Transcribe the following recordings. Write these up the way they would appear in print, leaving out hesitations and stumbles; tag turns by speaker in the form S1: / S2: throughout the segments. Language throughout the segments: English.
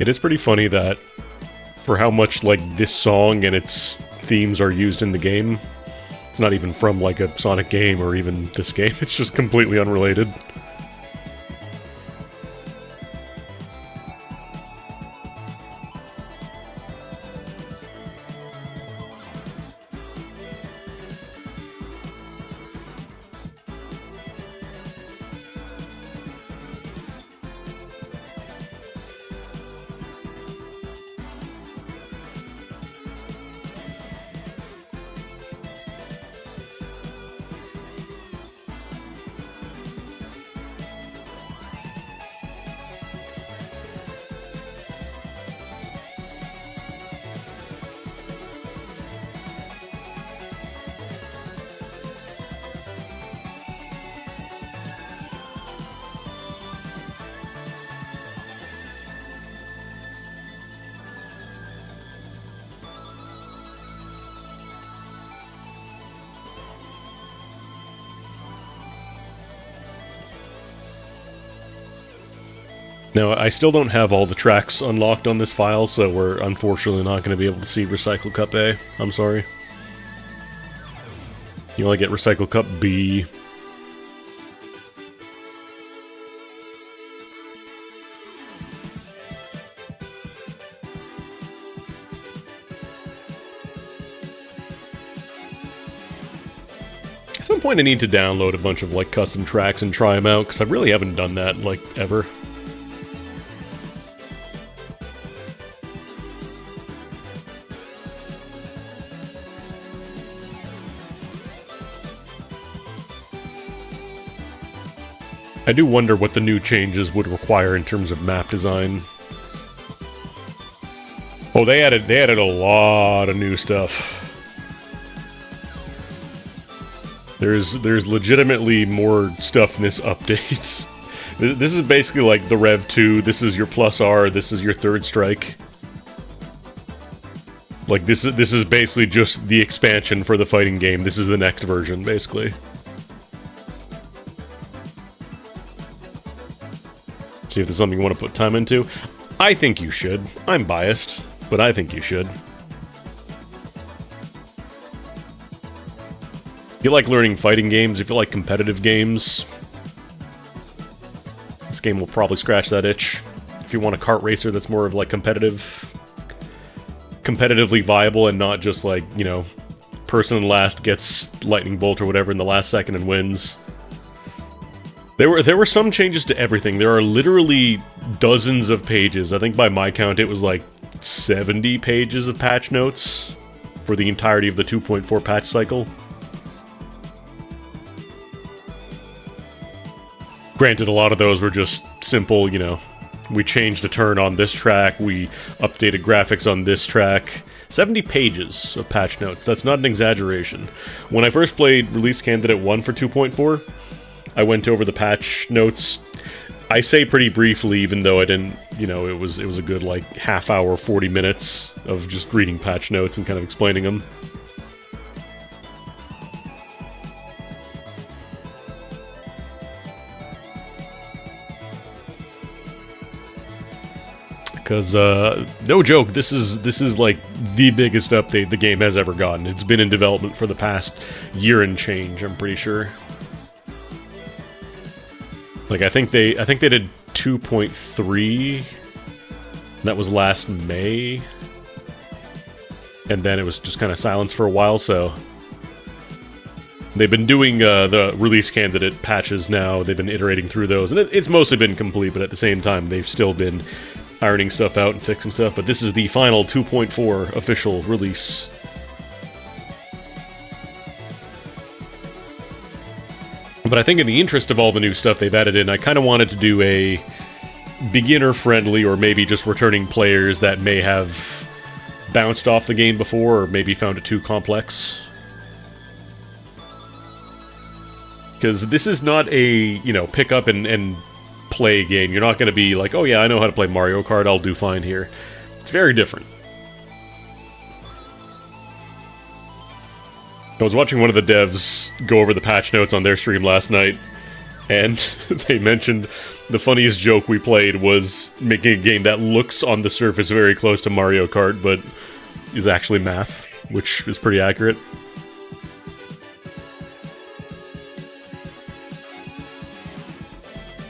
S1: It is pretty funny that for how much like this song and its themes are used in the game, it's not even from like a Sonic game or even this game. It's just completely unrelated. Now, I still don't have all the tracks unlocked on this file, so we're unfortunately not going to be able to see Recycle Cup A. I'm sorry. You only get Recycle Cup B. At some point I need to download a bunch of, like, custom tracks and try them out, because I really haven't done that, like, ever. I do wonder what the new changes would require in terms of map design. Oh, they added a lot of new stuff. There's legitimately more stuff in this update. This is basically like the Rev 2, this is your plus R, this is your third strike. Like this is basically just the expansion for the fighting game. This is the next version, basically. See if there's something you want to put time into. I think you should. I'm biased, but I think you should. If you like learning fighting games, if you like competitive games, this game will probably scratch that itch. If you want a kart racer that's more of like competitively viable and not just like, you know, person in last gets lightning bolt or whatever in the last second and wins. There were some changes to everything. There are literally dozens of pages. I think by my count it was like 70 pages of patch notes for the entirety of the 2.4 patch cycle. Granted, a lot of those were just simple, you know, we changed a turn on this track, we updated graphics on this track. 70 pages of patch notes. That's not an exaggeration. When I first played Release Candidate 1 for 2.4, I went over the patch notes. I say pretty briefly, even though I didn't, you know, it was a good, like, half hour, 40 minutes of just reading patch notes and kind of explaining them. Because, no joke, this is like the biggest update the game has ever gotten. It's been in development for the past year and change, I'm pretty sure. Like, I think they did 2.3. That was last May. And then it was just kind of silence for a while, so... They've been doing the release candidate patches now. They've been iterating through those. And it's mostly been complete, but at the same time, they've still been ironing stuff out and fixing stuff. But this is the final 2.4 official release. But I think in the interest of all the new stuff they've added in, I kind of wanted to do a beginner-friendly, or maybe just returning players that may have bounced off the game before, or maybe found it too complex. Because this is not a, you know, pick up and play game. You're not going to be like, oh yeah, I know how to play Mario Kart, I'll do fine here. It's very different. I was watching one of the devs go over the patch notes on their stream last night, and they mentioned The funniest joke we played was making a game that looks on the surface very close to Mario Kart, but is actually math, which is pretty accurate.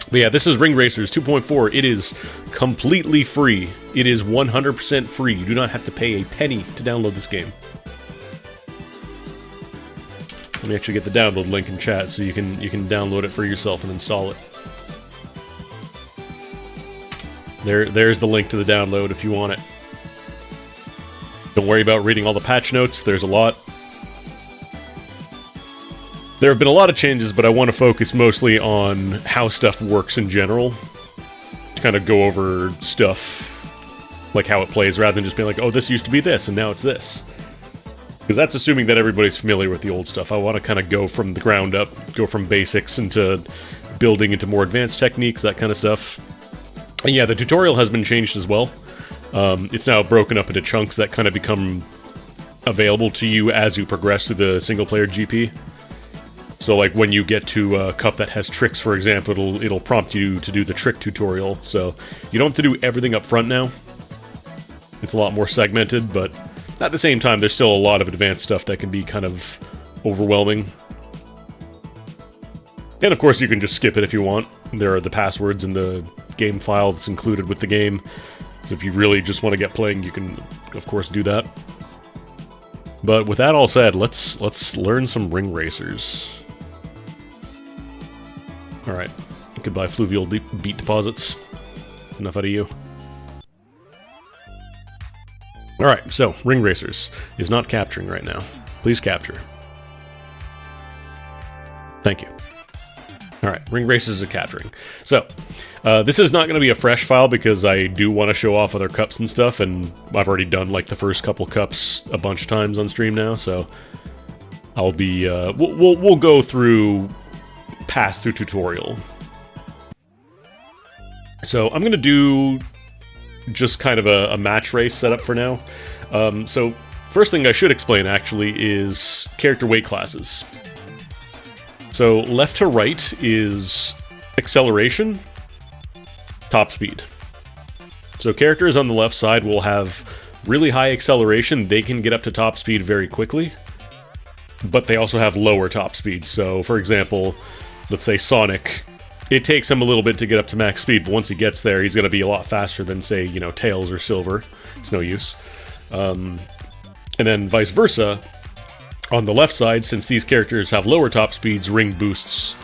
S1: But yeah, this is Ring Racers 2.4. It is completely free. It is 100% free. You do not have to pay a penny to download this game. Let me actually get the download link in chat so you can download it for yourself and install it. There's the link to the download if you want it. Don't worry about reading all the patch notes. There's a lot. There have been a lot of changes, but I want to focus mostly on how stuff works in general. To kind of go over stuff, like how it plays, rather than just being like, oh, this used to be this, and now it's this. Because that's assuming that everybody's familiar with the old stuff. I want to kind of go from the ground up, go from basics into building into more advanced techniques, that kind of stuff. And yeah, the tutorial has been changed as well. It's now broken up into chunks that kind of become available to you as you progress through the single-player GP. So, like, when you get to a cup that has tricks, for example, it'll prompt you to do the trick tutorial. So, you don't have to do everything up front now. It's a lot more segmented, but at the same time, there's still a lot of advanced stuff that can be kind of overwhelming. And, of course, you can just skip it if you want. There are the passwords in the game file that's included with the game. So if you really just want to get playing, you can, of course, do that. But with that all said, let's learn some Ring Racers. Alright, goodbye fluvial beat deposits. That's enough out of you. Alright, so, Ring Racers is not capturing right now. Please capture. Thank you. Alright, Ring Racers are capturing. So, this is not going to be a fresh file because I do want to show off other cups and stuff, and I've already done, like, the first couple cups a bunch of times on stream now, so I'll be, we'll go through pass-through tutorial. So, I'm going to do just kind of a match race setup for now. So, first thing I should explain, actually, is character weight classes. So, left to right is acceleration, top speed. So, characters on the left side will have really high acceleration. They can get up to top speed very quickly, but they also have lower top speed. So, for example, let's say Sonic, it takes him a little bit to get up to max speed, but once he gets there, he's going to be a lot faster than, say, you know, Tails or Silver. It's no use. And then vice versa. On the left side, since these characters have lower top speeds, ring boosts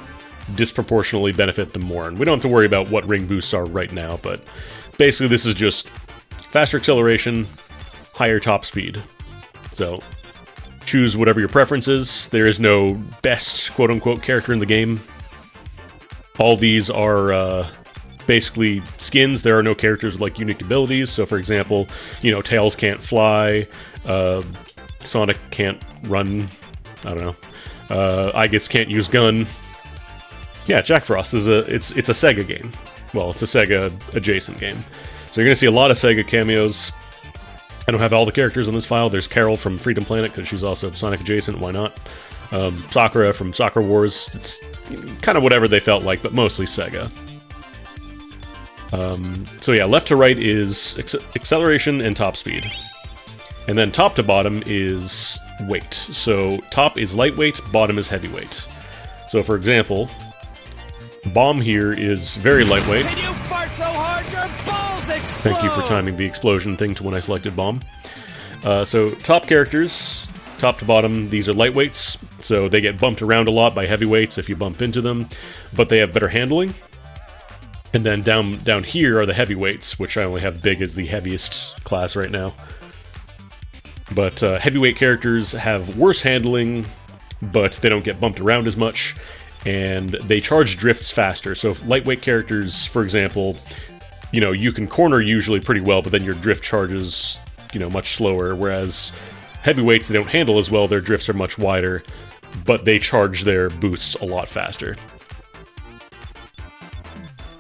S1: disproportionately benefit them more. And we don't have to worry about what ring boosts are right now, but basically this is just faster acceleration, higher top speed. So, choose whatever your preference is. There is no best quote-unquote character in the game. All these are basically skins. There are no characters with, like, unique abilities. So, for example, you know, Tails can't fly, Sonic can't run, I don't know, Igus can't use gun. Yeah, Jack Frost is it's a Sega game. Well, it's a Sega adjacent game. So you're gonna see a lot of Sega cameos. I don't have all the characters on this file. There's Carol from Freedom Planet, because she's also Sonic adjacent, why not? Sakura from Sakura Wars. It's kind of whatever they felt like, but mostly Sega. So yeah, left to right is acceleration and top speed. And then top to bottom is weight. So top is lightweight, bottom is heavyweight. So for example, Bomb here is very lightweight.
S2: Can you fart so hard your balls explode?
S1: Thank you for timing the explosion thing to when I selected Bomb. So top characters, top to bottom, these are lightweights. So they get bumped around a lot by heavyweights if you bump into them, but they have better handling. And then down here are the heavyweights, which I only have Big as the heaviest class right now. But heavyweight characters have worse handling, but they don't get bumped around as much, and they charge drifts faster. So lightweight characters, for example, you know, you can corner usually pretty well, but then your drift charges, you know, much slower, whereas heavyweights, they don't handle as well, their drifts are much wider, but they charge their boosts a lot faster.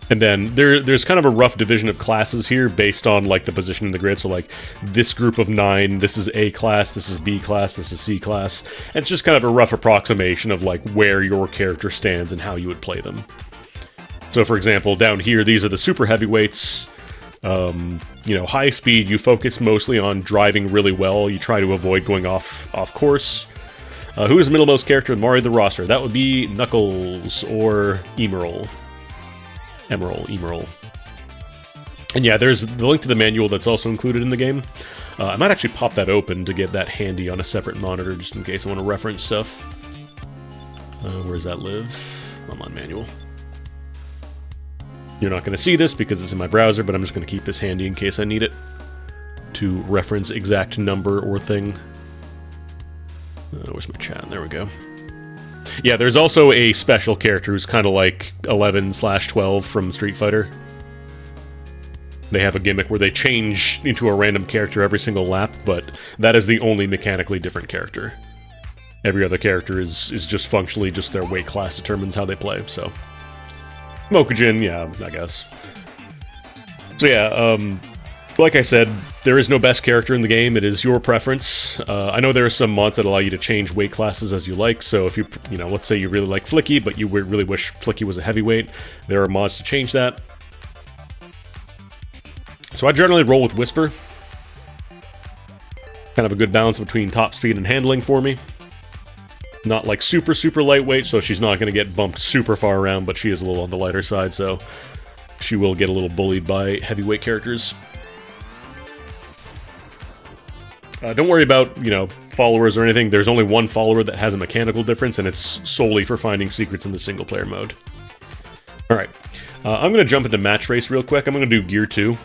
S1: And then there's kind of a rough division of classes here based on, like, the position in the grid. So, like, this group of 9, this is A class, this is B class, this is C class. And it's just kind of a rough approximation of, like, where your character stands and how you would play them. So for example, down here, these are the super heavyweights. You know, high speed, you focus mostly on driving really well. You try to avoid going off course. Who is the middlemost character in Mario the roster? That would be Knuckles or Emerald. Emerald. And yeah, there's the link to the manual that's also included in the game. I might actually pop that open to get that handy on a separate monitor, just in case I want to reference stuff. Where does that live? Online manual. You're not going to see this because it's in my browser, but I'm just going to keep this handy in case I need it to reference exact number or thing. Where's my chat? There we go. Yeah, there's also a special character who's kind of like 11/12 from Street Fighter. They have a gimmick where they change into a random character every single lap, but that is the only mechanically different character. Every other character is just functionally just their weight class determines how they play, so... Mokujin, yeah, I guess. So yeah, like I said, there is no best character in the game. It is your preference. I know there are some mods that allow you to change weight classes as you like, so if you know, let's say you really like Flicky, but you really wish Flicky was a heavyweight, there are mods to change that. So I generally roll with Whisper. Kind of a good balance between top speed and handling for me. Not like super lightweight, so she's not going to get bumped super far around, but she is a little on the lighter side, so she will get a little bullied by heavyweight characters. Don't worry about, you know, followers or anything. There's only one follower that has a mechanical difference, and it's solely for finding secrets in the single-player mode. Alright, I'm going to jump into Match Race real quick. I'm going to do Gear 2.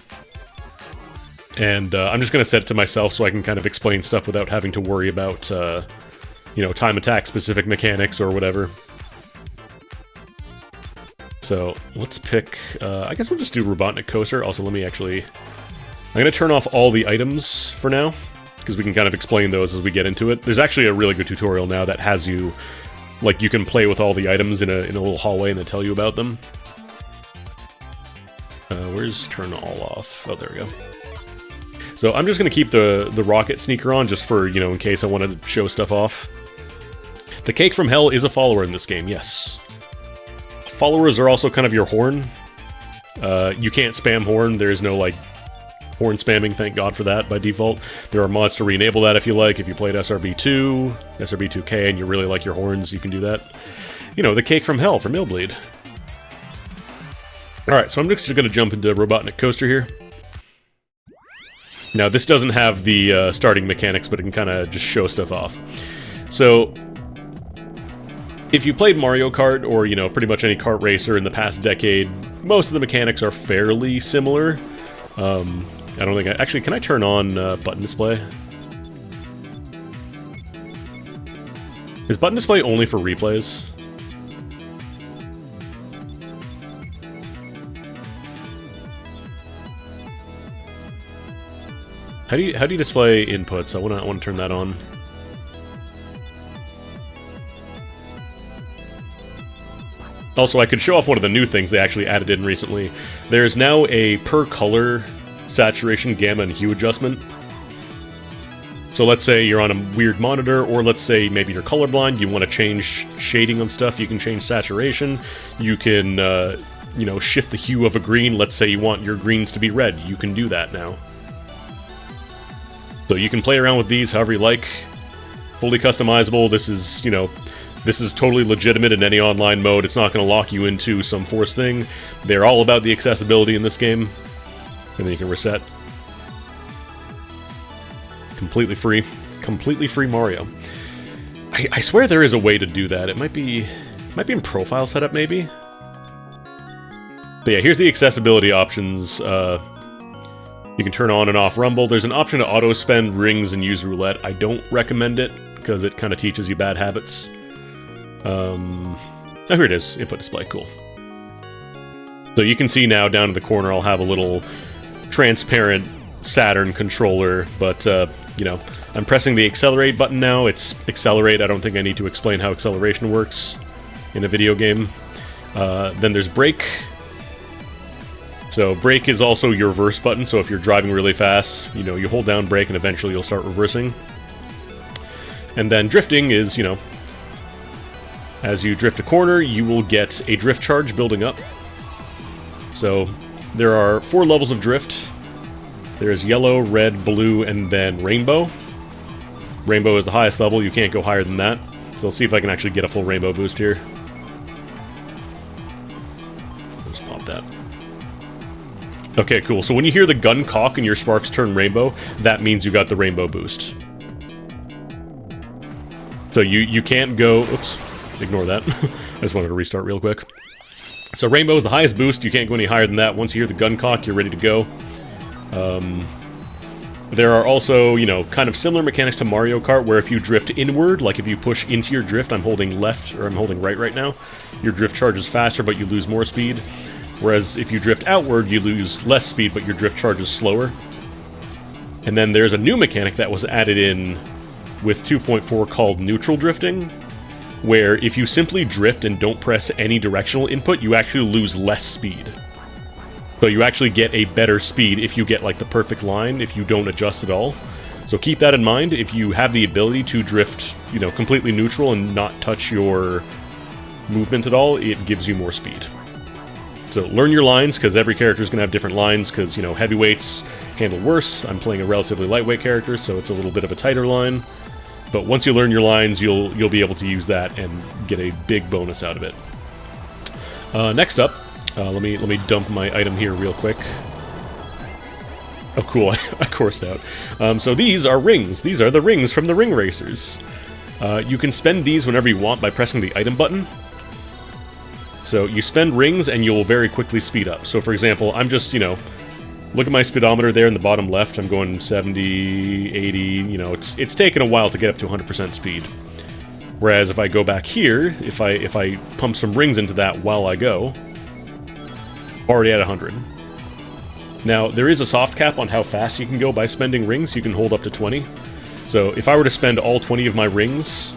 S1: And I'm just going to set it to myself so I can kind of explain stuff without having to worry about... you know, time attack specific mechanics or whatever. So, let's pick... I guess we'll just do Robotnik Coaster. Also, let me actually... I'm going to turn off all the items for now, because we can kind of explain those as we get into it. There's actually a really good tutorial now that has you... Like, you can play with all the items in a little hallway and they tell you about them. Where's turn all off? Oh, there we go. So, I'm just going to keep the rocket sneaker on, just for, you know, in case I want to show stuff off. The Cake from Hell is a follower in this game, yes. Followers are also kind of your horn. You can't spam horn, there is no, like, horn spamming, thank God for that, by default. There are mods to re-enable that if you like. If you played SRB2, SRB2K, and you really like your horns, you can do that. You know, the Cake from Hell from Millbleed. Alright, so I'm just going to jump into Robotnik Coaster here. Now, this doesn't have the starting mechanics, but it can kind of just show stuff off. So... if you played Mario Kart, or, you know, pretty much any kart racer in the past decade, most of the mechanics are fairly similar. I don't think actually, can I turn on button display? Is button display only for replays? How do you display inputs? I want to turn that on. Also, I could show off one of the new things they actually added in recently. There's now a per-color saturation, gamma, and hue adjustment. So let's say you're on a weird monitor, or let's say maybe you're colorblind, you want to change shading of stuff, you can change saturation, you can, you know, shift the hue of a green. Let's say you want your greens to be red, you can do that now. So you can play around with these however you like. Fully customizable. This is, you know... this is totally legitimate in any online mode. It's not going to lock you into some forced thing. They're all about the accessibility in this game. And then you can reset. Completely free. Completely free Mario. I swear there is a way to do that. It might be in profile setup, maybe? But yeah, here's the accessibility options. You can turn on and off rumble. There's an option to auto-spend rings and use roulette. I don't recommend it, because it kind of teaches you bad habits. Oh, here it is. Input display. Cool. So you can see now down in the corner I'll have a little transparent Saturn controller, but, you know, I'm pressing the accelerate button now. It's accelerate. I don't think I need to explain how acceleration works in a video game. Then there's brake. So brake is also your reverse button, so if you're driving really fast, you know, you hold down brake and eventually you'll start reversing. And then drifting is, you know, as you drift a corner, you will get a drift charge building up. So there are 4 levels of drift. There's yellow, red, blue, and then rainbow. Rainbow is the highest level. You can't go higher than that. So let's see if I can actually get a full rainbow boost here. Just pop that. Okay, cool. So when you hear the gun cock and your sparks turn rainbow, that means you got the rainbow boost. So you can't go... Oops. Ignore that. I just wanted to restart real quick. So rainbow is the highest boost. You can't go any higher than that. Once you hear the gun cock, you're ready to go. There are also, you know, kind of similar mechanics to Mario Kart, where if you drift inward, like if you push into your drift, I'm holding left, or I'm holding right now, your drift charges faster, but you lose more speed. Whereas if you drift outward, you lose less speed, but your drift charges slower. And then there's a new mechanic that was added in with 2.4 called neutral drifting, where if you simply drift and don't press any directional input, you actually lose less speed. So you actually get a better speed if you get like the perfect line, if you don't adjust at all. So keep that in mind. If you have the ability to drift, you know, completely neutral and not touch your movement at all, it gives you more speed. So learn your lines, because every character is going to have different lines, because, you know, heavyweights handle worse. I'm playing a relatively lightweight character, so it's a little bit of a tighter line. But once you learn your lines, you'll be able to use that and get a big bonus out of it. Next up, let me dump my item here real quick. Oh, cool! I coursed out. So these are rings. These are the rings from the ring racers. You can spend these whenever you want by pressing the item button. So you spend rings and you'll very quickly speed up. So for example, I'm just, you know, look at my speedometer there in the bottom left. I'm going 70, 80, you know, it's taken a while to get up to 100% speed. Whereas if I go back here, if I pump some rings into that while I go, already at 100. Now, there is a soft cap on how fast you can go by spending rings. You can hold up to 20. So if I were to spend all 20 of my rings,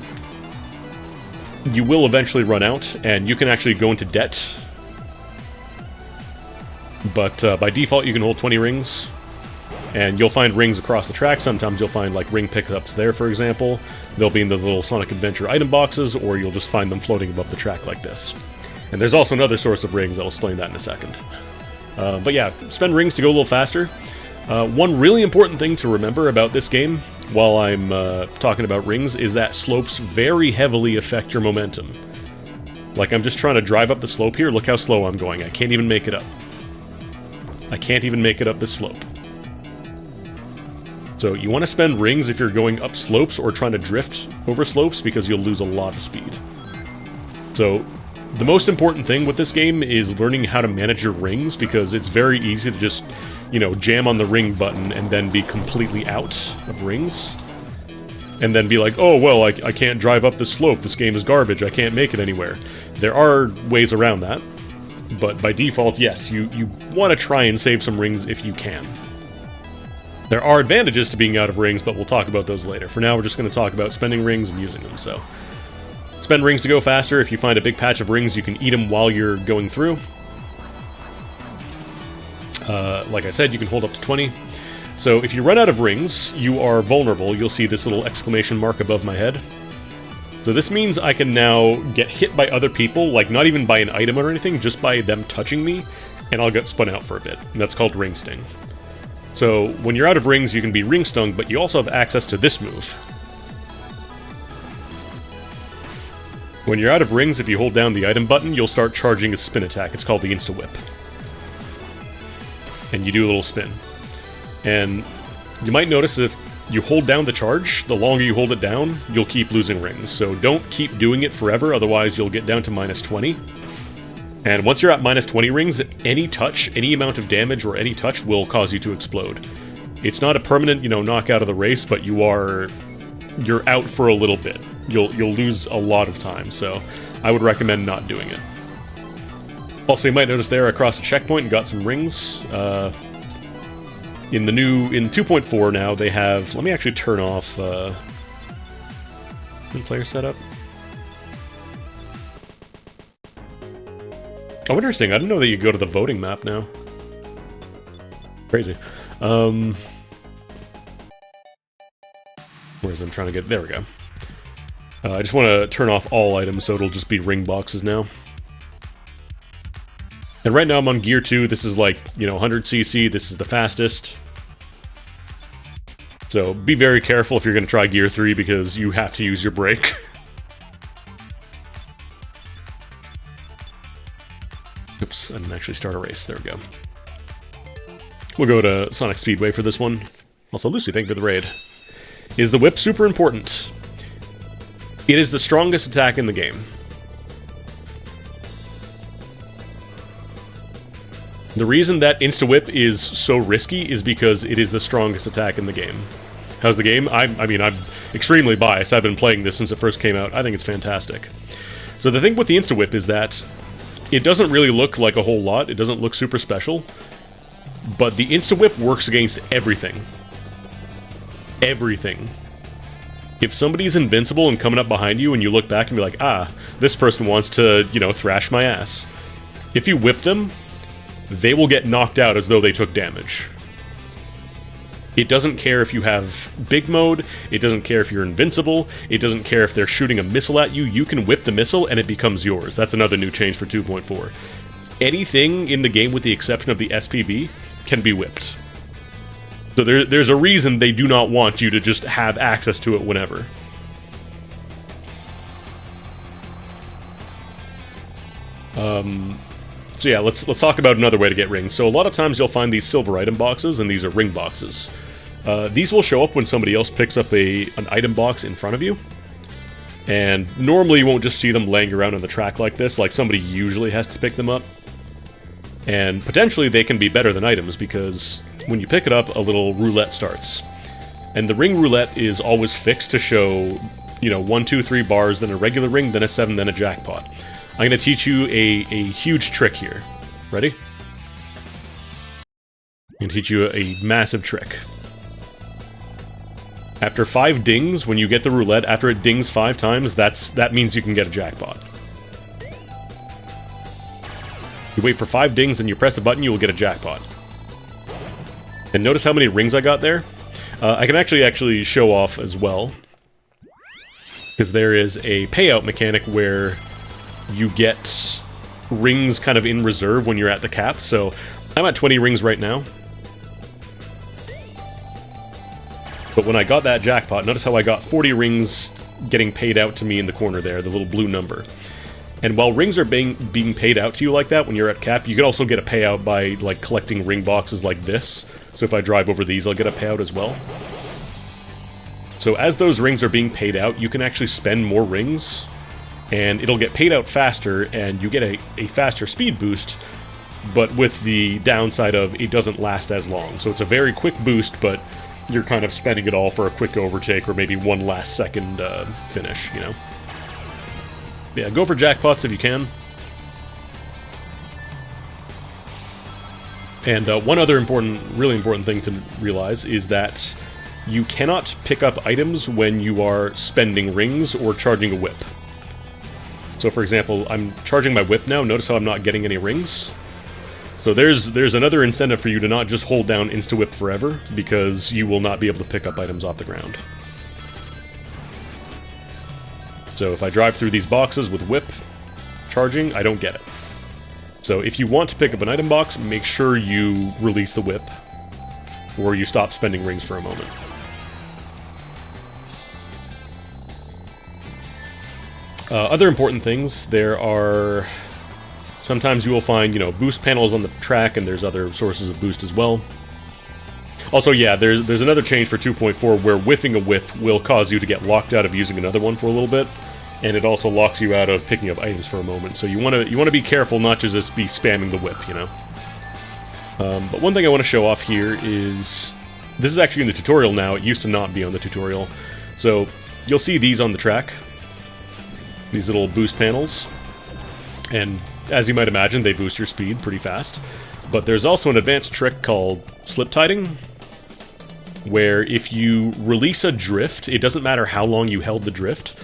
S1: you will eventually run out, and you can actually go into debt. But by default, you can hold 20 rings, and you'll find rings across the track. Sometimes you'll find, like, ring pickups there, for example. They'll be in the little Sonic Adventure item boxes, or you'll just find them floating above the track like this. And there's also another source of rings. I'll explain that in a second. But yeah, spend rings to go a little faster. One really important thing to remember about this game, while I'm talking about rings, is that slopes very heavily affect your momentum. Like, I'm just trying to drive up the slope here. Look how slow I'm going. I can't even make it up. I can't even make it up this slope. So you want to spend rings if you're going up slopes or trying to drift over slopes, because you'll lose a lot of speed. So the most important thing with this game is learning how to manage your rings, because it's very easy to just, you know, jam on the ring button and then be completely out of rings. And then be like, oh, well, I can't drive up this slope. This game is garbage. I can't make it anywhere. There are ways around that. But by default, yes, you want to try and save some rings if you can. There are advantages to being out of rings, but we'll talk about those later. For now, we're just going to talk about spending rings and using them, so... Spend rings to go faster. If you find a big patch of rings, you can eat them while you're going through. Like I said, you can hold up to 20. So if you run out of rings, you are vulnerable. You'll see this little exclamation mark above my head. So this means I can now get hit by other people, like not even by an item or anything, just by them touching me, and I'll get spun out for a bit. And that's called ring sting. So when you're out of rings, you can be ring stung, but you also have access to this move. When you're out of rings, if you hold down the item button, you'll start charging a spin attack. It's called the Insta-Whip. And you do a little spin. And you might notice if you hold down the charge, the longer you hold it down, you'll keep losing rings. So don't keep doing it forever, otherwise you'll get down to minus 20. And once you're at minus 20 rings, any touch, any amount of damage or any touch will cause you to explode. It's not a permanent, you know, knockout of the race, but you're out for a little bit. You'll lose a lot of time, so I would recommend not doing it. Also, you might notice there across the checkpoint and got some rings. In 2.4 now, they have... Let me actually turn off player setup. Oh, interesting. I didn't know that you go to the voting map now. Crazy. Whereas I'm trying to get... There we go. I just want to turn off all items so it'll just be ring boxes now. And right now I'm on gear 2. This is like, 100cc. This is the fastest. So be very careful if you're going to try gear 3 because you have to use your brake. Oops, I didn't actually start a race. There we go. We'll go to Sonic Speedway for this one. Also, Lucy, thank you for the raid. Is the whip super important? It is the strongest attack in the game. The reason that Insta-Whip is so risky is because it is the strongest attack in the game. How's the game? I mean, I'm extremely biased. I've been playing this since it first came out. I think it's fantastic. So the thing with the Insta-Whip is that it doesn't really look like a whole lot. It doesn't look super special. But the Insta-Whip works against everything. Everything. If somebody's invincible and coming up behind you and you look back and be like, ah, this person wants to, thrash my ass. If you whip them, they will get knocked out as though they took damage. It doesn't care if you have big mode, it doesn't care if you're invincible, it doesn't care if they're shooting a missile at you, you can whip the missile and it becomes yours. That's another new change for 2.4. Anything in the game with the exception of the SPB can be whipped. So there's a reason they do not want you to just have access to it whenever. So yeah, let's talk about another way to get rings. So a lot of times you'll find these silver item boxes, and these are ring boxes. These will show up when somebody else picks up an item box in front of you. And normally you won't just see them laying around on the track like this, like somebody usually has to pick them up. And potentially they can be better than items, because when you pick it up, a little roulette starts. And the ring roulette is always fixed to show, 1, 2, 3 bars, then a regular ring, then a 7, then a jackpot. I'm going to teach you a huge trick here. Ready? I'm going to teach you a massive trick. After 5 dings, when you get the roulette, after it dings 5 times, that means you can get a jackpot. You wait for 5 dings and you press the button, you will get a jackpot. And notice how many rings I got there? I can actually show off as well. Because there is a payout mechanic where you get rings kind of in reserve when you're at the cap. So I'm at 20 rings right now. But when I got that jackpot, notice how I got 40 rings getting paid out to me in the corner there, the little blue number. And while rings are being paid out to you like that when you're at cap, you can also get a payout by collecting ring boxes like this. So if I drive over these, I'll get a payout as well. So as those rings are being paid out, you can actually spend more rings, and it'll get paid out faster, and you get a faster speed boost, but with the downside of it doesn't last as long. So it's a very quick boost, but you're kind of spending it all for a quick overtake or maybe one last second finish, Yeah, go for jackpots if you can. And one other really important thing to realize is that you cannot pick up items when you are spending rings or charging a whip. So for example, I'm charging my whip now, notice how I'm not getting any rings? So there's another incentive for you to not just hold down Insta-Whip forever, because you will not be able to pick up items off the ground. So if I drive through these boxes with whip charging, I don't get it. So if you want to pick up an item box, make sure you release the whip, or you stop spending rings for a moment. Other important things, there are... Sometimes you will find, boost panels on the track, and there's other sources of boost as well. Also, yeah, there's another change for 2.4 where whiffing a whip will cause you to get locked out of using another one for a little bit, and it also locks you out of picking up items for a moment. So you want to be careful not to just be spamming the whip, But one thing I want to show off here is this is actually in the tutorial now. It used to not be on the tutorial. So you'll see these on the track, these little boost panels, and as you might imagine, they boost your speed pretty fast. But there's also an advanced trick called slip tiding, where if you release a drift, it doesn't matter how long you held the drift.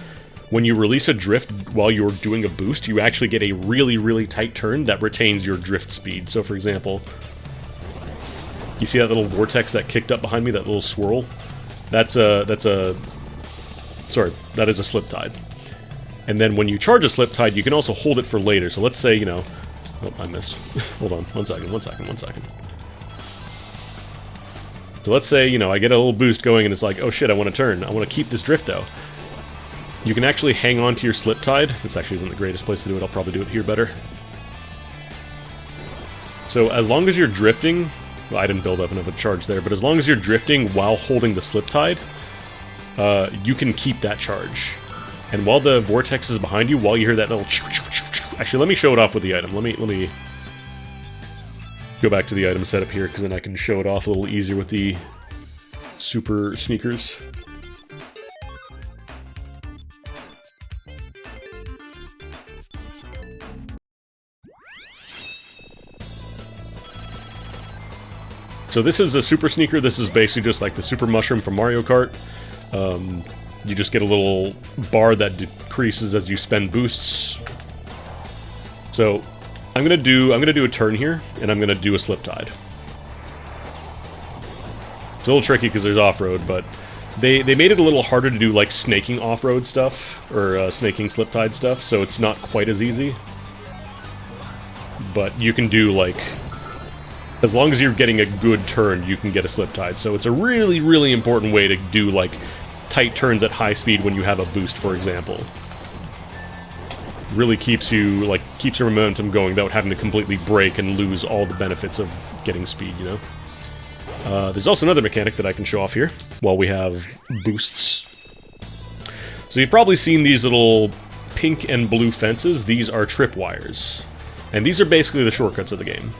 S1: When you release a drift while you're doing a boost, you actually get a really, really tight turn that retains your drift speed. So for example, you see that little vortex that kicked up behind me, that little swirl? That is a slip tide. And then when you charge a slip tide, you can also hold it for later. So let's say, Oh, I missed. Hold on, one second. So let's say, you know, I get a little boost going and it's like, oh shit, I want to turn. I want to keep this drift though. You can actually hang on to your slip tide. This actually isn't the greatest place to do it. I'll probably do it here better. So as long as you're drifting, well, I didn't build up enough of a charge there, but as long as you're drifting while holding the slip tide, you can keep that charge. And while the vortex is behind you, while you hear that little... Actually, let me show it off with the item. Let me go back to the item setup here, because then I can show it off a little easier with the super sneakers. So this is a super sneaker. This is basically just like the super mushroom from Mario Kart. You just get a little bar that decreases as you spend boosts. So I'm gonna do a turn here, and I'm gonna do a slip tide. It's a little tricky because there's off-road, but they made it a little harder to do like snaking off-road stuff or snaking slip tide stuff, so it's not quite as easy. But you can do like, as long as you're getting a good turn, you can get a slip tide. So it's a really, really important way to do like tight turns at high speed when you have a boost, for example. Really keeps your momentum going without having to completely brake and lose all the benefits of getting speed, you know? There's also another mechanic that I can show off here while we have boosts. So you've probably seen these little pink and blue fences. These are tripwires. And these are basically the shortcuts of the game.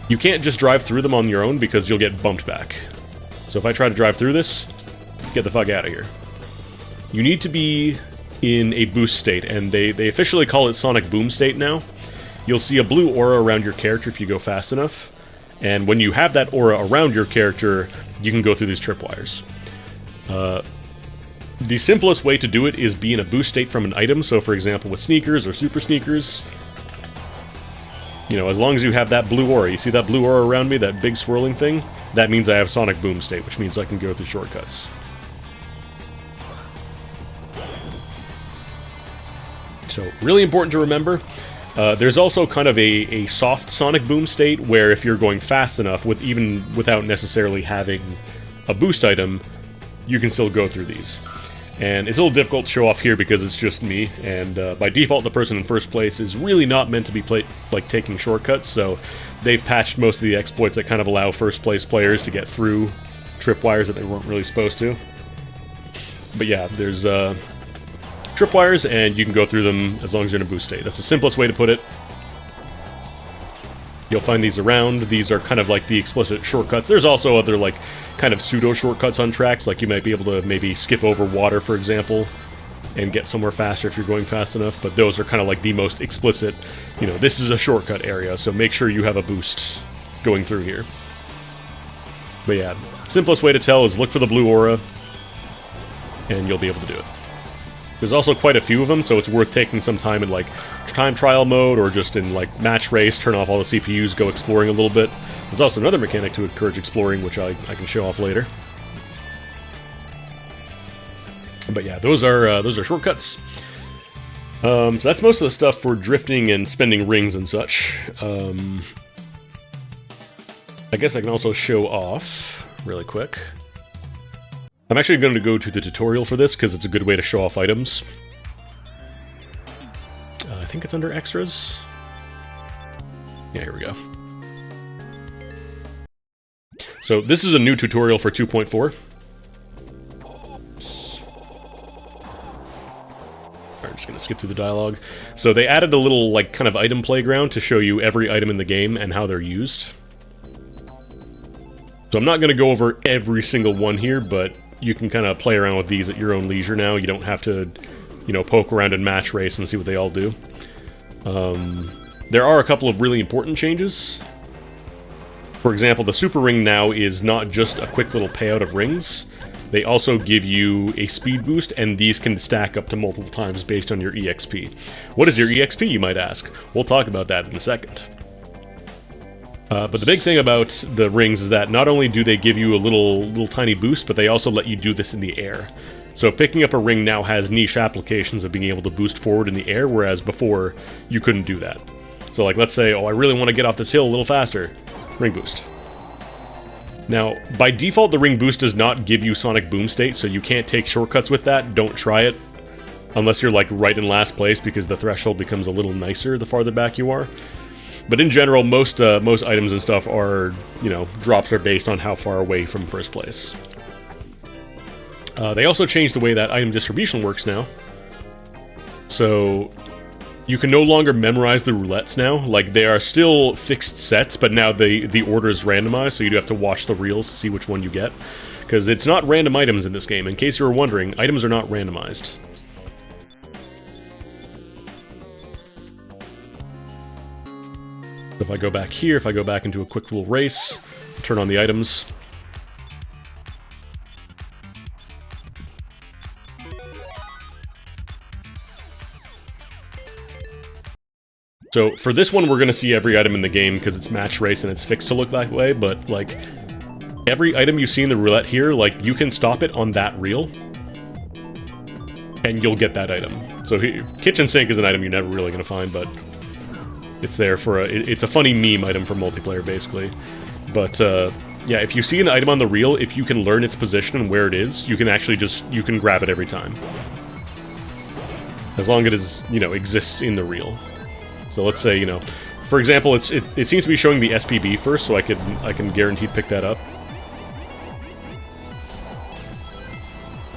S1: You can't just drive through them on your own because you'll get bumped back. So if I try to drive through this, get the fuck out of here. You need to be in a boost state, and they officially call it Sonic Boom state now. You'll see a blue aura around your character if you go fast enough. And when you have that aura around your character, you can go through these tripwires. The simplest way to do it is be in a boost state from an item. So for example, with sneakers or super sneakers, you know, as long as you have that blue aura, you see that blue aura around me, that big swirling thing? That means I have Sonic Boom state, which means I can go through shortcuts. So, really important to remember. There's also kind of a soft Sonic Boom state, where if you're going fast enough, even without necessarily having a boost item, you can still go through these. And it's a little difficult to show off here because it's just me, and by default the person in first place is really not meant to be taking shortcuts, so they've patched most of the exploits that kind of allow first place players to get through tripwires that they weren't really supposed to. But yeah, there's tripwires, and you can go through them as long as you're in a boost state. That's the simplest way to put it. You'll find these around. These are kind of like the explicit shortcuts. There's also other, like, kind of pseudo-shortcuts on tracks, like you might be able to maybe skip over water, for example, and get somewhere faster if you're going fast enough, but those are kind of like the most explicit, you know, this is a shortcut area, so make sure you have a boost going through here. But yeah, simplest way to tell is look for the blue aura, and you'll be able to do it. There's also quite a few of them, so it's worth taking some time in, like, time trial mode, or just in, like, match race, turn off all the CPUs, go exploring a little bit. There's also another mechanic to encourage exploring, which I can show off later. But yeah, those are shortcuts. So that's most of the stuff for drifting and spending rings and such. I guess I can also show off, really quick. I'm actually going to go to the tutorial for this, because it's a good way to show off items. I think it's under extras. Yeah, here we go. So this is a new tutorial for 2.4. I'm just going to skip through the dialogue. So they added a little, like, kind of item playground to show you every item in the game and how they're used. So I'm not going to go over every single one here, but you can kind of play around with these at your own leisure now. You don't have to, you know, poke around in match race and see what they all do. There are a couple of really important changes. For example, the super ring now is not just a quick little payout of rings. They also give you a speed boost, and these can stack up to multiple times based on your EXP. What is your EXP, you might ask? We'll talk about that in a second. But the big thing about the rings is that not only do they give you a little tiny boost, but they also let you do this in the air. So picking up a ring now has niche applications of being able to boost forward in the air, whereas before you couldn't do that. So like, let's say, oh, I really want to get off this hill a little faster. Ring boost. Now, by default, the ring boost does not give you Sonic Boom state, so you can't take shortcuts with that. Don't try it. Unless you're like right in last place, because the threshold becomes a little nicer the farther back you are. But in general, most items and stuff are, you know, drops are based on how far away from first place. They also changed the way that item distribution works now. So you can no longer memorize the roulettes now. Like, they are still fixed sets, but now the order is randomized, so you do have to watch the reels to see which one you get. Because it's not random items in this game. In case you were wondering, items are not randomized. If I go back here, if I go back into a quick little race, turn on the items. So for this one, we're going to see every item in the game because it's match race and it's fixed to look that way, but like every item you see in the roulette here, like you can stop it on that reel and you'll get that item. So kitchen sink is an item you're never really going to find, but it's there for it's a funny meme item for multiplayer, basically. But, yeah, if you see an item on the reel, if you can learn its position and where it is, you can actually you can grab it every time. As long as it is, you know, exists in the reel. So let's say, you know, for example, it seems to be showing the SPB first, so I can guaranteed pick that up.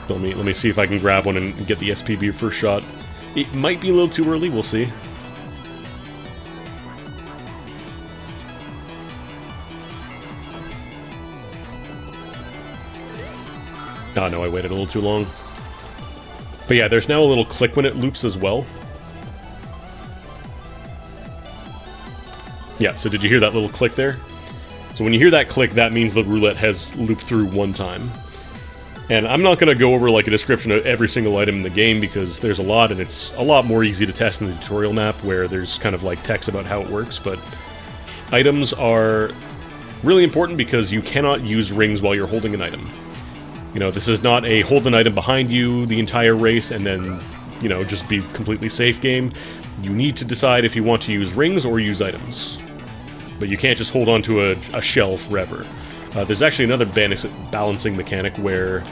S1: So let me see if I can grab one and get the SPB first shot. It might be a little too early, we'll see. Oh no, I waited a little too long. But yeah, there's now a little click when it loops as well. Yeah, so did you hear that little click there? So when you hear that click, that means the roulette has looped through one time. And I'm not going to go over like a description of every single item in the game because there's a lot, and it's a lot more easy to test in the tutorial map where there's kind of like text about how it works, but items are really important because you cannot use rings while you're holding an item. You know, this is not a hold an item behind you the entire race and then, you know, just be completely safe game. You need to decide if you want to use rings or use items. But you can't just hold on to a shell forever. There's actually another balancing mechanic where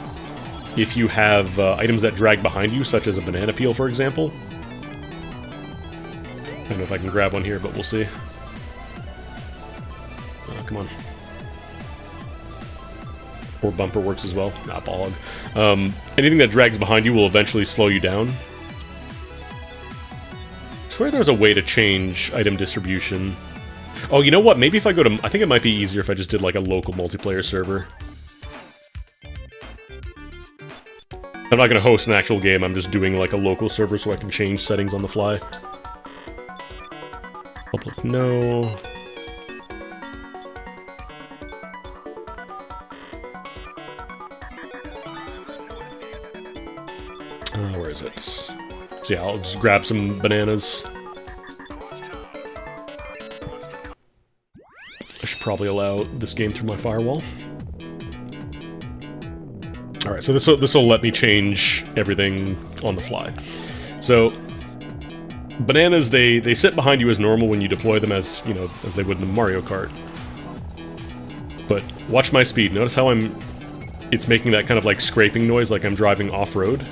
S1: if you have items that drag behind you, such as a banana peel, for example. I don't know if I can grab one here, but we'll see. Oh, come on. Or bumper works as well. Nah, bog. Anything that drags behind you will eventually slow you down. I swear there's a way to change item distribution. Oh, you know what? Maybe if I go to... I think it might be easier if I just did like a local multiplayer server. I'm not going to host an actual game, I'm just doing like a local server so I can change settings on the fly. Public, no... where is it? So yeah, I'll just grab some bananas. I should probably allow this game through my firewall. Alright, so this will let me change everything on the fly. So, bananas, they sit behind you as normal when you deploy them as, you know, as they would in the Mario Kart. But watch my speed. Notice how it's making that kind of like scraping noise like I'm driving off-road.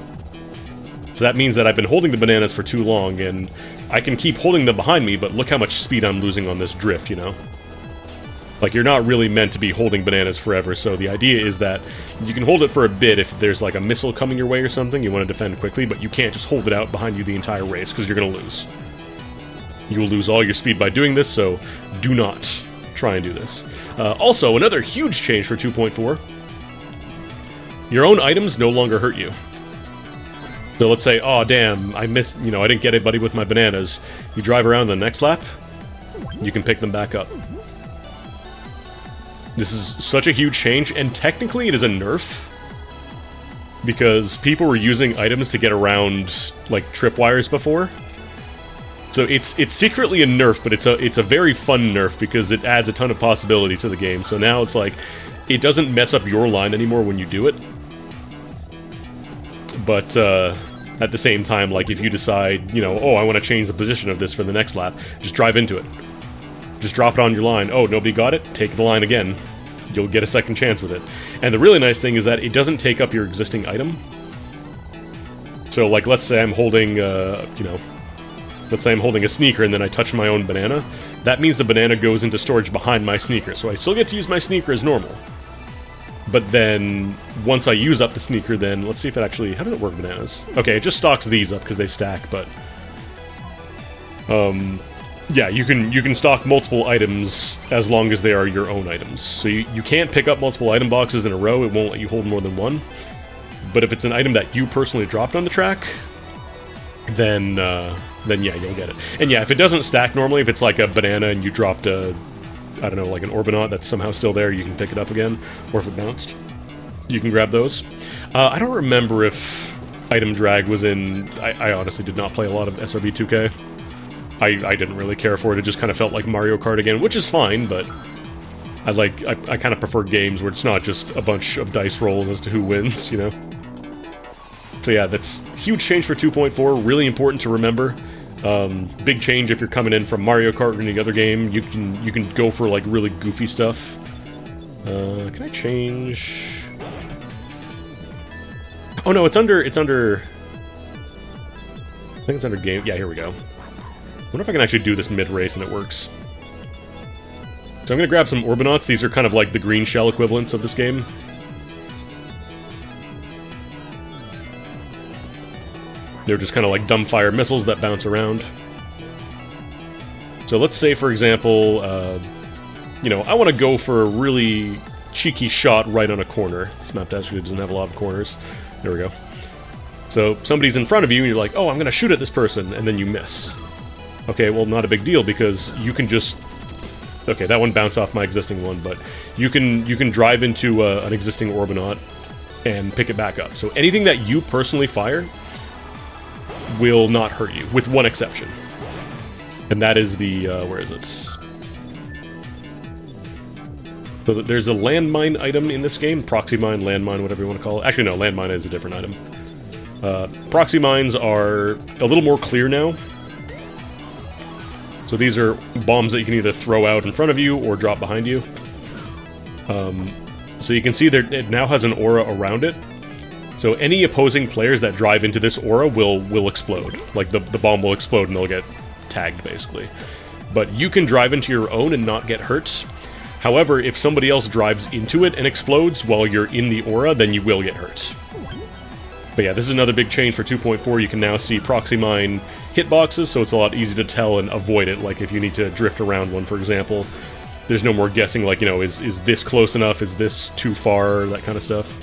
S1: So that means that I've been holding the bananas for too long, and I can keep holding them behind me, but look how much speed I'm losing on this drift, you know? Like, you're not really meant to be holding bananas forever, so the idea is that you can hold it for a bit if there's like a missile coming your way or something, you want to defend quickly, but you can't just hold it out behind you the entire race, because you're going to lose. You will lose all your speed by doing this, so do not try and do this. Also, another huge change for 2.4. Your own items no longer hurt you. So let's say, oh damn, I missed, you know, I didn't get anybody with my bananas. You drive around the next lap, you can pick them back up. This is such a huge change, and technically it is a nerf. Because people were using items to get around, like, tripwires before. So it's secretly a nerf, but it's a very fun nerf because it adds a ton of possibility to the game. So now it's like, it doesn't mess up your line anymore when you do it. But, At the same time, like, if you decide, you know, oh, I want to change the position of this for the next lap, just drive into it. Just drop it on your line. Oh, nobody got it? Take the line again. You'll get a second chance with it. And the really nice thing is that it doesn't take up your existing item. So, like, let's say I'm holding, let's say I'm holding a sneaker and then I touch my own banana. That means the banana goes into storage behind my sneaker, so I still get to use my sneaker as normal. But then, once I use up the sneaker, then, let's see if it actually... How does it work, bananas? Okay, it just stocks these up because they stack, but... yeah, you can stock multiple items as long as they are your own items. So you can't pick up multiple item boxes in a row, it won't let you hold more than one. But if it's an item that you personally dropped on the track, then yeah, you'll get it. And yeah, if it doesn't stack normally, if it's like a banana and you dropped a, I don't know, like an Orbinaut that's somehow still there, you can pick it up again. Or if it bounced, you can grab those. I don't remember if item drag was in... I honestly did not play a lot of SRB 2K. I didn't really care for it, it just kind of felt like Mario Kart again, which is fine, but I kind of prefer games where it's not just a bunch of dice rolls as to who wins, you know? So yeah, that's huge change for 2.4, really important to remember. Big change if you're coming in from Mario Kart or any other game, you can go for like really goofy stuff. Can I change... Oh no, it's under... I think it's under game... Yeah, here we go. I wonder if I can actually do this mid-race and it works. So I'm gonna grab some Orbinauts. These are kind of like the green shell equivalents of this game. They're just kind of like dumbfire missiles that bounce around. So let's say, for example, you know, I want to go for a really cheeky shot right on a corner. This map actually doesn't have a lot of corners. There we go. So somebody's in front of you and you're like, oh, I'm gonna shoot at this person, and then you miss. Okay, well, not a big deal, because you can just... Okay, that one bounced off my existing one, but you can drive into an existing Orbinaut and pick it back up. So anything that you personally fire will not hurt you, with one exception. And that is the... where is it? So there's a landmine item in this game. Proxy mine, landmine, whatever you want to call it. Actually, no, landmine is a different item. Proxy mines are a little more clear now. So these are bombs that you can either throw out in front of you or drop behind you. So you can see that it now has an aura around it. So any opposing players that drive into this aura will explode. Like, the bomb will explode and they'll get tagged, basically. But you can drive into your own and not get hurt. However, if somebody else drives into it and explodes while you're in the aura, then you will get hurt. But yeah, this is another big change for 2.4. You can now see proxy mine hitboxes, so it's a lot easier to tell and avoid it. Like, if you need to drift around one, for example, there's no more guessing, like, you know, is this close enough? Is this too far? That kind of stuff.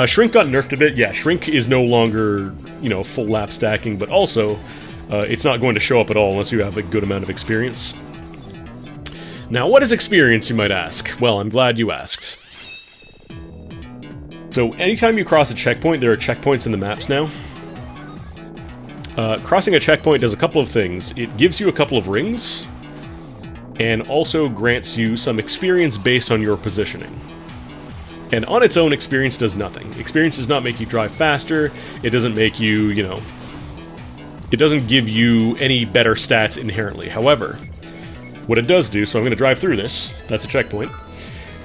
S1: Shrink got nerfed a bit. Yeah, Shrink is no longer, you know, full lap stacking, but also, it's not going to show up at all unless you have a good amount of experience. Now, what is experience, you might ask? Well, I'm glad you asked. So, anytime you cross a checkpoint, there are checkpoints in the maps now. Crossing a checkpoint does a couple of things. It gives you a couple of rings, and also grants you some experience based on your positioning. And on its own, experience does nothing. Experience does not make you drive faster, it doesn't make you, you know... It doesn't give you any better stats inherently. However, what it does do, so I'm going to drive through this, that's a checkpoint.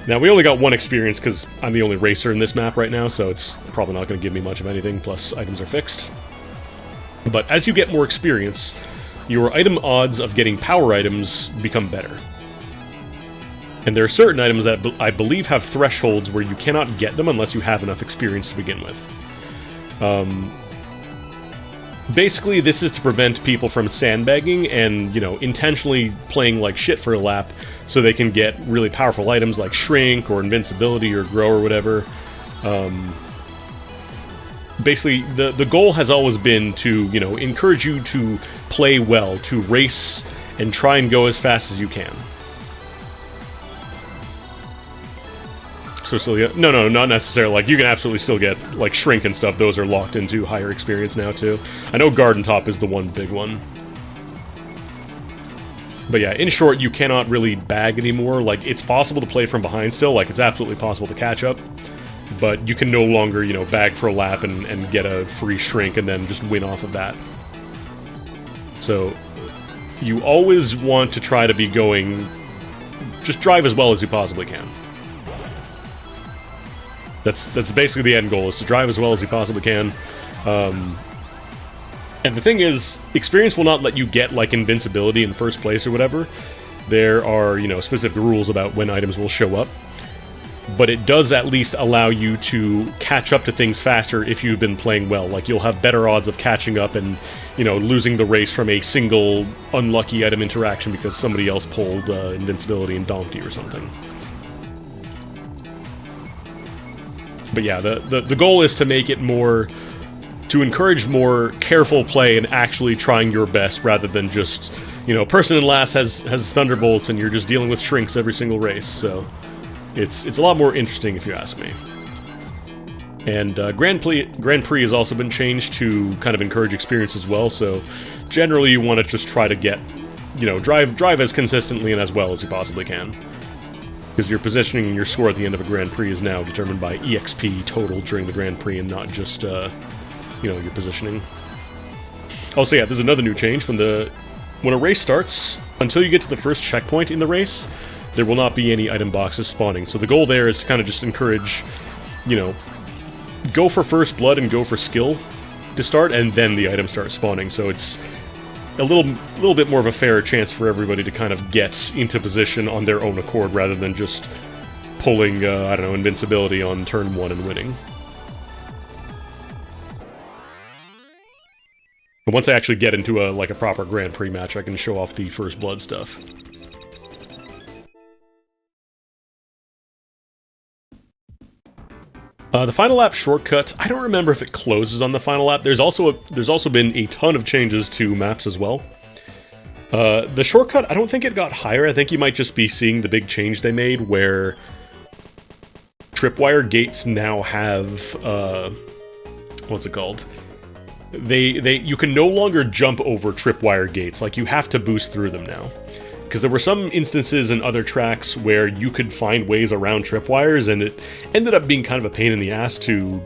S1: Now, we only got one experience because I'm the only racer in this map right now, so it's probably not going to give me much of anything, plus items are fixed. But as you get more experience, your item odds of getting power items become better. And there are certain items that I believe have thresholds where you cannot get them unless you have enough experience to begin with. Basically, this is to prevent people from sandbagging and, you know, intentionally playing like shit for a lap so they can get really powerful items like Shrink or Invincibility or Grow or whatever. Basically, the goal has always been to, you know, encourage you to play well, to race, and try and go as fast as you can. So still, no, not necessarily. Like, you can absolutely still get, like, Shrink and stuff. Those are locked into higher experience now, too. I know Garden Top is the one big one. But yeah, in short, you cannot really bag anymore. Like, it's possible to play from behind still. Like, it's absolutely possible to catch up. but you can no longer, you know, bag for a lap and get a free shrink and then just win off of that. So you always want to try to be going, just drive as well as you possibly can. That's basically the end goal, is to drive as well as you possibly can. And the thing is, experience will not let you get, like, invincibility in first place or whatever. There are, you know, specific rules about when items will show up. But it does at least allow you to catch up to things faster if you've been playing well. Like, you'll have better odds of catching up and, you know, losing the race from a single unlucky item interaction because somebody else pulled invincibility and donked you or something. But yeah, the goal is to make it more... to encourage more careful play and actually trying your best rather than just, you know, person in last has thunderbolts and you're just dealing with shrinks every single race. So it's a lot more interesting if you ask me. And Grand Prix has also been changed to kind of encourage experience as well. So generally you want to just try to get, you know, drive as consistently and as well as you possibly can. Because your positioning and your score at the end of a Grand Prix is now determined by EXP total during the Grand Prix and not just, you know, your positioning. Also, yeah, there's another new change. When a race starts, until you get to the first checkpoint in the race, there will not be any item boxes spawning. So the goal there is to kind of just encourage, you know, go for first blood and go for skill to start, and then the items start spawning. So it's a little bit more of a fair chance for everybody to kind of get into position on their own accord, rather than just pulling, I don't know, invincibility on turn 1 and winning. But once I actually get into a proper Grand Prix match, I can show off the first blood stuff. The final lap shortcut, I don't remember if it closes on the final lap. There's also been a ton of changes to maps as well. The shortcut, I don't think it got higher. I think you might just be seeing the big change they made where tripwire gates now have, what's it called? You can no longer jump over tripwire gates, like you have to boost through them now. Because there were some instances in other tracks where you could find ways around tripwires, and it ended up being kind of a pain in the ass to,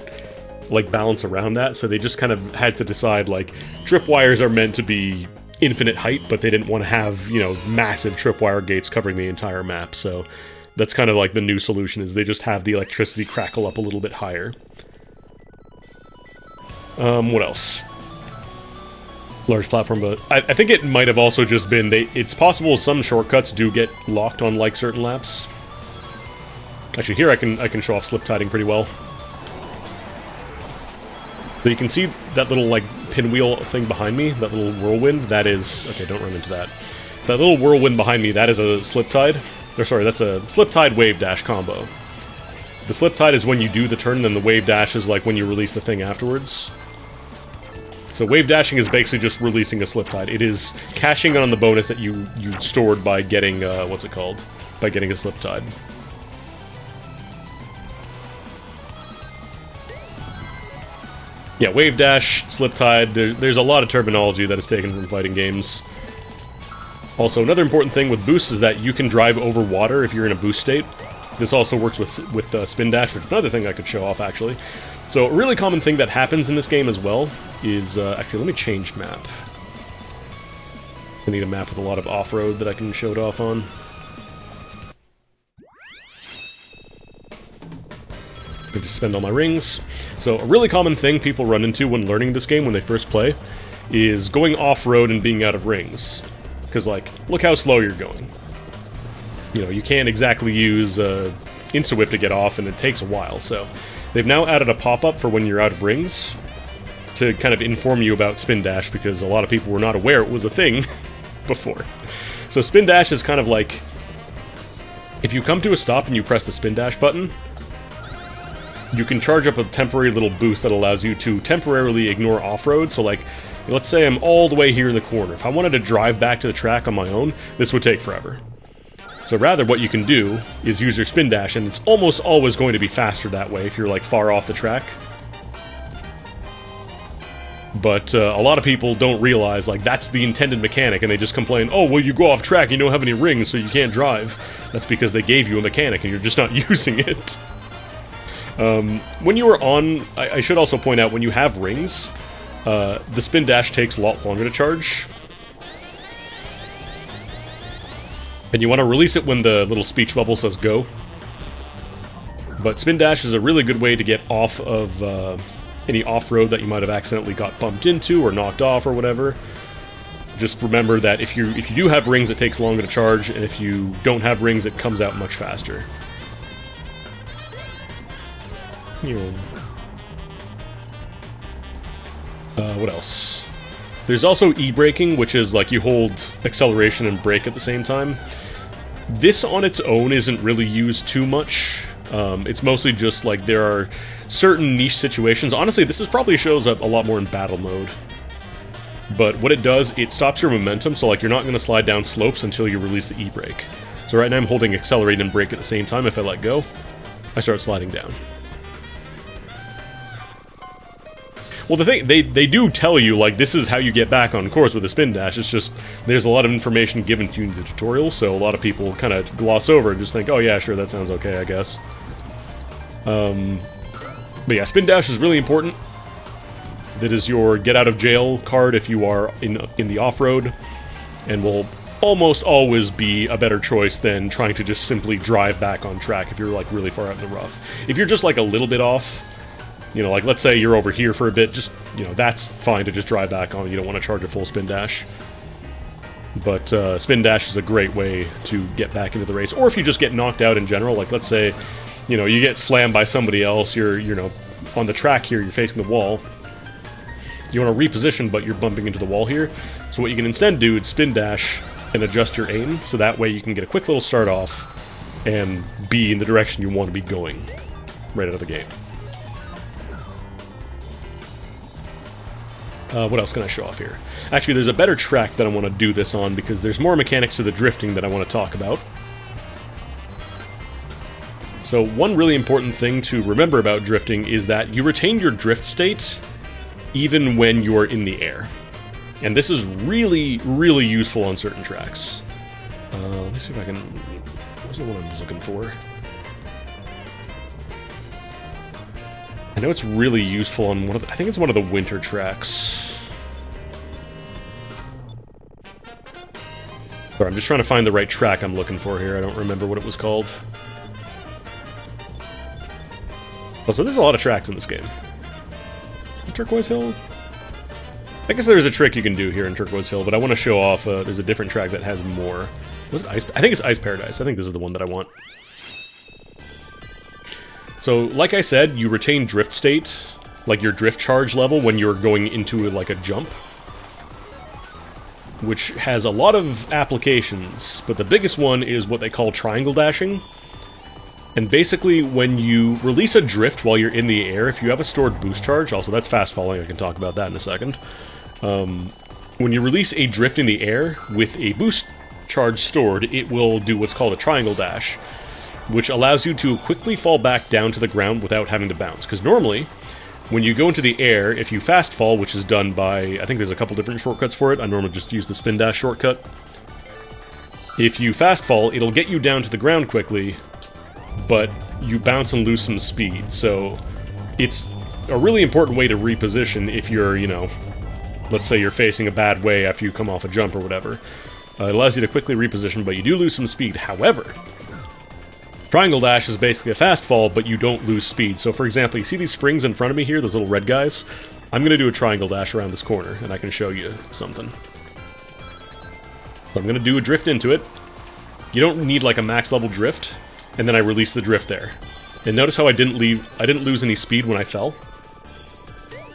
S1: like, balance around that, so they just kind of had to decide, like, tripwires are meant to be infinite height, but they didn't want to have, you know, massive tripwire gates covering the entire map, so that's kind of like the new solution, is they just have the electricity crackle up a little bit higher. What else? Large platform, but I think it might have also just been, it's possible some shortcuts do get locked on, like, certain laps. Actually, here I can show off slip tiding pretty well. So you can see that little, like, pinwheel thing behind me, that little whirlwind, that is... Okay, don't run into that. That little whirlwind behind me, that is a slip tide. Or sorry, that's a slip tide wave dash combo. The slip tide is when you do the turn, and then the wave dash is like when you release the thing afterwards. So wave dashing is basically just releasing a slip tide. It is cashing on the bonus that you stored by getting, what's it called? By getting a slip tide. Yeah, wave dash, slip tide, there's a lot of terminology that is taken from fighting games. Also, another important thing with boosts is that you can drive over water if you're in a boost state. This also works with spin dash, which is another thing I could show off, actually. So a really common thing that happens in this game as well is... actually, let me change map. I need a map with a lot of off-road that I can show it off on. Maybe spend all my rings. So a really common thing people run into when learning this game when they first play is going off-road and being out of rings. Because, like, look how slow you're going. You know, you can't exactly use Insta-Whip to get off, and it takes a while, so... They've now added a pop-up for when you're out of rings to kind of inform you about Spin Dash, because a lot of people were not aware it was a thing before. So Spin Dash is kind of like... If you come to a stop and you press the Spin Dash button, you can charge up a temporary little boost that allows you to temporarily ignore off-road. So, like, let's say I'm all the way here in the corner. If I wanted to drive back to the track on my own, this would take forever. So rather, what you can do is use your spin dash, and it's almost always going to be faster that way if you're, like, far off the track. But a lot of people don't realize, like, that's the intended mechanic, and they just complain, oh, well, you go off track, you don't have any rings, so you can't drive. That's because they gave you a mechanic, and you're just not using it. When you are on, I should also point out, when you have rings, the spin dash takes a lot longer to charge. And you want to release it when the little speech bubble says go. But spin dash is a really good way to get off of any off-road that you might have accidentally got bumped into or knocked off or whatever. Just remember that if you do have rings, it takes longer to charge, and if you don't have rings, it comes out much faster. What else? There's also e-braking, which is like you hold acceleration and brake at the same time. This on its own isn't really used too much. It's mostly just like there are certain niche situations. Honestly, this probably shows up a lot more in battle mode. But what it does, it stops your momentum, so like you're not going to slide down slopes until you release the e-brake. So right now I'm holding accelerate and brake at the same time. If I let go, I start sliding down. Well, the thing, they do tell you, like, this is how you get back on course with a spin dash. It's just, there's a lot of information given to you in the tutorial, so a lot of people kind of gloss over and just think, oh yeah, sure, that sounds okay, I guess. But yeah, spin dash is really important. That is your get out of jail card if you are in the off-road, and will almost always be a better choice than trying to just simply drive back on track if you're like really far out in the rough. If you're just like a little bit off, you know, like let's say you're over here for a bit, just, you know, that's fine to just drive back on. You don't want to charge a full spin dash. But spin dash is a great way to get back into the race. Or if you just get knocked out in general, like let's say, you know, you get slammed by somebody else, you're, you know, on the track here, you're facing the wall. You want to reposition, but you're bumping into the wall here. So what you can instead do is spin dash and adjust your aim, so that way you can get a quick little start off and be in the direction you want to be going right out of the gate. What else can I show off here? Actually, there's a better track that I want to do this on, because there's more mechanics to the drifting that I want to talk about. So one really important thing to remember about drifting is that you retain your drift state even when you're in the air. And this is really, really useful on certain tracks. Let me see if I can... What's the one I was looking for? I know it's really useful on one of the, I think it's one of the winter tracks. Sorry, I'm just trying to find the right track I'm looking for here. I don't remember what it was called. Oh, so there's a lot of tracks in this game. Turquoise Hill? I guess there's a trick you can do here in Turquoise Hill, but I want to show off, there's a different track that has more. Was it Ice? I think it's Ice Paradise. I think this is the one that I want. So, like I said, you retain drift state, like your drift charge level, when you're going into like a jump, which has a lot of applications, but the biggest one is what they call triangle dashing. And basically, when you release a drift while you're in the air, if you have a stored boost charge, also that's fast falling, I can talk about that in a second. When you release a drift in the air with a boost charge stored, it will do what's called a triangle dash, which allows you to quickly fall back down to the ground without having to bounce. Because normally, when you go into the air, if you fast fall, which is done by, I think there's a couple different shortcuts for it, I normally just use the spin dash shortcut. If you fast fall, it'll get you down to the ground quickly, but you bounce and lose some speed, so it's a really important way to reposition if you're, you know, let's say you're facing a bad way after you come off a jump or whatever. It allows you to quickly reposition, but you do lose some speed. However, triangle dash is basically a fast fall, but you don't lose speed. So for example, you see these springs in front of me here, those little red guys? I'm going to do a triangle dash around this corner, and I can show you something. So I'm going to do a drift into it. You don't need like a max level drift. And then I release the drift there. And notice how I didn't lose any speed when I fell.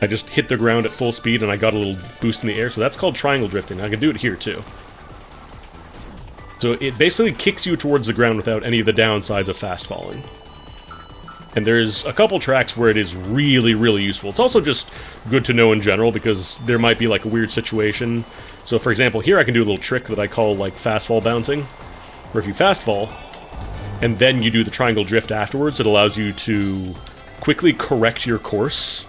S1: I just hit the ground at full speed and I got a little boost in the air, so that's called triangle drifting. I can do it here too. So it basically kicks you towards the ground without any of the downsides of fast falling. And there's a couple tracks where it is really, really useful. It's also just good to know in general, because there might be like a weird situation. So for example, here I can do a little trick that I call like fast fall bouncing, where if you fast fall, and then you do the triangle drift afterwards, it allows you to quickly correct your course.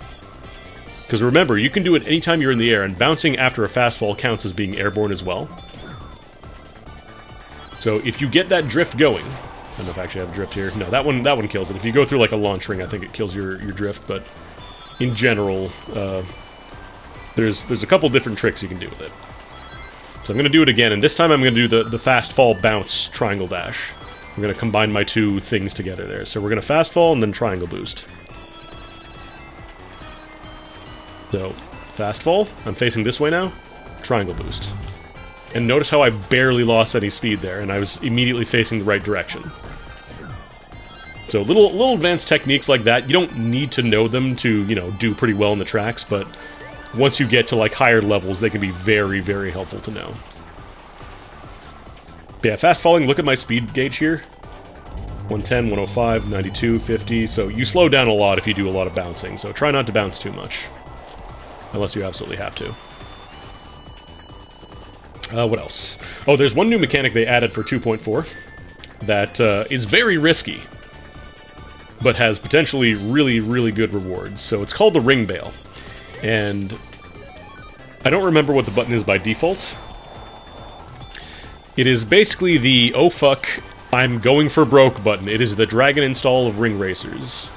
S1: Because remember, you can do it anytime you're in the air, and bouncing after a fast fall counts as being airborne as well. So if you get that drift going, I don't know if I actually have drift here. No, that one kills it. If you go through like a launch ring, I think it kills your drift, but in general, there's a couple different tricks you can do with it. So I'm going to do it again, and this time I'm going to do the fast fall bounce triangle dash. I'm going to combine my two things together there. So we're going to fast fall and then triangle boost. So, fast fall, I'm facing this way now, triangle boost. And notice how I barely lost any speed there, and I was immediately facing the right direction. So little advanced techniques like that, you don't need to know them to, you know, do pretty well in the tracks, but once you get to like higher levels, they can be very, very helpful to know. But yeah, fast falling, look at my speed gauge here. 110, 105, 92, 50, so you slow down a lot if you do a lot of bouncing, so try not to bounce too much. Unless you absolutely have to. What else? Oh, there's one new mechanic they added for 2.4 that is very risky, but has potentially really, really good rewards. So it's called the Ring Bail. And I don't remember what the button is by default. It is basically the oh fuck, I'm going for broke button. It is the Dragon install of Ring Racers.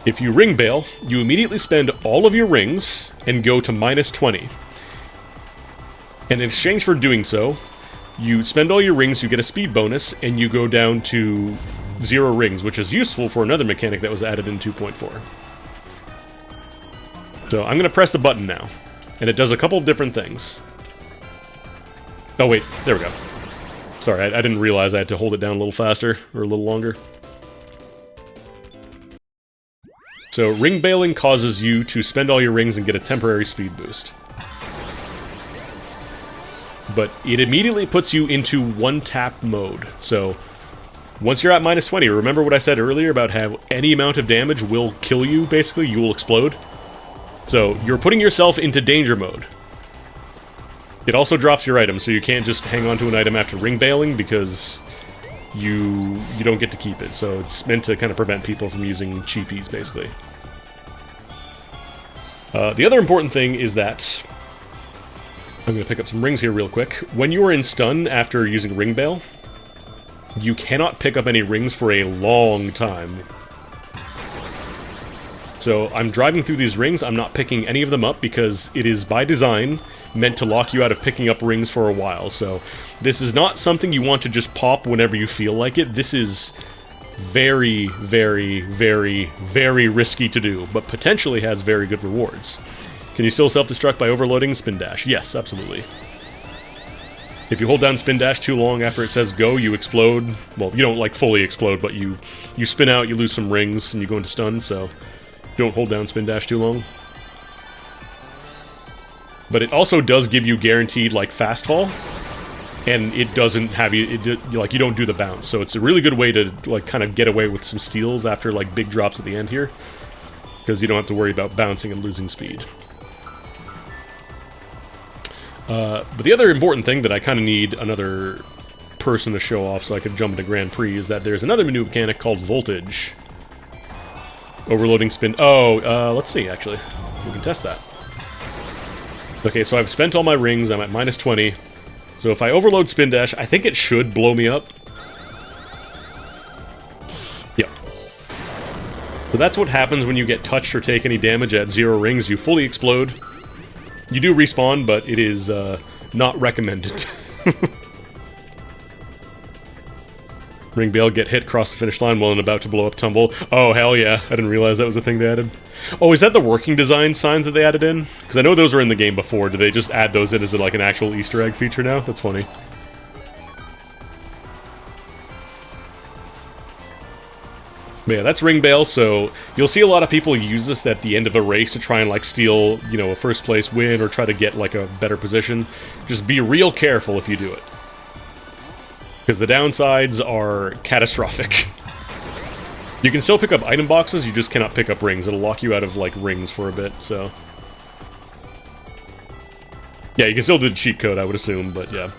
S1: If you Ring Bail, you immediately spend all of your rings and go to -20. And in exchange for doing so, you spend all your rings, you get a speed bonus, and you go down to 0 rings, which is useful for another mechanic that was added in 2.4. So I'm going to press the button now, and it does a couple of different things. Oh wait, there we go. Sorry, I didn't realize I had to hold it down a little faster, or a little longer. So ring bailing causes you to spend all your rings and get a temporary speed boost. But it immediately puts you into one-tap mode. So once you're at -20, remember what I said earlier about how any amount of damage will kill you, basically? You will explode. So you're putting yourself into danger mode. It also drops your item, so you can't just hang on to an item after ring bailing because you don't get to keep it. So it's meant to kind of prevent people from using cheapies, basically. The other important thing is that I'm going to pick up some rings here real quick. When you are in stun after using Ring Bail, you cannot pick up any rings for a long time. So I'm driving through these rings, I'm not picking any of them up because it is by design meant to lock you out of picking up rings for a while. So this is not something you want to just pop whenever you feel like it. This is very, very, very, very risky to do, but potentially has very good rewards. Can you still self-destruct by overloading spin dash? Yes, absolutely. If you hold down spin dash too long after it says go, you explode. Well, you don't like fully explode, but you spin out, you lose some rings, and you go into stun, so don't hold down spin dash too long. But it also does give you guaranteed like fast fall, and it doesn't have you like you don't do the bounce. So it's a really good way to like kind of get away with some steals after like big drops at the end here, because you don't have to worry about bouncing and losing speed. But the other important thing that I kind of need another person to show off so I could jump into Grand Prix is that there's another new mechanic called Voltage. Overloading spin... Oh, let's see, actually. We can test that. Okay, so I've spent all my rings, I'm at -20. So if I overload spin dash, I think it should blow me up. Yep. So that's what happens when you get touched or take any damage at 0 rings. You fully explode. You do respawn, but it is not recommended. Ring Bail, get hit, cross the finish line while about to blow up tumble. Oh, hell yeah. I didn't realize that was a thing they added. Oh, is that the working design signs that they added in? Because I know those were in the game before. Do they just add those in as like an actual Easter egg feature now? That's funny. But yeah, that's Ring Bail, so you'll see a lot of people use this at the end of a race to try and like steal, you know, a first place win or try to get like a better position. Just be real careful if you do it, because the downsides are catastrophic. You can still pick up item boxes, you just cannot pick up rings. It'll lock you out of like rings for a bit, so... Yeah, you can still do the cheat code, I would assume, but yeah.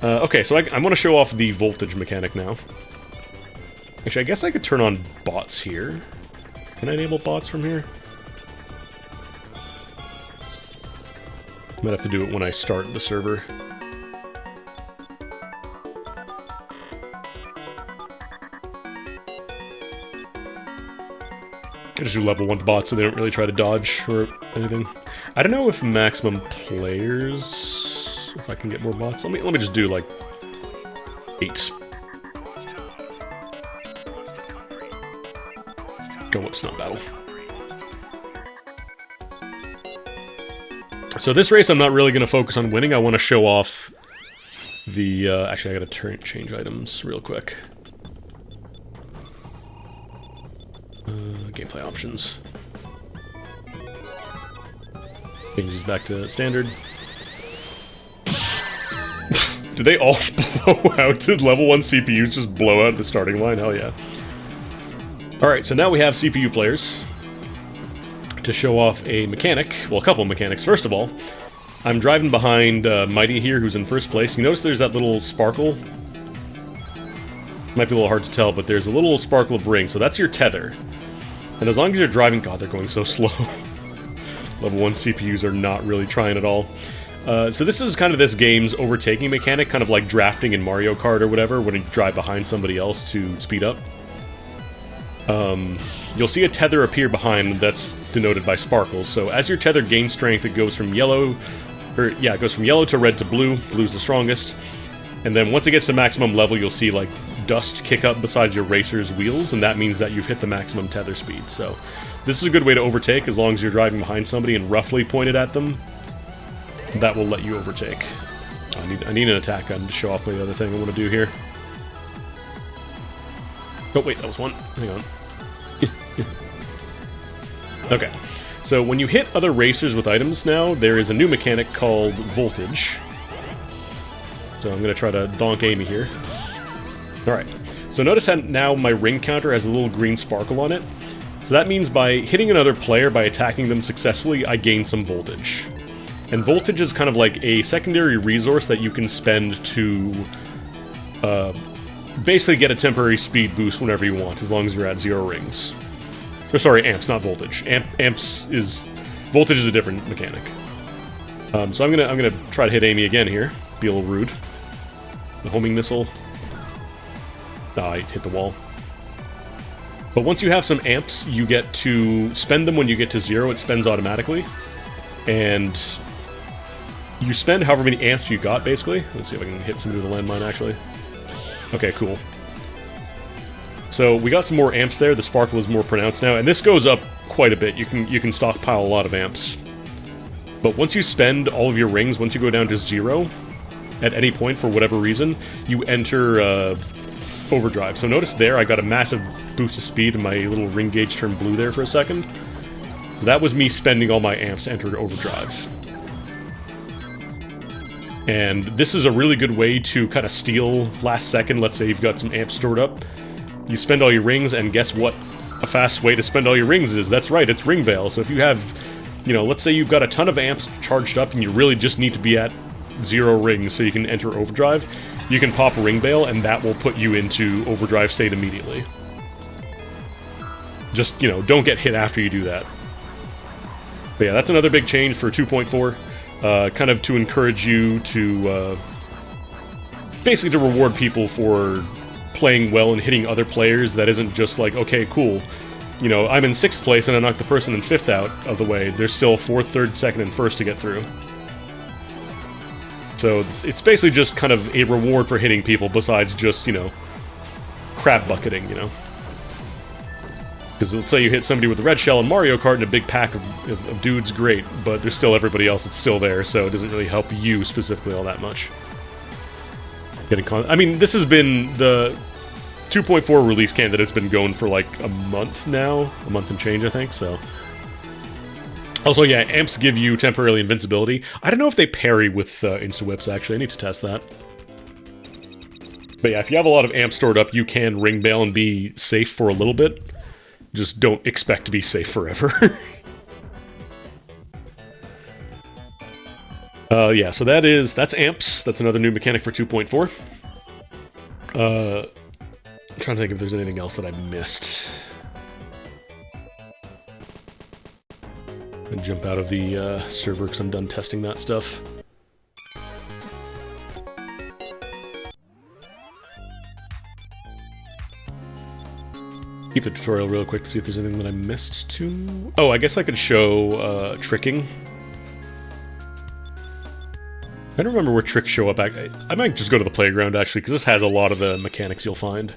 S1: Okay, so I want to show off the voltage mechanic now. Actually, I guess I could turn on bots here. Can I enable bots from here? Might have to do it when I start the server. I just do level 1 bots so they don't really try to dodge or anything. I don't know if maximum players... if I can get more bots. Let me just do, like, 8. Go up, not battle. So this race I'm not really going to focus on winning. I want to show off the... actually, I got to change items real quick. Gameplay options. Change these back to standard. Did they all blow out? Did level 1 CPUs just blow out at the starting line? Hell yeah. Alright, so now we have CPU players to show off a mechanic. Well, a couple of mechanics. First of all, I'm driving behind Mighty here, who's in first place. You notice there's that little sparkle? Might be a little hard to tell, but there's a little sparkle of ring, so that's your tether. And as long as you're driving... God, they're going so slow. Level 1 CPUs are not really trying at all. So this is kind of this game's overtaking mechanic, kind of like drafting in Mario Kart or whatever, when you drive behind somebody else to speed up. You'll see a tether appear behind that's denoted by sparkles. So as your tether gains strength, it goes from yellow... it goes from yellow to red to blue. Blue's the strongest. And then once it gets to maximum level, you'll see, like, dust kick up beside your racer's wheels, and that means that you've hit the maximum tether speed. So this is a good way to overtake, as long as you're driving behind somebody and roughly pointed at them. That will let you overtake. I need an attack gun to show off the other thing I want to do here. Oh, wait, that was one. Hang on. Okay. So when you hit other racers with items now, there is a new mechanic called Voltage. So I'm going to try to donk Amy here. Alright. So notice how now my ring counter has a little green sparkle on it. So that means by hitting another player, by attacking them successfully, I gain some voltage. And voltage is kind of like a secondary resource that you can spend to basically get a temporary speed boost whenever you want, as long as you're at 0 rings. Oh, sorry, amps, not voltage. Voltage is a different mechanic. So I'm gonna try to hit Amy again here. Be a little rude. The homing missile. Ah, I hit the wall. But once you have some amps, you get to spend them when you get to 0. It spends automatically. And you spend however many amps you got, basically. Let's see if I can hit somebody with a landmine, actually. Okay, cool. So we got some more amps there. The sparkle is more pronounced now. And this goes up quite a bit. You can stockpile a lot of amps. But once you spend all of your rings, once you go down to 0, at any point, for whatever reason, you enter overdrive. So notice there, I got a massive boost of speed, and my little ring gauge turned blue there for a second. So that was me spending all my amps to enter overdrive. And this is a really good way to kind of steal last second. Let's say you've got some amps stored up. You spend all your rings, and guess what a fast way to spend all your rings is? That's right, it's Ring Veil. So if you have, you know, let's say you've got a ton of amps charged up, and you really just need to be at 0 rings so you can enter overdrive, you can pop Ring Veil, and that will put you into overdrive state immediately. Just, you know, don't get hit after you do that. But yeah, that's another big change for 2.4. Kind of to encourage you to, basically to reward people for playing well and hitting other players. That isn't just like, okay, cool, you know, I'm in 6th place and I knocked the person in 5th out of the way. There's still 4th, 3rd, 2nd, and 1st to get through. So it's basically just kind of a reward for hitting people besides just, you know, crab bucketing, you know. Because let's say you hit somebody with a red shell in Mario Kart and a big pack of dudes, great, but there's still everybody else that's still there, so it doesn't really help you specifically all that much. I mean, this has been the 2.4 release candidate's been going for like a month now, a month and change, I think, so. Also, yeah, amps give you temporarily invincibility. I don't know if they parry with insta-whips, actually. I need to test that. But yeah, if you have a lot of amps stored up, you can ring bail and be safe for a little bit. Just don't expect to be safe forever. Yeah, so that's amps. That's another new mechanic for 2.4. I'm trying to think if there's anything else that I missed. And jump out of the server because I'm done testing that stuff. Keep the tutorial real quick to see if there's anything that I missed too. Oh, I guess I could show tricking. I don't remember where tricks show up. I might just go to the playground, actually, because this has a lot of the mechanics you'll find.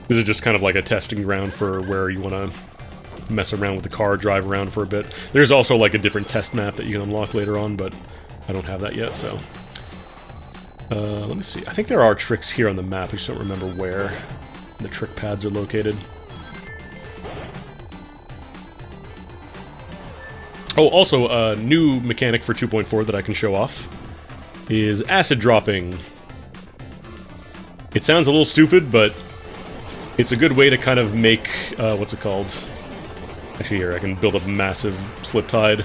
S1: This is just kind of like a testing ground for where you want to mess around with the car, drive around for a bit. There's also like a different test map that you can unlock later on, but I don't have that yet, so... let me see. I think there are tricks here on the map. I just don't remember where the trick pads are located. Oh, also, a new mechanic for 2.4 that I can show off is acid dropping. It sounds a little stupid, but it's a good way to kind of make, what's it called? Actually, here, I can build up a massive slip tide.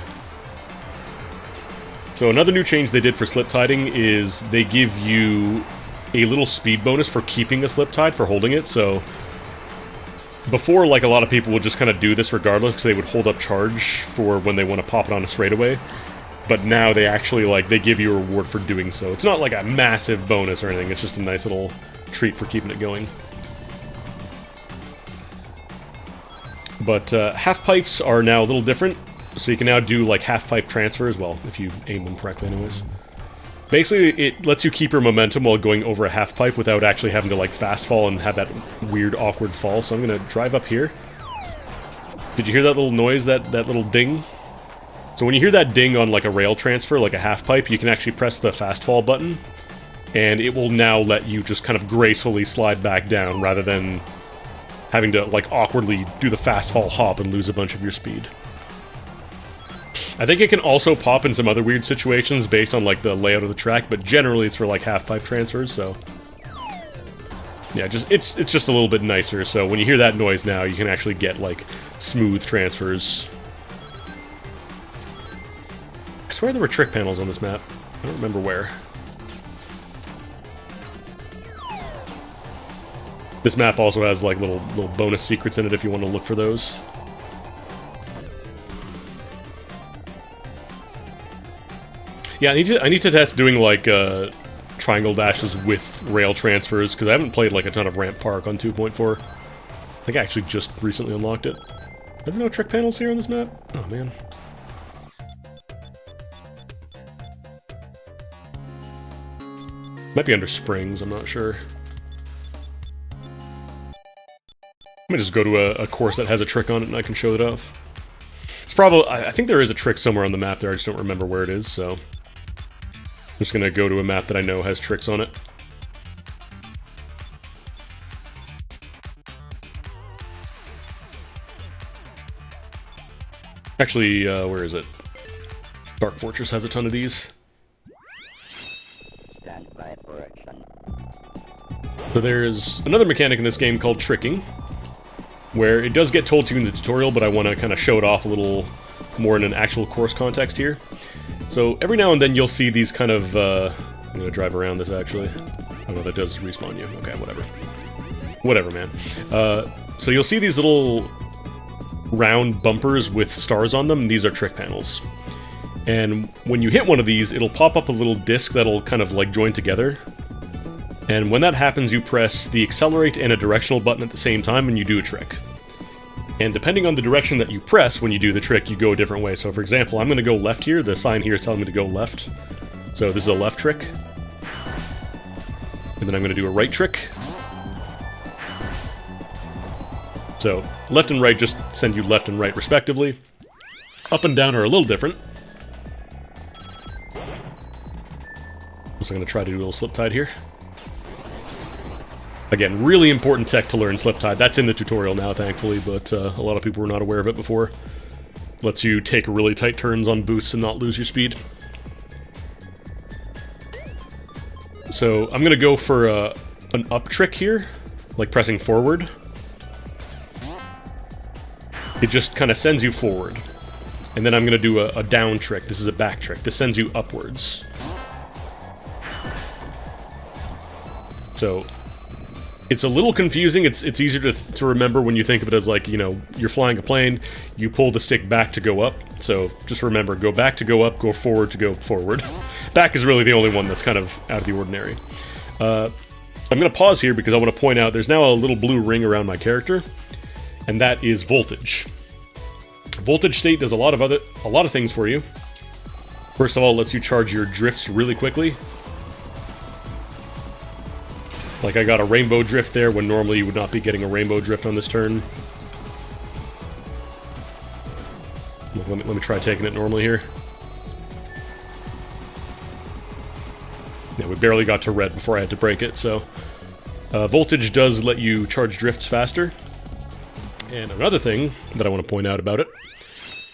S1: So another new change they did for slip tiding is they give you a little speed bonus for keeping a slip tide, for holding it, so... Before, like, a lot of people would just kind of do this regardless, because they would hold up charge for when they want to pop it on a straightaway. But now they actually, like, they give you a reward for doing so. It's not like a massive bonus or anything, it's just a nice little treat for keeping it going. But half-pipes are now a little different, so you can now do, like, half-pipe transfers, well, if you aim them correctly anyways. Basically, it lets you keep your momentum while going over a half-pipe without actually having to, like, fast-fall and have that weird, awkward fall. So I'm gonna drive up here. Did you hear that little noise, that little ding? So when you hear that ding on, like, a rail transfer, like a half-pipe, you can actually press the fast-fall button, and it will now let you just kind of gracefully slide back down, rather than having to, like, awkwardly do the fast-fall hop and lose a bunch of your speed. I think it can also pop in some other weird situations based on, like, the layout of the track, but generally it's for, like, half-pipe transfers, so... Yeah, it's just a little bit nicer, so when you hear that noise now, you can actually get, like, smooth transfers. I swear there were trick panels on this map. I don't remember where. This map also has, like, little bonus secrets in it if you want to look for those. Yeah, I need to test doing, like, triangle dashes with rail transfers, because I haven't played, like, a ton of Ramp Park on 2.4. I think I actually just recently unlocked it. Are there no trick panels here on this map? Oh, man. Might be under springs, I'm not sure. I might just go to a course that has a trick on it and I can show it off. It's probably... I think there is a trick somewhere on the map there, I just don't remember where it is, so... I'm just gonna go to a map that I know has tricks on it. Actually, where is it? Dark Fortress has a ton of these. So there's another mechanic in this game called tricking, where it does get told to you in the tutorial, but I want to kind of show it off a little more in an actual course context here. So every now and then you'll see these kind of, I'm going to drive around this actually. Oh no, that does respawn you. Okay, whatever. Whatever, man. So you'll see these little round bumpers with stars on them. These are trick panels. And when you hit one of these, it'll pop up a little disc that'll kind of like join together. And when that happens, you press the accelerate and a directional button at the same time and you do a trick. And depending on the direction that you press when you do the trick, you go a different way. So for example, I'm going to go left here. The sign here is telling me to go left. So this is a left trick. And then I'm going to do a right trick. So left and right just send you left and right respectively. Up and down are a little different. So I'm going to try to do a little slip tide here. Again, really important tech to learn slip tide. That's in the tutorial now, thankfully, but a lot of people were not aware of it before. Lets you take really tight turns on boosts and not lose your speed. So I'm going to go for an up trick here, like pressing forward. It just kind of sends you forward. And then I'm going to do a down trick. This is a back trick. This sends you upwards. So... it's a little confusing. It's easier to remember when you think of it as like, you know, you're flying a plane, you pull the stick back to go up. So just remember, go back to go up, go forward to go forward. Back is really the only one that's kind of out of the ordinary. I'm going to pause here because I want to point out there's now a little blue ring around my character, and that is voltage. Voltage state does a lot of things for you. First of all, it lets you charge your drifts really quickly. Like I got a rainbow drift there when normally you would not be getting a rainbow drift on this turn. Let me try taking it normally here. Yeah, we barely got to red before I had to break it, so... voltage does let you charge drifts faster. And another thing that I want to point out about it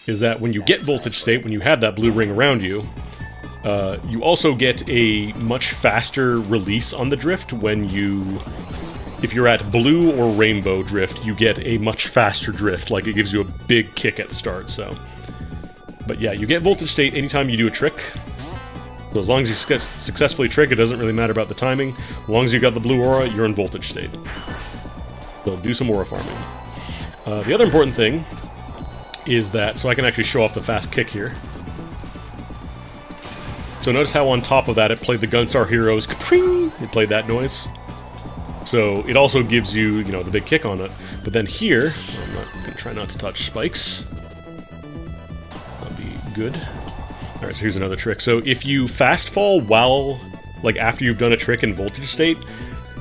S1: is that when you get voltage state, when you have that blue ring around you, you also get a much faster release on the drift when you... If you're at blue or rainbow drift, you get a much faster drift, like it gives you a big kick at the start, so... But yeah, you get voltage state anytime you do a trick. So as long as you successfully trick, it doesn't really matter about the timing. As long as you got the blue aura, you're in voltage state. So do some aura farming. The other important thing is that, so I can actually show off the fast kick here. So notice how on top of that it played the Gunstar Heroes, ka-pring! It played that noise. So it also gives you, you know, the big kick on it. But then here, I'm not going to try not to touch spikes. That'll be good. Alright, so here's another trick. So if you fast fall while, like after you've done a trick in voltage state,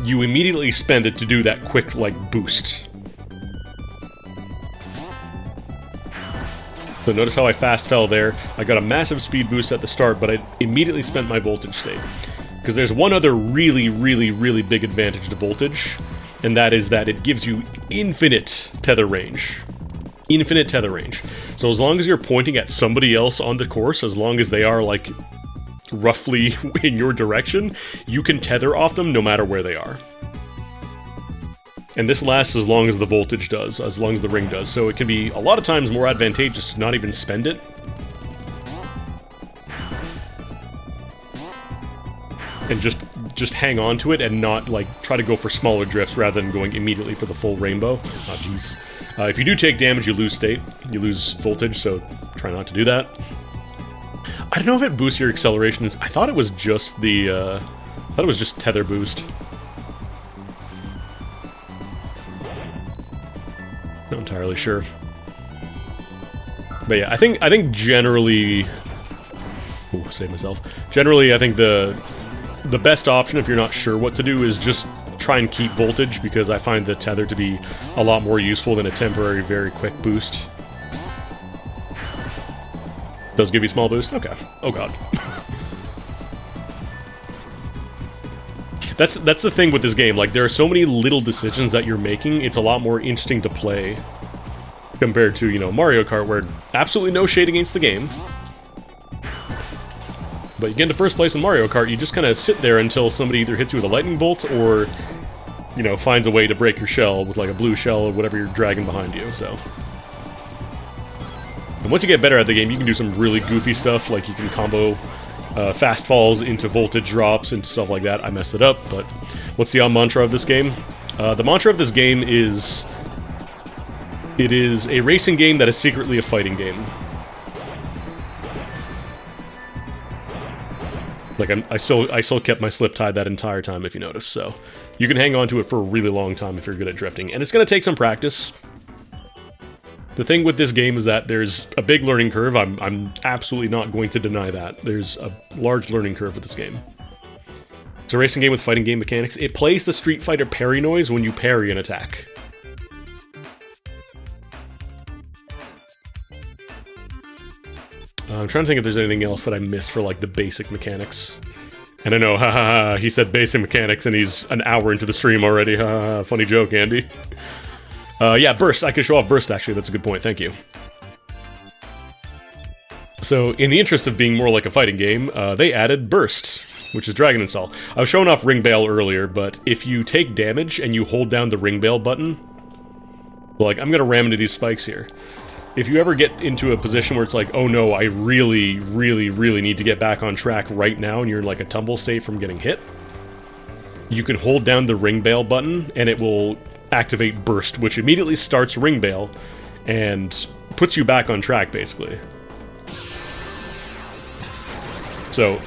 S1: you immediately spend it to do that quick, like, boost. So notice how I fast fell there. I got a massive speed boost at the start, but I immediately spent my voltage state. Because there's one other really, really, really big advantage to voltage, and that is that it gives you infinite tether range. Infinite tether range. So as long as you're pointing at somebody else on the course, as long as they are, like, roughly in your direction, you can tether off them no matter where they are. And this lasts as long as the voltage does, as long as the ring does, so it can be a lot of times more advantageous to not even spend it. And just hang on to it and not, like, try to go for smaller drifts rather than going immediately for the full rainbow. Oh, jeez. If you do take damage, you lose state. You lose voltage, so try not to do that. I don't know if it boosts your acceleration. I thought it was just the, I thought it was just tether boost. Not entirely sure. But yeah, I think generally... Ooh, save myself. Generally, I think the best option if you're not sure what to do is just try and keep voltage, because I find the tether to be a lot more useful than a temporary, very quick boost. Does give you small boost? Okay. Oh god. That's the thing with this game, like, there are so many little decisions that you're making, it's a lot more interesting to play compared to, you know, Mario Kart, where absolutely no shade against the game. But you get into first place in Mario Kart, you just kind of sit there until somebody either hits you with a lightning bolt or, you know, finds a way to break your shell with, like, a blue shell or whatever you're dragging behind you, so... And once you get better at the game, you can do some really goofy stuff, like you can combo fast falls into voltage drops and stuff like that. I messed it up, but what's the mantra of this game? The mantra of this game is... It is a racing game that is secretly a fighting game. Like, I still kept my slip tied that entire time, if you notice, so... You can hang on to it for a really long time if you're good at drifting, and it's gonna take some practice. The thing with this game is that there's a big learning curve. I'm absolutely not going to deny that. There's a large learning curve with this game. It's a racing game with fighting game mechanics. It plays the Street Fighter parry noise when you parry an attack. I'm trying to think if there's anything else that I missed for, like, the basic mechanics. And I know, haha, he said basic mechanics and he's an hour into the stream already, haha, funny joke, Andy. Yeah, burst, I could show off burst, actually, that's a good point, thank you. So, in the interest of being more like a fighting game, they added burst, which is Dragon Install. I was showing off Ring Bail earlier, but if you take damage and you hold down the Ring Bail button, like, I'm gonna ram into these spikes here. If you ever get into a position where it's like, oh no, I really, really, really need to get back on track right now, and you're in like a tumble state from getting hit, you can hold down the Ring Bail button, and it will activate Burst, which immediately starts Ring Bail, and puts you back on track, basically. So,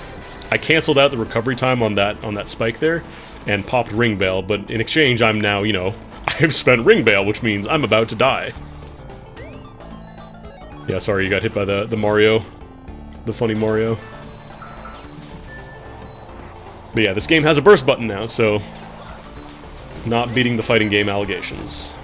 S1: I canceled out the recovery time on that spike there, and popped Ring Bale, but in exchange, I'm now, you know, I've spent Ring Bale, which means I'm about to die. Yeah, sorry, you got hit by the Mario. The funny Mario. But yeah, this game has a burst button now, so... not beating the fighting game allegations.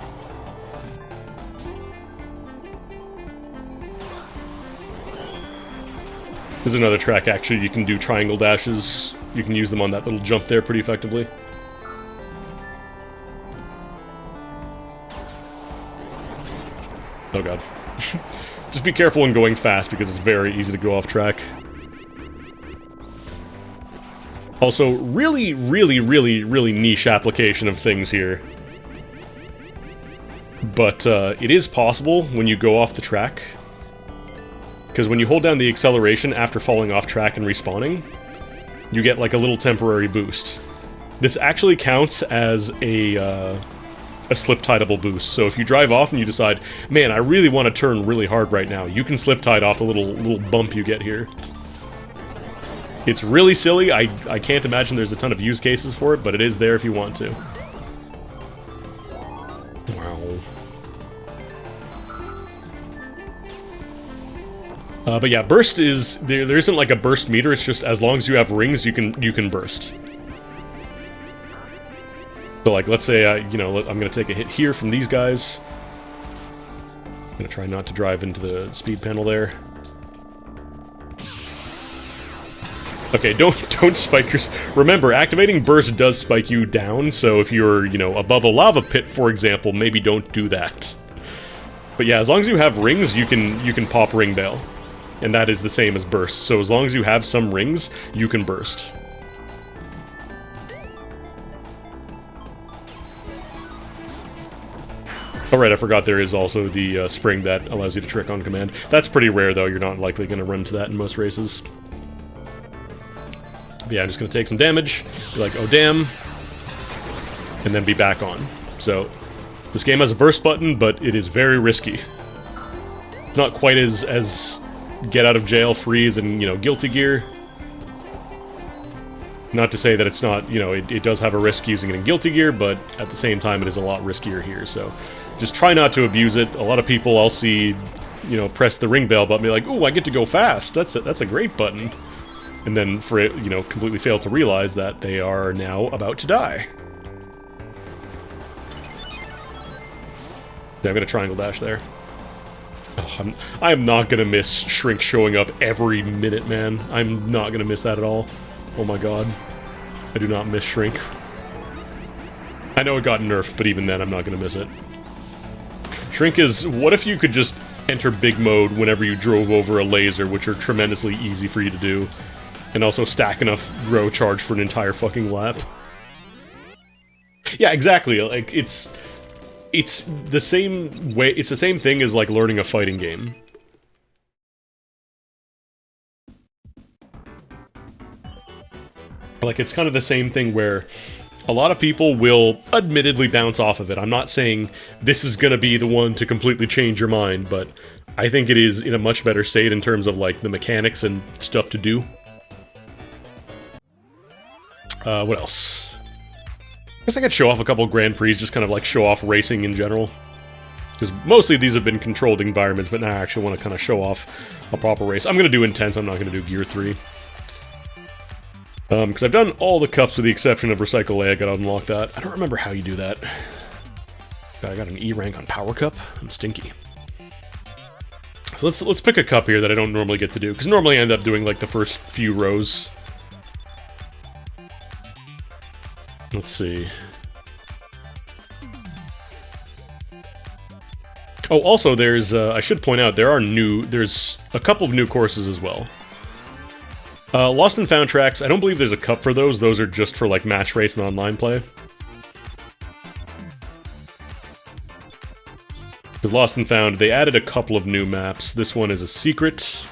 S1: There's another track, actually, you can do triangle dashes. You can use them on that little jump there pretty effectively. Oh god. Just be careful when going fast, because it's very easy to go off track. Also, really, really, really, really niche application of things here. But it is possible when you go off the track. Because when you hold down the acceleration after falling off track and respawning, you get like a little temporary boost. This actually counts as a slip tideable boost. So if you drive off and you decide, man, I really want to turn really hard right now, you can slip tide off the little bump you get here. It's really silly. I can't imagine there's a ton of use cases for it, but it is there if you want to. Wow. But yeah, burst is... There isn't like a burst meter, it's just as long as you have rings, you can burst. So like, let's say, you know, I'm going to take a hit here from these guys. I'm going to try not to drive into the speed panel there. Okay, don't spike your... Remember, activating burst does spike you down, so if you're, you know, above a lava pit, for example, maybe don't do that. But yeah, as long as you have rings, you can pop Ring Bale. And that is the same as burst, so as long as you have some rings, you can burst. Oh right, I forgot there is also the spring that allows you to trick on command. That's pretty rare, though. You're not likely going to run into that in most races. But yeah, I'm just going to take some damage, be like, oh damn, and then be back on. So, this game has a burst button, but it is very risky. It's not quite as get out of jail freeze and, you know, Guilty Gear. Not to say that it's not, you know, it does have a risk using it in Guilty Gear, but at the same time it is a lot riskier here, so just try not to abuse it. A lot of people I'll see, you know, press the Ring Bale button, be like, ooh, I get to go fast, that's a great button. And then for it, you know, completely fail to realize that they are now about to die. Yeah, I'm gonna triangle dash there. Oh, I'm not gonna miss Shrink showing up every minute, man. I'm not gonna miss that at all. Oh my god. I do not miss Shrink. I know it got nerfed, but even then I'm not gonna miss it. Shrink is... What if you could just enter big mode whenever you drove over a laser, which are tremendously easy for you to do, and also stack enough grow charge for an entire fucking lap? Yeah, exactly. Like, it's the same way... It's the same thing as, like, learning a fighting game. Like, it's kind of the same thing where a lot of people will admittedly bounce off of it. I'm not saying this is gonna be the one to completely change your mind, but I think it is in a much better state in terms of, like, the mechanics and stuff to do. What else? I guess I could show off a couple Grand Prix, just kind of, like, show off racing in general. Because mostly these have been controlled environments, but now I actually want to kind of show off a proper race. I'm gonna do Intense, I'm not gonna do Gear 3. Because I've done all the cups with the exception of Recycle A. I gotta unlock that. I don't remember how you do that. God, I got an E rank on Power Cup. I'm stinky. So let's pick a cup here that I don't normally get to do, because normally I end up doing like the first few rows. Let's see. Oh, also there's I should point out there's a couple of new courses as well. Lost and Found tracks, I don't believe there's a cup for those. Those are just for, like, match race and online play. Because Lost and Found, they added a couple of new maps. This one is a secret.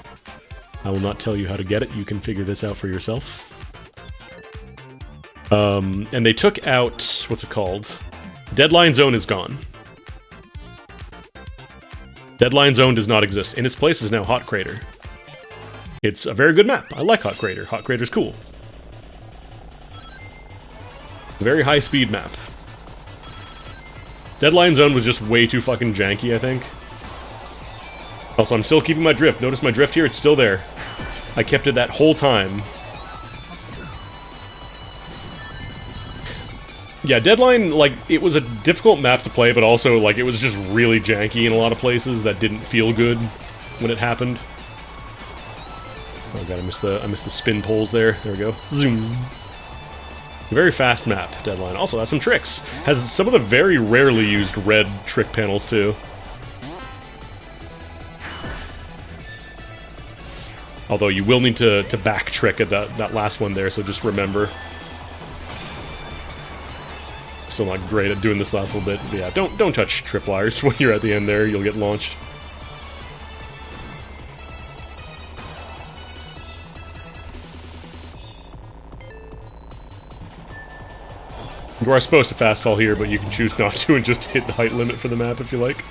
S1: I will not tell you how to get it. You can figure this out for yourself. And they took out... what's it called? Deadline Zone is gone. Deadline Zone does not exist. In its place is now Hot Crater. It's a very good map. I like Hot Crater. Hot Crater's cool. Very high-speed map. Deadline Zone was just way too fucking janky, I think. Also, I'm still keeping my drift. Notice my drift here? It's still there. I kept it that whole time. Yeah, Deadline, like, it was a difficult map to play, but also, like, it was just really janky in a lot of places that didn't feel good when it happened. Oh god, I missed the spin poles there. There we go. Zoom. Very fast map, Deadline. Also has some tricks. Has some of the very rarely used red trick panels, too. Although you will need to back trick at that last one there, so just remember. Still not great at doing this last little bit. But yeah, don't touch tripwires when you're at the end there. You'll get launched. You are supposed to fast fall here, but you can choose not to and just hit the height limit for the map if you like.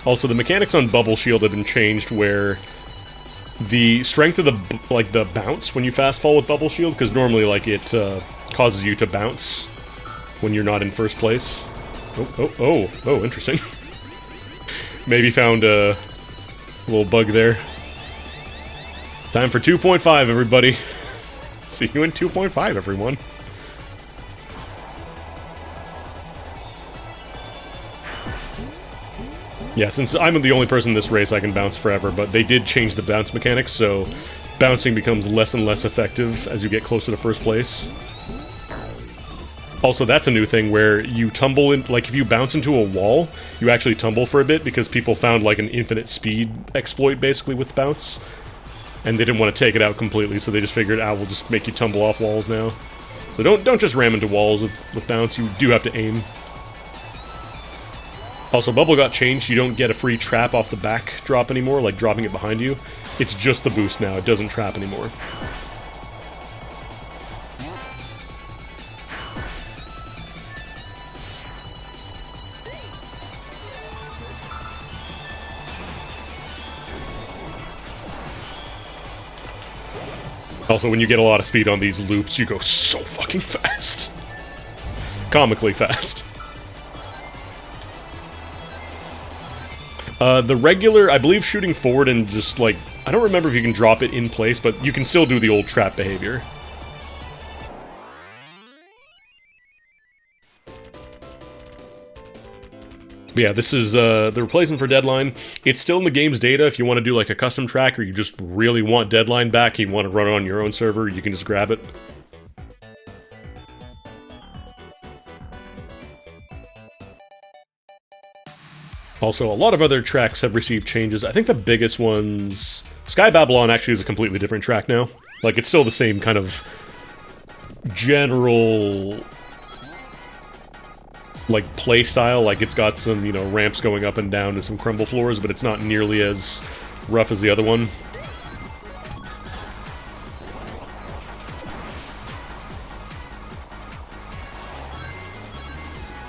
S1: Also, the mechanics on Bubble Shield have been changed where the strength of the bounce when you fast fall with Bubble Shield, because normally like it causes you to bounce when you're not in first place. Oh, interesting. Maybe found a little bug there. Time for 2.5, everybody. See you in 2.5, everyone. Yeah, since I'm the only person in this race, I can bounce forever, but they did change the bounce mechanics, so bouncing becomes less and less effective as you get closer to first place. Also, that's a new thing where you tumble in, like if you bounce into a wall, you actually tumble for a bit because people found like an infinite speed exploit basically with bounce. And they didn't want to take it out completely, so they just figured, we'll just make you tumble off walls now. So don't just ram into walls with bounce, you do have to aim. Also, Bubble got changed, you don't get a free trap off the back drop anymore, like dropping it behind you. It's just the boost now, it doesn't trap anymore. Also, when you get a lot of speed on these loops, you go so fucking fast. Comically fast. The regular, I believe shooting forward and just like, I don't remember if you can drop it in place, but you can still do the old trap behavior. But yeah, this is the replacement for Deadline. It's still in the game's data. If you want to do like a custom track or you just really want Deadline back, you want to run it on your own server, you can just grab it. Also, a lot of other tracks have received changes. I think the biggest ones... Sky Babylon actually is a completely different track now. Like, it's still the same kind of general... like, play style. Like, it's got some, you know, ramps going up and down and some crumble floors, but it's not nearly as rough as the other one.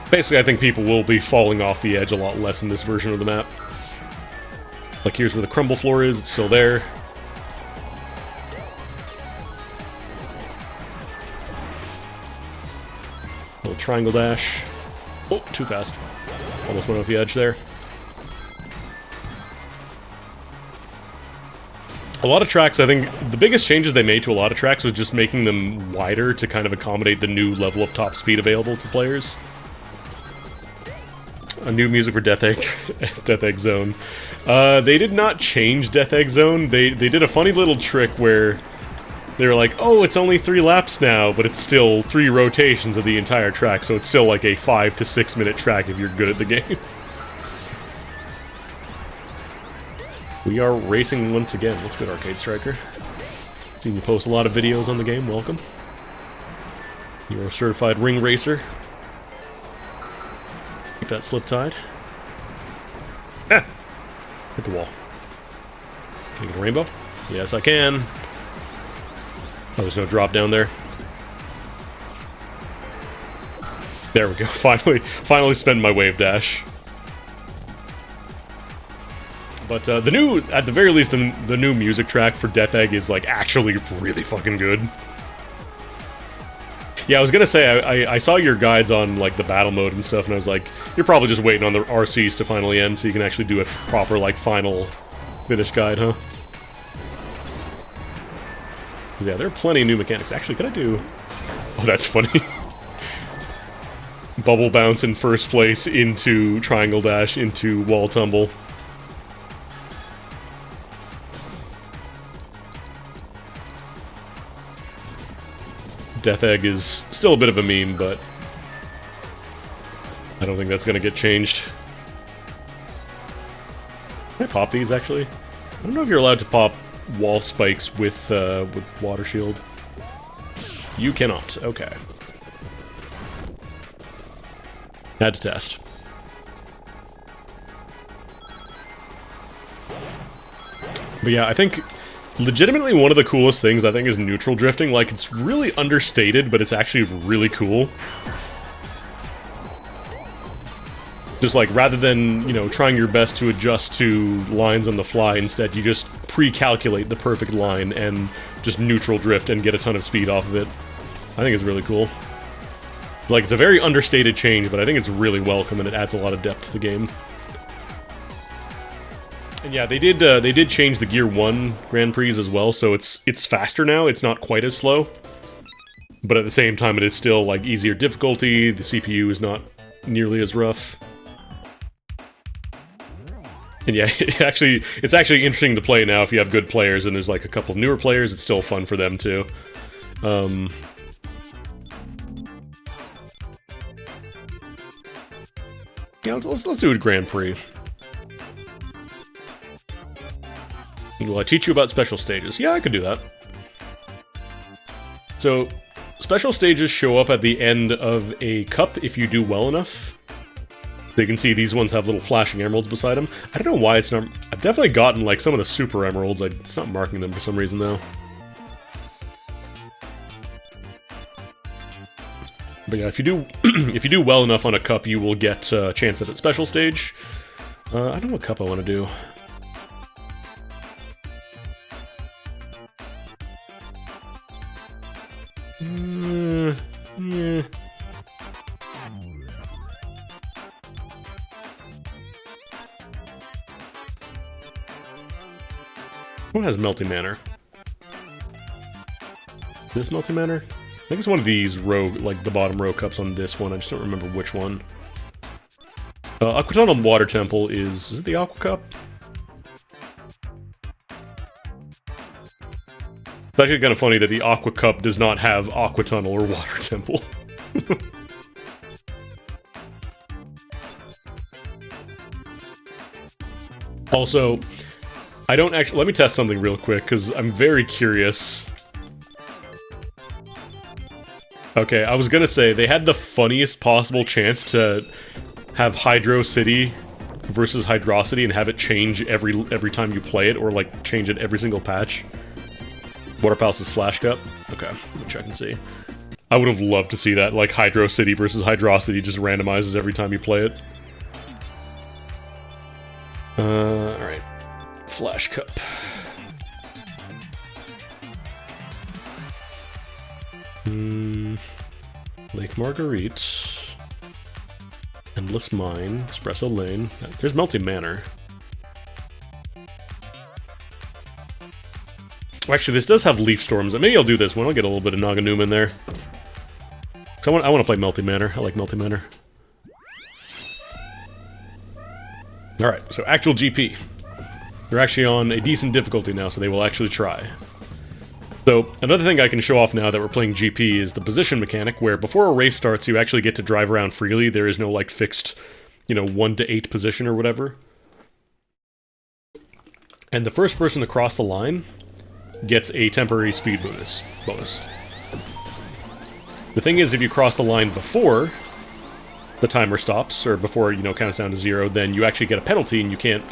S1: Basically, I think people will be falling off the edge a lot less in this version of the map. Like, here's where the crumble floor is, it's still there. Little triangle dash. Oh, too fast. Almost went off the edge there. A lot of tracks, I think, the biggest changes they made to a lot of tracks was just making them wider to kind of accommodate the new level of top speed available to players. A new music for Death Egg Zone. They did not change Death Egg Zone. They did a funny little trick where they were like, oh, it's only 3 laps now, but it's still 3 rotations of the entire track, so it's still like a 5 to 6 minute track if you're good at the game. We are racing once again. Let's go, Arcade Striker. Seen you post a lot of videos on the game. Welcome. You're a certified ring racer. Keep that slip tied. Ah! Hit the wall. Can I get a rainbow? Yes, I can. Oh, there's no drop down there. There we go. Finally spent my wave dash. But the new, at the very least, the new music track for Death Egg is like actually really fucking good. Yeah, I was gonna say, I saw your guides on like the battle mode and stuff, and I was like, you're probably just waiting on the RCs to finally end so you can actually do a proper like final finish guide, huh? Yeah, there are plenty of new mechanics. Actually, could I do... Oh, that's funny. Bubble bounce in first place into triangle dash into wall tumble. Death Egg is still a bit of a meme, but I don't think that's going to get changed. Can I pop these, actually? I don't know if you're allowed to pop wall spikes with water shield. You cannot. Okay. Had to test. But yeah, I think legitimately one of the coolest things I think is neutral drifting. Like, it's really understated, but it's actually really cool. Just like, rather than, you know, trying your best to adjust to lines on the fly, instead you just pre-calculate the perfect line and just neutral drift and get a ton of speed off of it. I think it's really cool. Like, it's a very understated change, but I think it's really welcome and it adds a lot of depth to the game. And yeah, they did change the Gear 1 Grand Prix as well, so it's faster now, it's not quite as slow. But at the same time, it is still, like, easier difficulty, the CPU is not nearly as rough. And yeah, it's actually interesting to play now if you have good players, and there's like a couple of newer players, it's still fun for them too. Yeah, let's do a Grand Prix. Will I teach you about special stages? Yeah, I could do that. So, special stages show up at the end of a cup if you do well enough. So you can see these ones have little flashing emeralds beside them. I don't know why it's not... I've definitely gotten, like, some of the super emeralds. It's not marking them for some reason, though. But yeah, if you do if you do well enough on a cup, you will get a chance at a special stage. I don't know what cup I want to do. Yeah. What has Melty Manor? This Melty Manor? I think it's one of these row, like the bottom row cups on this one. I just don't remember which one. Aquatunnel Water Temple is it the Aqua Cup? It's actually kind of funny that the Aqua Cup does not have Aquatunnel or Water Temple. Also, I don't actually... Let me test something real quick, because I'm very curious. Okay, I was gonna say, they had the funniest possible chance to have Hydro City versus Hydrocity and have it change every time you play it, or like change it every single patch. Water Palace's Flash Cup. Okay, let me check and see. I would have loved to see that, like Hydro City versus Hydrocity just randomizes every time you play it. Alright. Flash Cup. Lake Marguerite. Endless Mine. Espresso Lane. There's Melty Manor. Actually, this does have Leaf Storms. Maybe I'll do this one. I'll get a little bit of Naganuma in there. I want to play Melty Manor. I like Melty Manor. Alright, so actual GP. They're actually on a decent difficulty now, so they will actually try. So, another thing I can show off now that we're playing GP is the position mechanic, where before a race starts, you actually get to drive around freely. There is no, like, fixed, 1 to 8 position or whatever. And the first person to cross the line gets a temporary speed bonus. The thing is, if you cross the line before the timer stops, or before, counts down to 0, then you actually get a penalty, and you can't...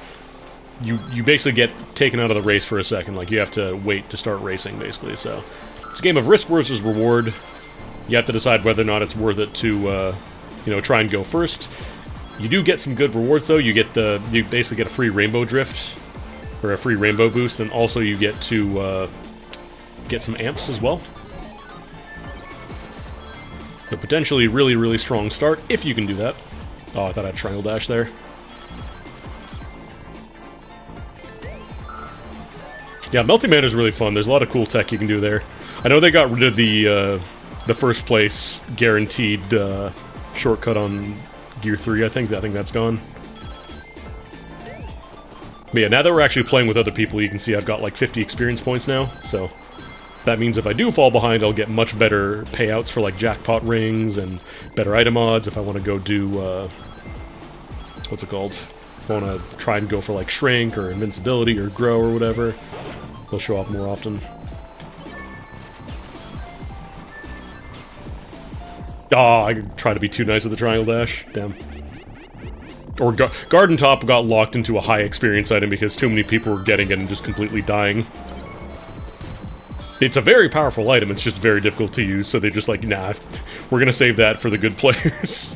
S1: You basically get taken out of the race for a second, like you have to wait to start racing, basically, so... It's a game of risk versus reward. You have to decide whether or not it's worth it to, try and go first. You do get some good rewards, though. You basically get a free Rainbow Drift or a free rainbow boost, and also you get to get some amps as well. So potentially really, really strong start, if you can do that. Oh, I thought I had triangle dash there. Yeah, Melty Mana is really fun. There's a lot of cool tech you can do there. I know they got rid of the first place guaranteed shortcut on Gear 3, I think that's gone. But yeah, now that we're actually playing with other people, you can see I've got like 50 experience points now, so that means if I do fall behind, I'll get much better payouts for like jackpot rings and better item mods if I want to go do, what's it called? If I want to try and go for like shrink or invincibility or grow or whatever, they'll show up more often. Ah, I try to be too nice with the triangle dash. Damn. Or Garden Top got locked into a high experience item because too many people were getting it and just completely dying. It's a very powerful item, it's just very difficult to use, so they're just like, nah, we're gonna save that for the good players.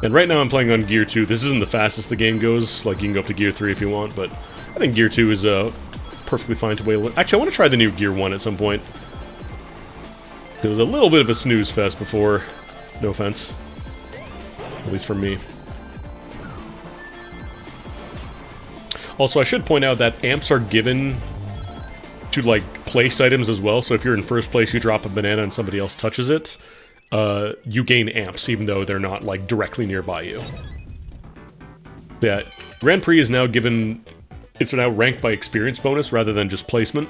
S1: And right now I'm playing on Gear 2. This isn't the fastest the game goes, like you can go up to Gear 3 if you want, but I think Gear 2 is perfectly fine to wait. Actually, I want to try the new Gear 1 at some point. It was a little bit of a snooze fest before, no offense. At least from me. Also, I should point out that amps are given to, like, placed items as well, so if you're in first place, you drop a banana and somebody else touches it, you gain amps, even though they're not, like, directly nearby you. Yeah, Grand Prix is now given... It's now ranked by experience bonus rather than just placement.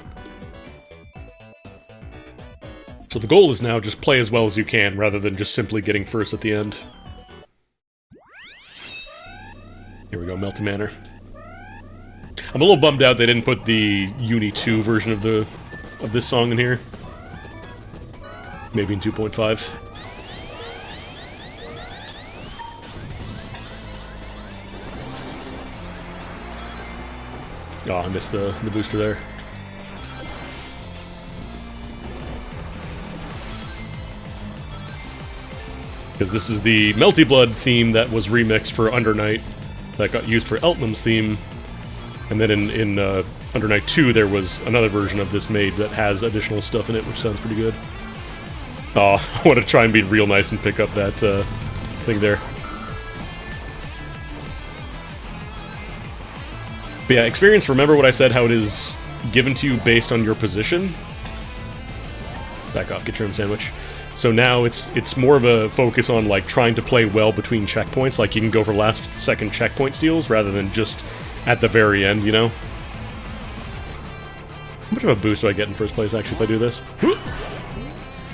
S1: So the goal is now just play as well as you can, rather than just simply getting first at the end. Here we go, Melty Manor. I'm a little bummed out they didn't put the Uni 2 version of this song in here. Maybe in 2.5. Oh, I missed the booster there. Because this is the Melty Blood theme that was remixed for Under Night, that got used for Eltman's theme. And then in Under Night 2, there was another version of this made that has additional stuff in it, which sounds pretty good. Oh, I want to try and be real nice and pick up that thing there. But yeah, experience, remember what I said, how it is given to you based on your position? Back off, get your own sandwich. So now it's more of a focus on like trying to play well between checkpoints, like you can go for last second checkpoint steals rather than just at the very end, you know? How much of a boost do I get in first place actually if I do this?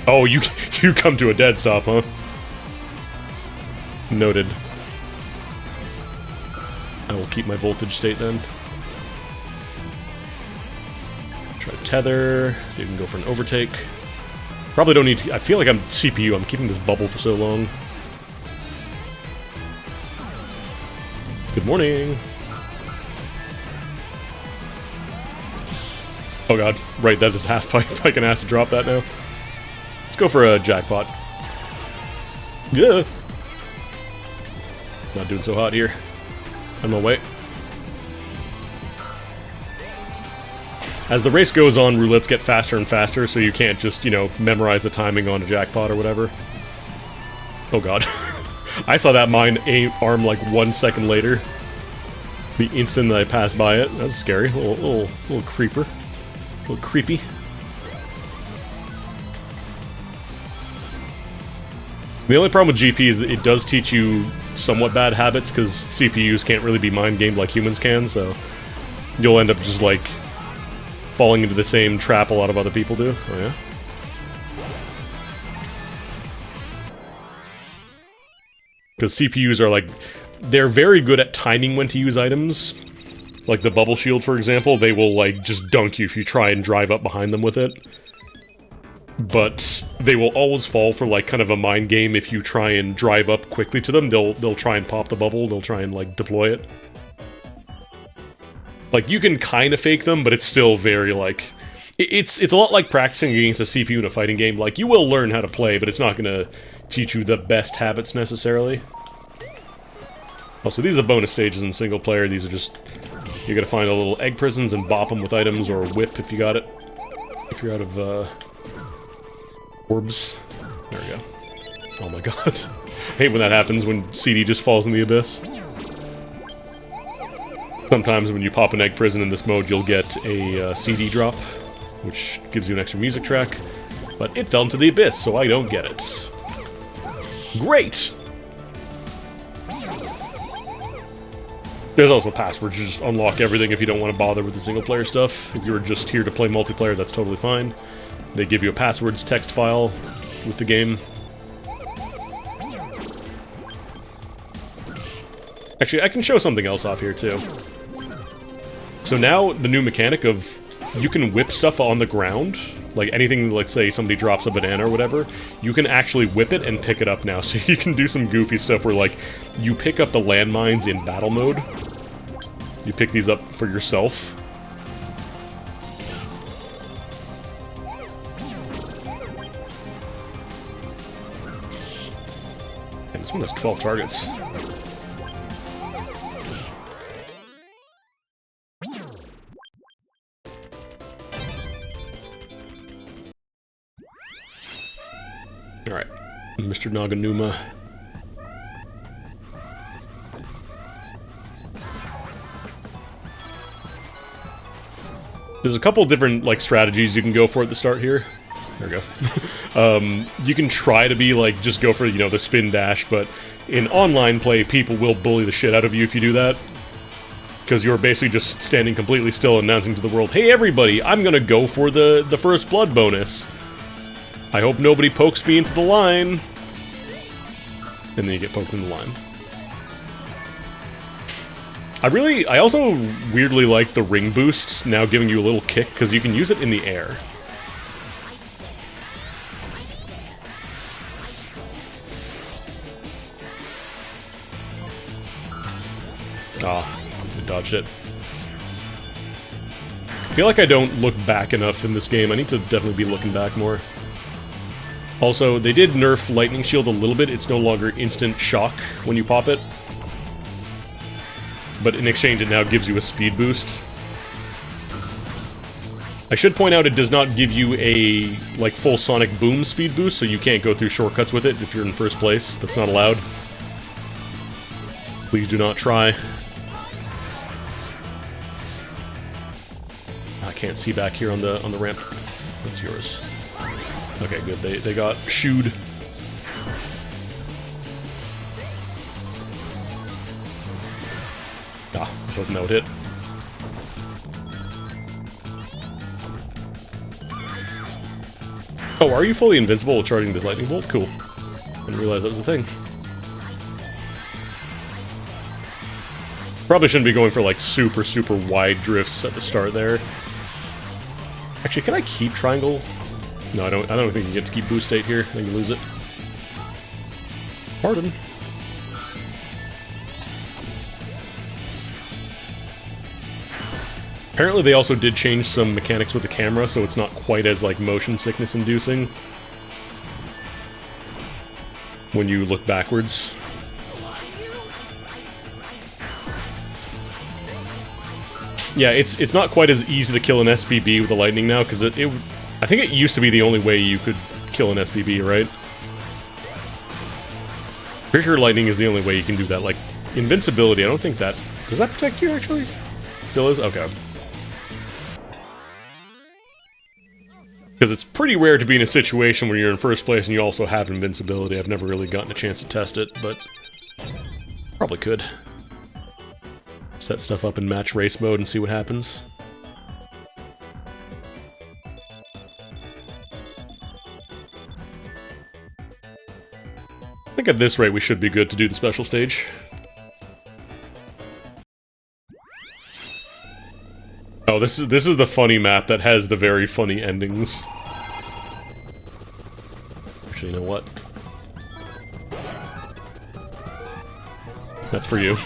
S1: Oh, you come to a dead stop, huh? Noted. I will keep my voltage state then. Try tether, so you can go for an overtake. Probably don't need to... I feel like I'm CPU. I'm keeping this bubble for so long. Good morning. Oh god. Right, that is half pipe. I can ask to drop that now. Let's go for a jackpot. Yeah. Not doing so hot here. On my way. As the race goes on, roulettes get faster and faster, so you can't just, you know, memorize the timing on a jackpot or whatever. Oh god. I saw that mine arm like 1 second later. The instant that I passed by it. That's scary. Little creeper. A little creepy. The only problem with GP is it does teach you somewhat bad habits, because CPUs can't really be mind-gamed like humans can, so you'll end up just, like, falling into the same trap a lot of other people do. Oh, yeah? Because CPUs are, like, they're very good at timing when to use items. Like the bubble shield, for example, they will, like, just dunk you if you try and drive up behind them with it. But they will always fall for, like, kind of a mind game if you try and drive up quickly to them. They'll try and pop the bubble, they'll try and, like, deploy it. Like, you can kind of fake them, but it's still very, like... It's a lot like practicing against a CPU in a fighting game. Like, you will learn how to play, but it's not gonna teach you the best habits, necessarily. Also, these are bonus stages in single player. These are just... You gotta find a little egg prisons and bop them with items, or whip if you got it. If you're out of, orbs. There we go. Oh my god. I hate when that happens, when CD just falls in the abyss. Sometimes when you pop an egg prison in this mode, you'll get a CD drop, which gives you an extra music track. But it fell into the abyss, so I don't get it. Great! There's also passwords. You just unlock everything if you don't want to bother with the single-player stuff. If you're just here to play multiplayer, that's totally fine. They give you a passwords text file with the game. Actually, I can show something else off here, too. So now, the new mechanic of... You can whip stuff on the ground. Like, anything, let's say somebody drops a banana or whatever, you can actually whip it and pick it up now. So you can do some goofy stuff where, like, you pick up the landmines in battle mode. You pick these up for yourself. And this one has 12 targets. Alright, Mr. Naganuma. There's a couple different, like, strategies you can go for at the start here. There we go. You can try to be, like, just go for, you know, the spin dash, but in online play, people will bully the shit out of you if you do that. Because you're basically just standing completely still and announcing to the world, hey everybody, I'm gonna go for the first blood bonus. I hope nobody pokes me into the line. And then you get poked in the line. I also weirdly like the ring boosts now giving you a little kick, because you can use it in the air. Ah, I dodged it. I feel like I don't look back enough in this game. I need to definitely be looking back more. Also, they did nerf Lightning Shield a little bit. It's no longer instant shock when you pop it. But in exchange, it now gives you a speed boost. I should point out it does not give you a, like, full Sonic Boom speed boost, so you can't go through shortcuts with it if you're in first place. That's not allowed. Please do not try. I can't see back here on the ramp. That's yours. Okay, good. They got shooed. Ah, I was hoping that would hit. Oh, are you fully invincible while charging the lightning bolt? Cool. Didn't realize that was a thing. Probably shouldn't be going for, like, super, super wide drifts at the start there. Actually, can I keep triangle? No, I don't think you get to keep boost state here. I think you lose it. Pardon. Apparently they also did change some mechanics with the camera, so it's not quite as, like, motion sickness inducing when you look backwards. Yeah, it's not quite as easy to kill an SBB with the lightning now, because I think it used to be the only way you could kill an SBB, right? Pretty sure lightning is the only way you can do that. Like, invincibility, I don't think that... Does that protect you, actually? Still is? Okay. Because it's pretty rare to be in a situation where you're in first place and you also have invincibility. I've never really gotten a chance to test it, but... probably could. Set stuff up in match race mode and see what happens. I think at this rate we should be good to do the special stage. Oh, this is the funny map that has the very funny endings. Actually, you know what? That's for you.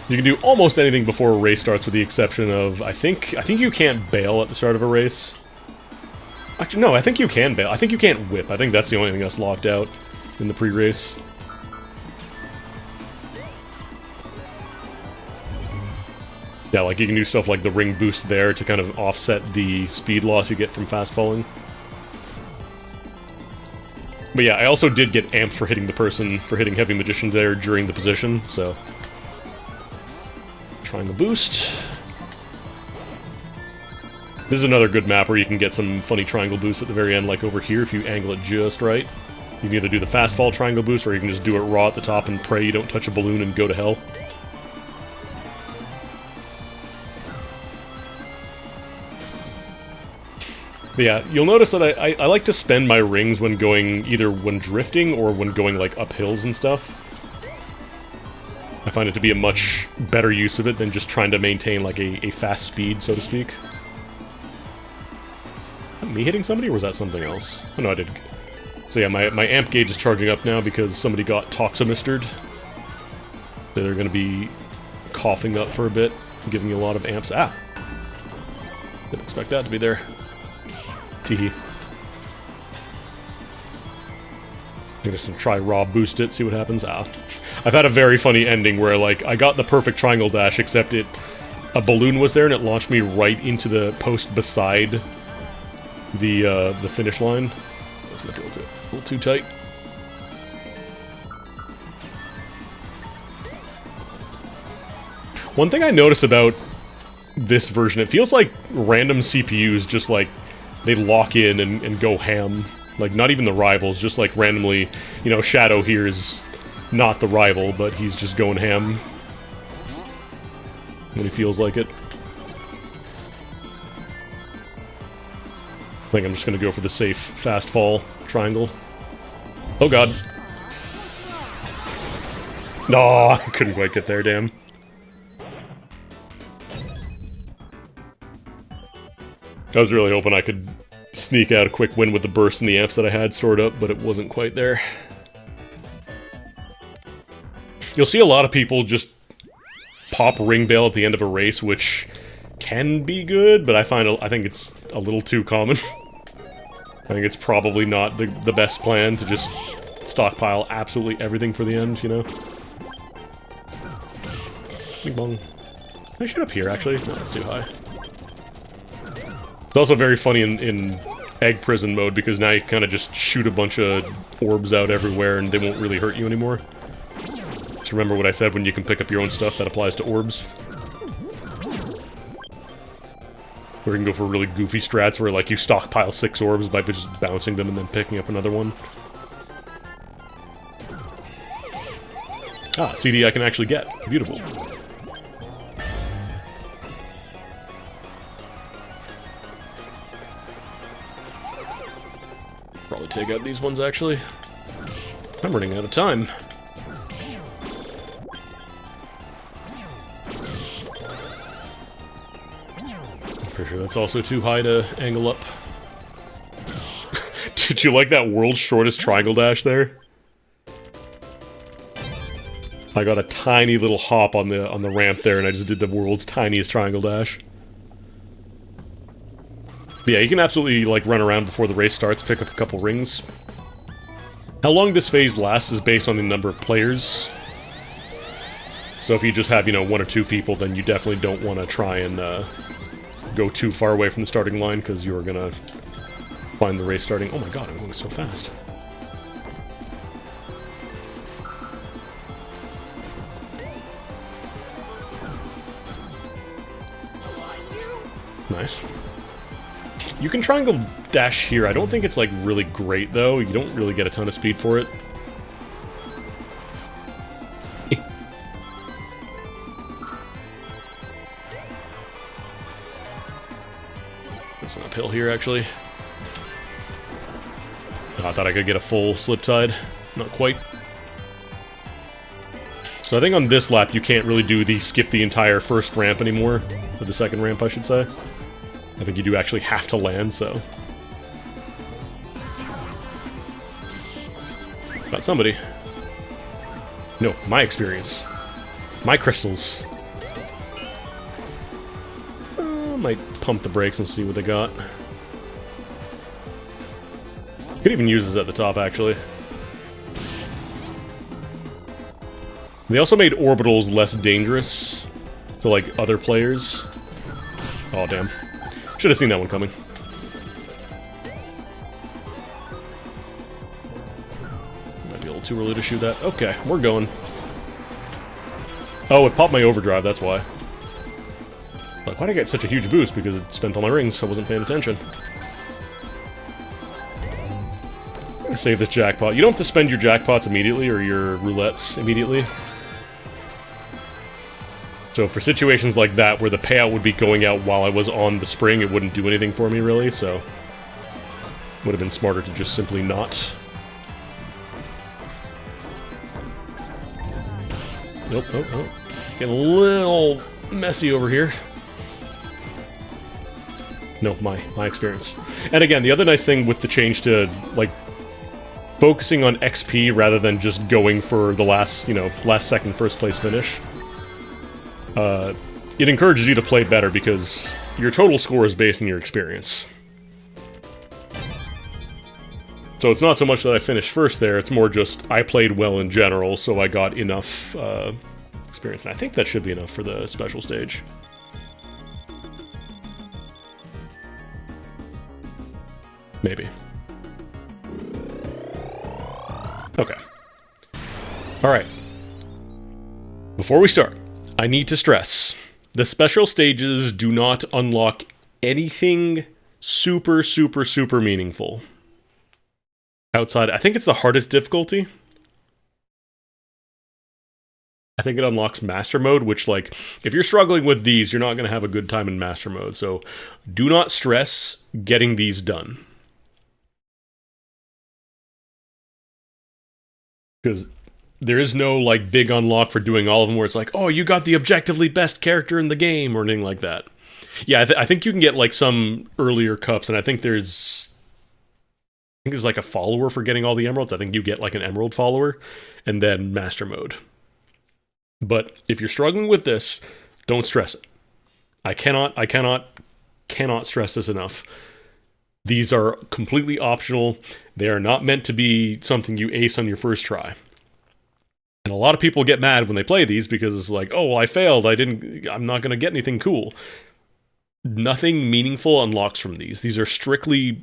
S1: You can do almost anything before a race starts, with the exception of, I think you can't bail at the start of a race. Actually, no, I think you can bail. I think you can't whip. I think that's the only thing that's locked out in the pre-race. Yeah, like you can do stuff like the ring boost there to kind of offset the speed loss you get from fast falling. But yeah, I also did get amps for hitting the person, for hitting Heavy Magician there during the position, so... Triangle boost. This is another good map where you can get some funny triangle boosts at the very end, like over here, if you angle it just right. You can either do the fast fall triangle boost, or you can just do it raw at the top and pray you don't touch a balloon and go to hell. But yeah, you'll notice that I like to spend my rings when going, either when drifting or when going like up hills and stuff. I find it to be a much better use of it than just trying to maintain like a fast speed, so to speak. Was that me hitting somebody, or was that something else? Oh no, I did. So yeah, my amp gauge is charging up now because somebody got Toxamistered. They're going to be coughing up for a bit, giving me a lot of amps. Ah! Didn't expect that to be there. Teehee. I'm just gonna try raw boost it, see what happens. Ah. I've had a very funny ending where, like, I got the perfect triangle dash, except a balloon was there and it launched me right into the post beside the finish line. That's a little too tight. One thing I notice about this version, it feels like random CPUs just, like, they lock in and go ham. Like, not even the rivals, just, like, randomly, you know, Shadow here is not the rival, but he's just going ham when he feels like it. I think I'm just gonna go for the safe fast fall triangle. Oh god. No, I couldn't quite get there, damn. I was really hoping I could sneak out a quick win with the burst and the amps that I had stored up, but it wasn't quite there. You'll see a lot of people just pop ring bail at the end of a race, which can be good, but I think it's a little too common. I think it's probably not the best plan to just stockpile absolutely everything for the end, you know? Bing bong. Can I shoot up here, actually? No, that's too high. It's also very funny in Egg Prison mode, because now you kind of just shoot a bunch of orbs out everywhere and they won't really hurt you anymore. Just remember what I said, when you can pick up your own stuff, that applies to orbs. Or you can go for really goofy strats where, like, you stockpile 6 orbs by just bouncing them and then picking up another one. Ah, CD I can actually get. Beautiful. Probably take out these ones, actually. I'm running out of time. Pretty sure that's also too high to angle up. Did you like that world's shortest triangle dash there? I got a tiny little hop on the ramp there, and I just did the world's tiniest triangle dash. But yeah, you can absolutely, like, run around before the race starts, pick up a couple rings. How long this phase lasts is based on the number of players. So if you just have, you know, 1 or 2 people, then you definitely don't want to try and go too far away from the starting line, because you're gonna find the race starting. Oh my god, I'm going so fast. Nice. You can triangle dash here. I don't think it's, like, really great, though. You don't really get a ton of speed for it. There's an uphill here, actually. Oh, I thought I could get a full slip tide. Not quite. So I think on this lap, you can't really do the skip the entire first ramp anymore. Or the second ramp, I should say. I think you do actually have to land, so... Got somebody. No, my experience. My crystals. Might pump the brakes and see what they got. Could even use this at the top, actually. They also made orbitals less dangerous. to, like, other players. Oh, damn. Should have seen that one coming. Might be a little too early to shoot that. Okay, we're going. Oh, it popped my overdrive, that's why. Like, why'd I get such a huge boost? Because it spent all my rings, I wasn't paying attention. I'm gonna save this jackpot. You don't have to spend your jackpots immediately, or your roulettes immediately. So for situations like that, where the payout would be going out while I was on the spring, it wouldn't do anything for me, really, so... would have been smarter to just simply not. Nope, nope, nope. Getting a little messy over here. No, my experience. And again, the other nice thing with the change to, like, focusing on XP rather than just going for the last, you know, last second first place finish, it encourages you to play better because your total score is based on your experience. So it's not so much that I finished first there, it's more just I played well in general, so I got enough experience. And I think that should be enough for the special stage. Maybe. Okay. Alright. Before we start, I need to stress, the special stages do not unlock anything super, super, super meaningful. Outside, I think it's the hardest difficulty. I think it unlocks Master Mode, which, like, if you're struggling with these, you're not going to have a good time in Master Mode, so do not stress getting these done. Because there is no, like, big unlock for doing all of them where it's like, oh, you got the objectively best character in the game, or anything like that. Yeah, I think you can get, like, some earlier cups, and I think there's like a follower for getting all the emeralds. I think you get, like, an emerald follower, and then Master Mode. But if you're struggling with this, don't stress it. I cannot stress this enough. These are completely optional. They are not meant to be something you ace on your first try. And a lot of people get mad when they play these because it's like, oh, well, I failed. I'm not going to get anything cool. Nothing meaningful unlocks from these. These are strictly,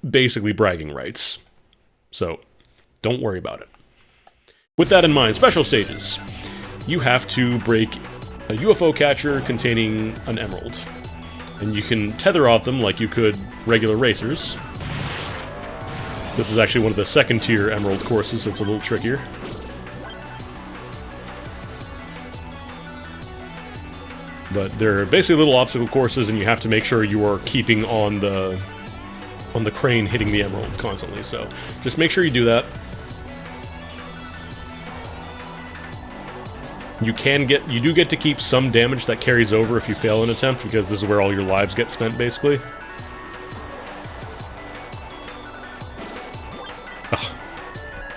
S1: basically bragging rights. So, don't worry about it. With that in mind, special stages. You have to break a UFO catcher containing an emerald. And you can tether off them like you could regular racers. This is actually one of the second tier emerald courses, so it's a little trickier. But they're basically little obstacle courses, and you have to make sure you are keeping on the crane hitting the emerald constantly, so just make sure you do that. You do get to keep some damage that carries over if you fail an attempt, because this is where all your lives get spent, basically. Ugh.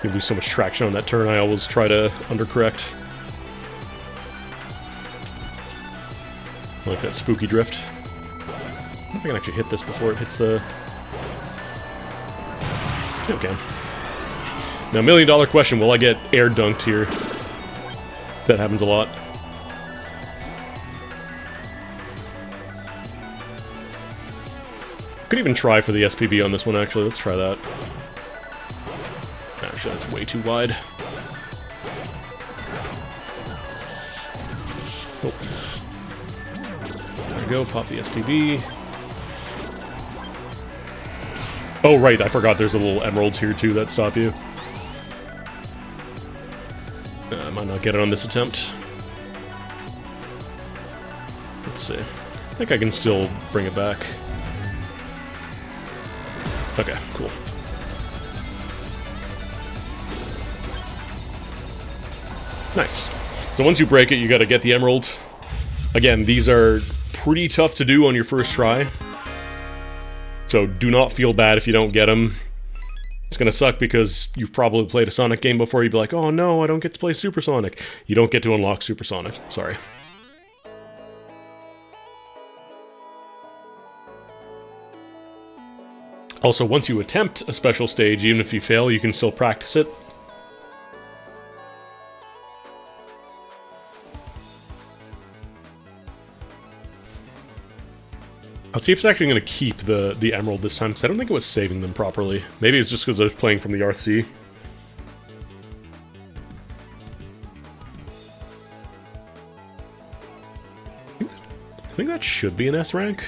S1: You lose so much traction on that turn, I always try to undercorrect. I like that spooky drift. I don't know if I can actually hit this before it hits the... Okay. Now, $1 million question, will I get air dunked here? That happens a lot. Could even try for the SPB on this one, actually. Let's try that. Actually, that's way too wide. Oh. There we go, pop the SPB. Oh, right, I forgot there's a little emeralds here, too, that stop you. I might not get it on this attempt. Let's see. I think I can still bring it back. Okay, cool. Nice. So once you break it, you gotta get the emerald. Again, these are pretty tough to do on your first try. So do not feel bad if you don't get them. It's gonna suck because you've probably played a Sonic game before, you'd be like, oh no, I don't get to play Super Sonic. You don't get to unlock Super Sonic, sorry. Also, once you attempt a special stage, even if you fail, you can still practice it. Let's see if it's actually going to keep the emerald this time, because I don't think it was saving them properly. Maybe it's just because I was playing from the RC. I think that should be an S rank.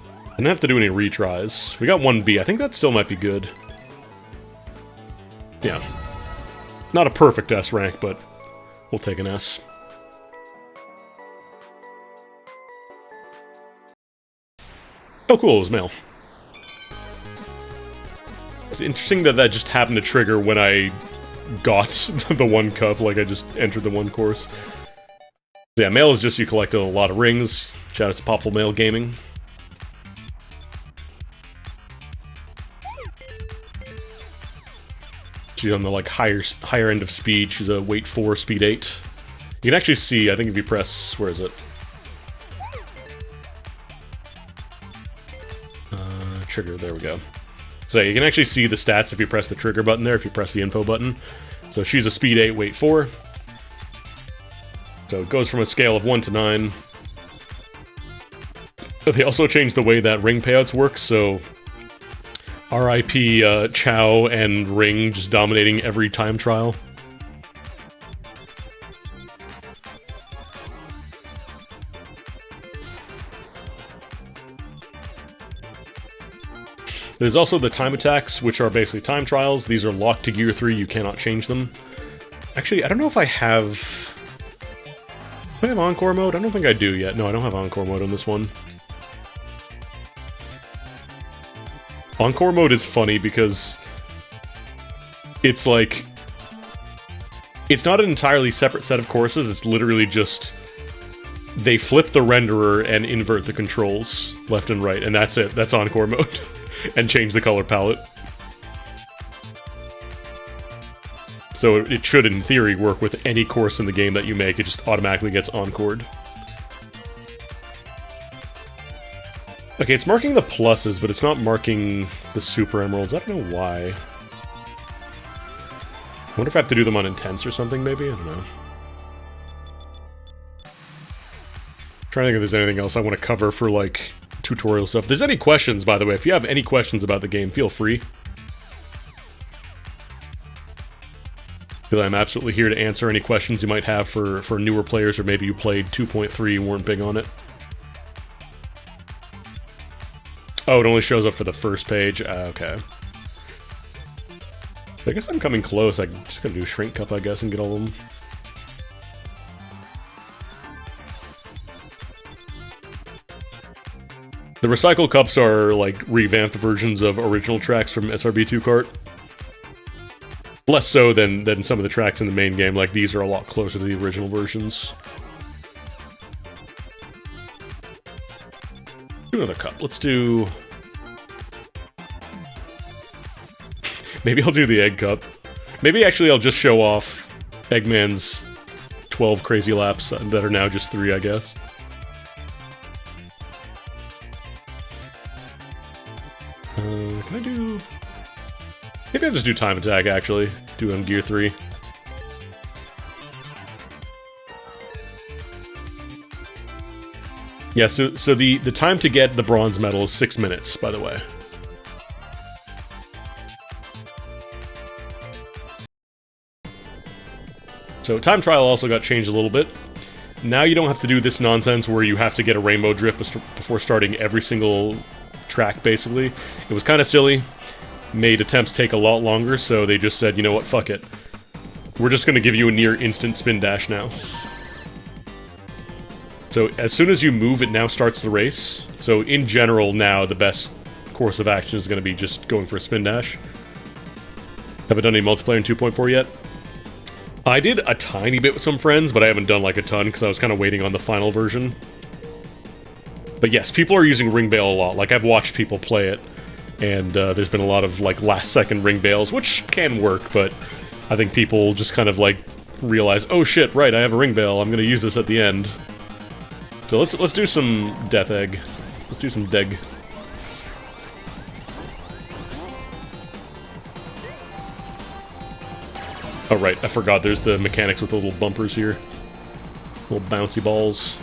S1: I didn't have to do any retries. We got 1B. I think that still might be good. Yeah. Not a perfect S rank, but we'll take an S. Oh cool, it was mail. It's interesting that that just happened to trigger when I got the 1 cup, like I just entered the 1 course. Yeah, mail is just you collect a lot of rings. Shout out to Popful Mail Gaming. She's on the like higher end of speed. She's a weight 4, speed 8. You can actually see, I think if you press, where is it? Trigger, there we go. So you can actually see the stats if you press the trigger button there, if you press the info button. So she's a speed 8, weight 4. So it goes from a scale of 1 to 9. They also changed the way that ring payouts work, so RIP Chow and Ring just dominating every time trial. There's also the time attacks, which are basically time trials. These are locked to Gear 3, you cannot change them. Actually, I don't know if I have... Do I have Encore mode? I don't think I do yet. No, I don't have Encore mode on this one. Encore mode is funny because it's like... It's not an entirely separate set of courses, it's literally just... They flip the renderer and invert the controls left and right, and that's it. That's Encore mode. And change the color palette. So it should, in theory, work with any course in the game that you make. It just automatically gets encored. Okay, it's marking the pluses, but it's not marking the super emeralds. I don't know why. I wonder if I have to do them on intense or something, maybe? I don't know. Trying to think if there's anything else I want to cover for, like, tutorial stuff. If there's any questions, by the way, if you have any questions about the game, feel free. I'm absolutely here to answer any questions you might have for newer players, or maybe you played 2.3 and weren't big on it. Oh, it only shows up for the first page? Okay. I guess I'm coming close. I'm just gonna do Shrink Cup, I guess, and get all of them. The recycle cups are, like, revamped versions of original tracks from SRB2 Kart. Less so than some of the tracks in the main game, like, these are a lot closer to the original versions. Do another cup. Let's do... Maybe I'll do the egg cup. Maybe actually I'll just show off Eggman's 12 crazy laps that are now just 3, I guess. Can I do... Maybe I'll just do time attack, actually. Do it on Gear 3. Yeah, so the time to get the bronze medal is 6 minutes, by the way. So time trial also got changed a little bit. Now you don't have to do this nonsense where you have to get a rainbow drift before starting every single track, basically. It was kind of silly. Made attempts take a lot longer, so they just said, you know what, fuck it. We're just going to give you a near instant spin dash now. So as soon as you move, it now starts the race. So in general now, the best course of action is going to be just going for a spin dash. Haven't done any multiplayer in 2.4 yet. I did a tiny bit with some friends, but I haven't done like a ton because I was kind of waiting on the final version. But yes, people are using ring bail a lot. Like, I've watched people play it, and there's been a lot of, like, last-second ring bails, which can work, but I think people just kind of, like, realize, oh shit, right, I have a ring bail, I'm gonna use this at the end. So let's do some Death Egg. Let's do some Deg. Oh right, I forgot there's the mechanics with the little bumpers here. Little bouncy balls.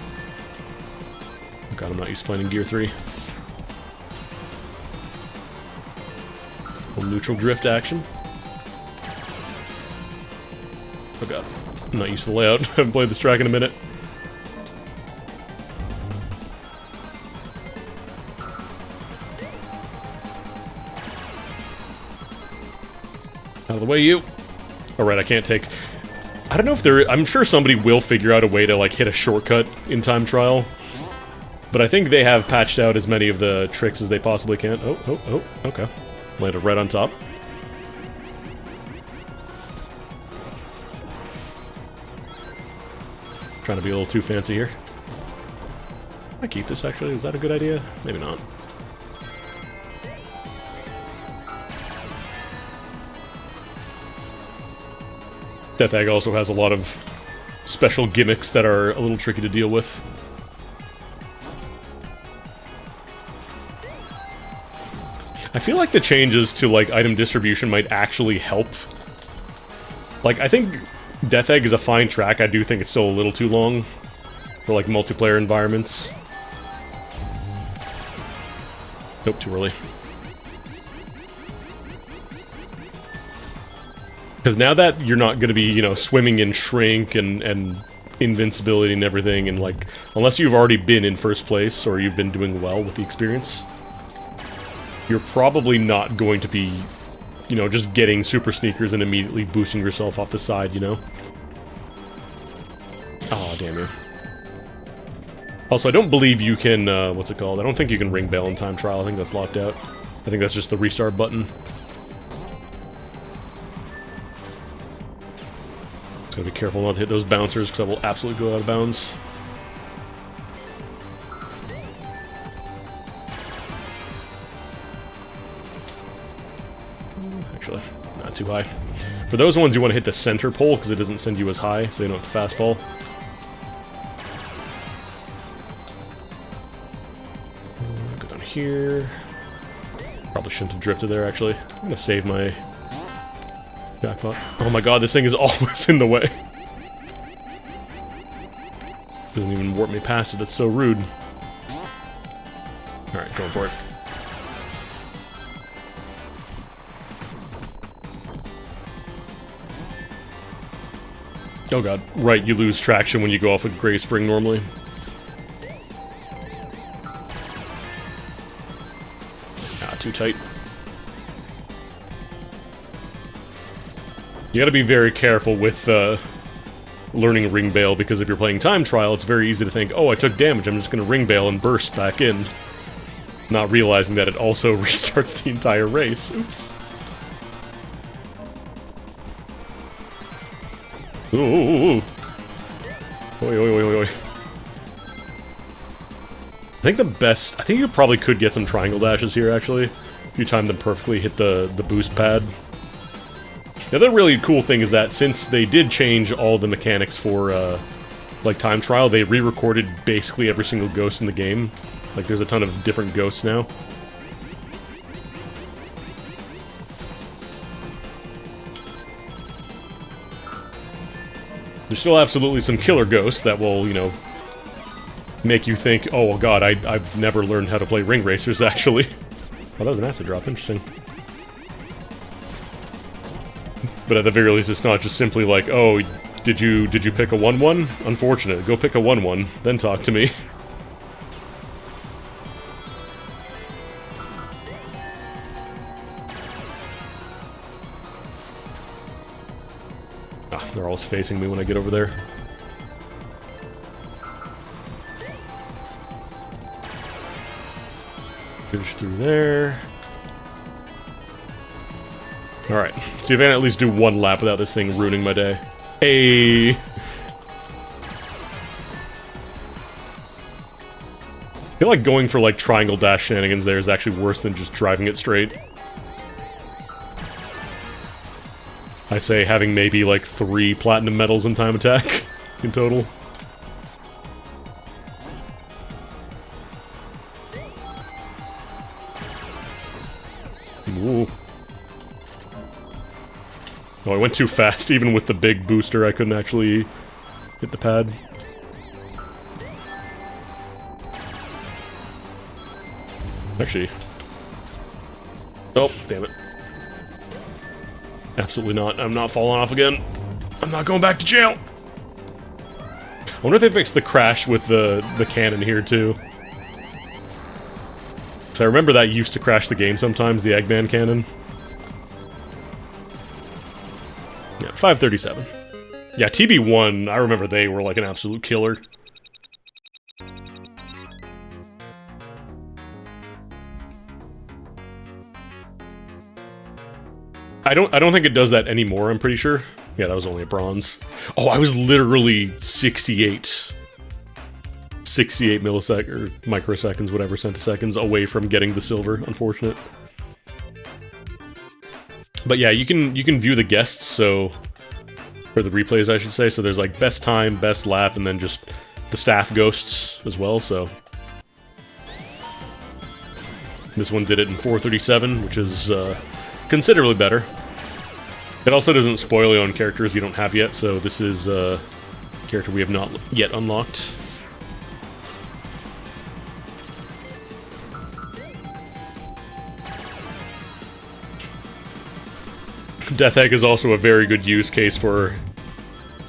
S1: Oh god, I'm not used to playing in Gear 3. little neutral drift action. Oh god, I'm not used to the layout. I haven't played this track in a minute. Out of the way, you. Alright, I can't take... I don't know if there... I'm sure somebody will figure out a way to, like, hit a shortcut in Time Trial. But I think they have patched out as many of the tricks as they possibly can. Oh, okay. Landed right on top. Trying to be a little too fancy here. I keep this, actually. Is that a good idea? Maybe not. Death Egg also has a lot of special gimmicks that are a little tricky to deal with. I feel like the changes to, like, item distribution might actually help. Like, I think Death Egg is a fine track. I do think it's still a little too long for, like, multiplayer environments. Nope, too early. Because now that you're not going to be, you know, swimming in Shrink and invincibility and everything, and, like, unless you've already been in first place or you've been doing well with the experience, you're probably not going to be, you know, just getting super sneakers and immediately boosting yourself off the side, you know? Oh, damn you. Also, I don't believe you can, what's it called? I don't think you can ring bail in Time Trial. I think that's locked out. I think that's just the restart button. Just gotta be careful not to hit those bouncers, because I will absolutely go out of bounds. Actually, not too high. For those ones, you want to hit the center pole, because it doesn't send you as high, so you don't have to fast fall. Go down here. Probably shouldn't have drifted there, actually. I'm gonna save my jackpot. Oh my god, this thing is always in the way. Doesn't even warp me past it, that's so rude. Alright, going for it. Oh god, right, you lose traction when you go off with Gray Spring normally. Ah, too tight. You gotta be very careful with learning Ring Bail, because if you're playing Time Trial, it's very easy to think, oh, I took damage, I'm just gonna Ring Bail and burst back in. Not realizing that it also restarts the entire race. Oops. Ooh, ooh, ooh. Oi, oi, oi, oi, oi. I think the best... I think you probably could get some triangle dashes here, actually. If you time them perfectly, hit the boost pad. The other really cool thing is that since they did change all the mechanics for, like, Time Trial, they re-recorded basically every single ghost in the game. Like, there's a ton of different ghosts now. There's still absolutely some killer ghosts that will, you know, make you think, oh, well, god, I've never learned how to play Ring Racers, actually. Oh, that was an acid drop. Interesting. But at the very least, it's not just simply like, oh, did you pick a 1-1? Unfortunate. Go pick a 1-1, then talk to me. Ah, they're always facing me when I get over there. Finish through there. Alright, see if I can at least do one lap without this thing ruining my day. Hey! I feel like going for, like, triangle dash shenanigans there is actually worse than just driving it straight. I say having maybe, like, 3 platinum medals in time attack in total. Ooh. Oh, I went too fast. Even with the big booster, I couldn't actually hit the pad. Actually. Oh, damn it. Absolutely not. I'm not falling off again. I'm not going back to jail. I wonder if they fixed the crash with the cannon here too. So I remember that used to crash the game sometimes, the Eggman cannon. Yeah, 537. Yeah, TB1, I remember they were like an absolute killer. I don't think it does that anymore, I'm pretty sure. Yeah, that was only a bronze. Oh, I was literally 68 milliseconds, or microseconds, whatever, centiseconds away from getting the silver, unfortunate. But yeah, you can view the guests, so... or the replays, I should say, so there's like best time, best lap, and then just the staff ghosts as well, so... This one did it in 4:37, which is considerably better. It also doesn't spoil you on characters you don't have yet, so this is a character we have not yet unlocked. Death Egg is also a very good use case for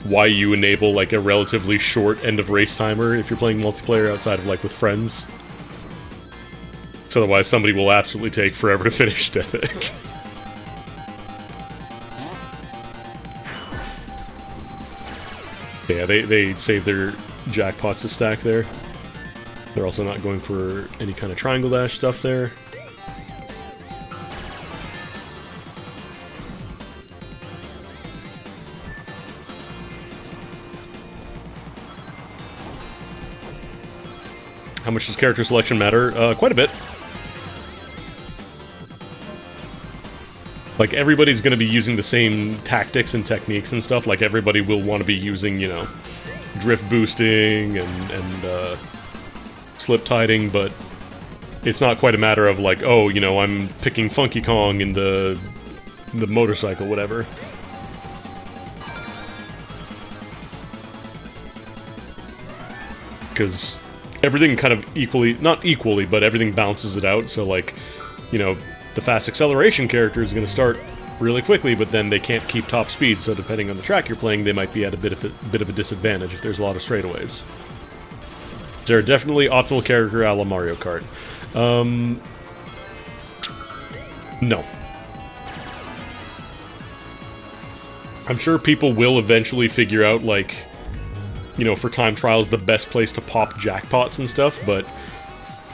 S1: why you enable like a relatively short end of race timer if you're playing multiplayer outside of like with friends. So otherwise somebody will absolutely take forever to finish Death Egg. Yeah, they save their jackpots to stack there. They're also not going for any kind of triangle dash stuff there. How much does character selection matter? Quite a bit. Like, everybody's gonna be using the same tactics and techniques and stuff. Like, everybody will want to be using, you know, drift boosting and slip tiding, but it's not quite a matter of like, oh, you know, I'm picking Funky Kong in the motorcycle, whatever. Because everything kind of equally, not equally, but everything balances it out, so like, you know, the fast acceleration character is going to start really quickly, but then they can't keep top speed, so depending on the track you're playing, they might be at a bit of a disadvantage if there's a lot of straightaways. They're definitely optimal character a la Mario Kart. No. I'm sure people will eventually figure out, like, you know, for time trials, the best place to pop jackpots and stuff, but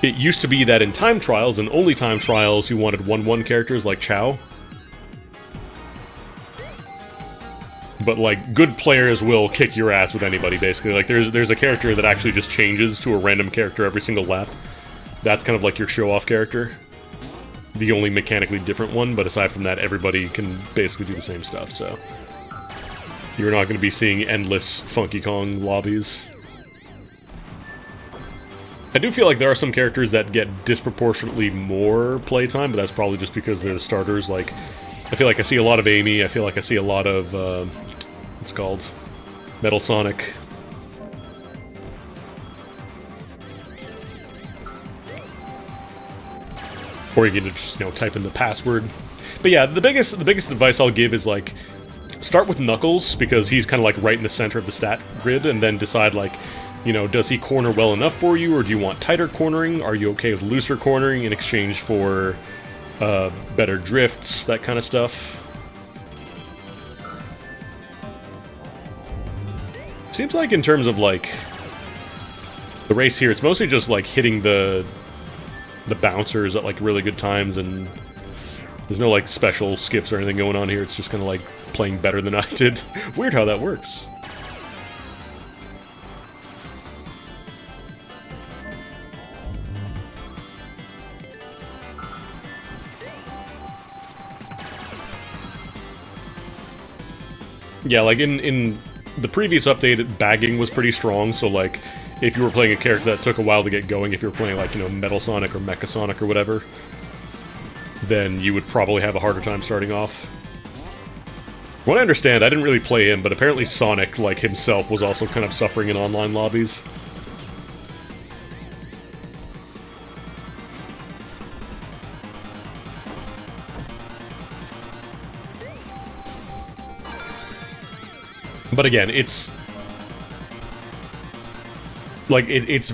S1: it used to be that in time trials, and only time trials, you wanted 1-1 characters like Chao. But, like, good players will kick your ass with anybody, basically. Like, there's a character that actually just changes to a random character every single lap. That's kind of like your show-off character. The only mechanically different one, but aside from that, everybody can basically do the same stuff, so... You're not going to be seeing endless Funky Kong lobbies. I do feel like there are some characters that get disproportionately more playtime, but that's probably just because they're the starters. Like, I feel like I see a lot of Amy, I feel like I see a lot of, what's it called? Metal Sonic. Or you can just, you know, type in the password. But yeah, the biggest advice I'll give is, like, start with Knuckles, because he's kind of, like, right in the center of the stat grid, and then decide, like, you know, does he corner well enough for you, or do you want tighter cornering? Are you okay with looser cornering in exchange for better drifts, that kind of stuff? Seems like in terms of, like, the race here, it's mostly just, like, hitting the bouncers at, like, really good times, and there's no, like, special skips or anything going on here. It's just kind of, like, playing better than I did. Weird how that works. Yeah, like, in the previous update, bagging was pretty strong, so, like, if you were playing a character that took a while to get going, if you were playing, like, you know, Metal Sonic or Mecha Sonic or whatever, then you would probably have a harder time starting off. From what I understand, I didn't really play him, but apparently Sonic, like, himself was also kind of suffering in online lobbies. But again, it's like it's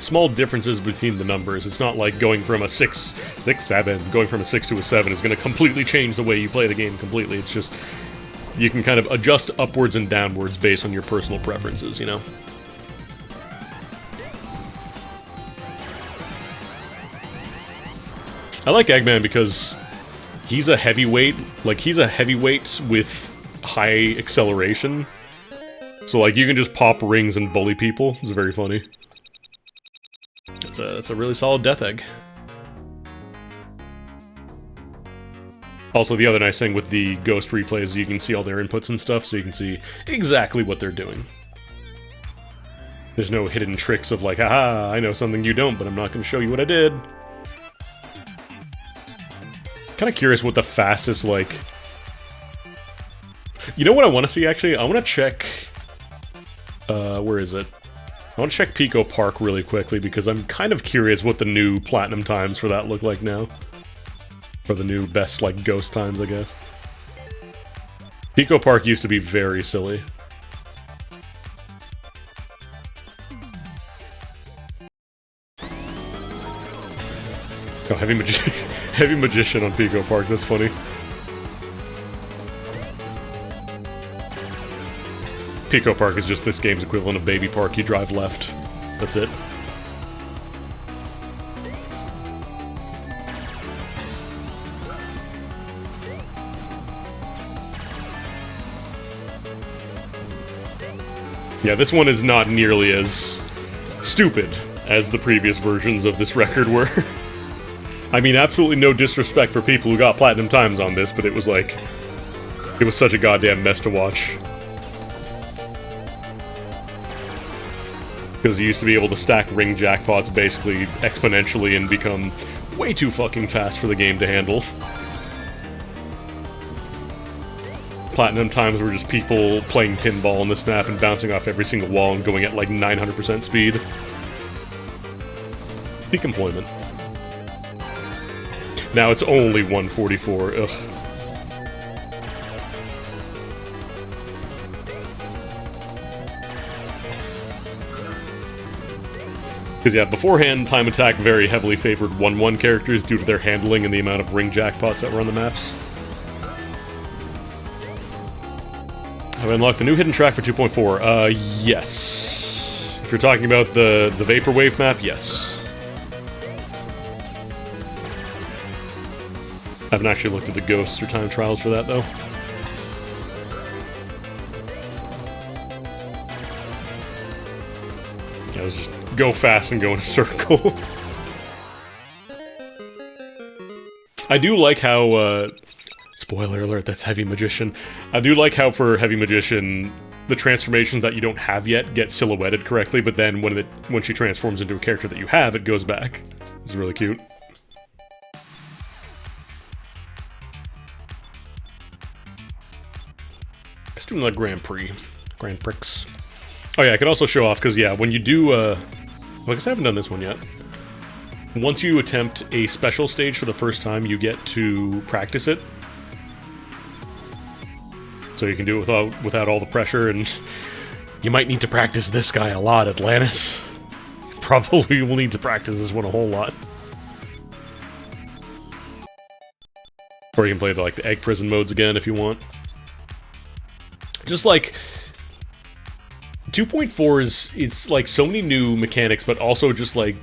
S1: small differences between the numbers. It's not like going from a 6, 7, going from a 6 to a 7 is going to completely change the way you play the game completely. It's just you can kind of adjust upwards and downwards based on your personal preferences, you know? I like Eggman because he's a heavyweight. Like, he's a heavyweight with high acceleration. So, like, you can just pop rings and bully people. It's very funny. It's a really solid Death Egg. Also, the other nice thing with the Ghost replays is you can see all their inputs and stuff, so you can see exactly what they're doing. There's no hidden tricks of like, haha, I know something you don't, but I'm not going to show you what I did. Kind of curious what the fastest, like... You know what I want to see, actually? I want to check... where is it? I want to check Pico Park really quickly, because I'm kind of curious what the new platinum times for that look like now. Or the new best, like, ghost times, I guess. Pico Park used to be very silly. Oh, Heavy Magician on Pico Park, that's funny. Pico Park is just this game's equivalent of Baby Park. You drive left. That's it. Yeah, this one is not nearly as stupid as the previous versions of this record were. I mean, absolutely no disrespect for people who got platinum times on this, but it was like... It was such a goddamn mess to watch. Because you used to be able to stack ring jackpots basically exponentially and become way too fucking fast for the game to handle. Platinum times were just people playing pinball on this map and bouncing off every single wall and going at like 900% speed. Peak employment. Now it's only 144, ugh. Because yeah, beforehand, Time Attack very heavily favored 1-1 characters due to their handling and the amount of ring jackpots that were on the maps. Have I unlocked the new hidden track for 2.4? Yes. If you're talking about the Vaporwave map, yes. I haven't actually looked at the ghosts or time trials for that, though. Yeah, let's just go fast and go in a circle. I do like how, spoiler alert, that's Heavy Magician. I do like how for Heavy Magician, the transformations that you don't have yet get silhouetted correctly, but then when she transforms into a character that you have, it goes back. It's really cute. Let's do another Grand Prix. Grand Prix. Oh yeah, I could also show off, because yeah, when you do, well, I guess I haven't done this one yet. Once you attempt a special stage for the first time, you get to practice it. So you can do it without all the pressure, and you might need to practice this guy a lot, Atlantis. Probably will need to practice this one a whole lot. Or you can play the egg prison modes again if you want. Just like 2.4 it's like so many new mechanics, but also just like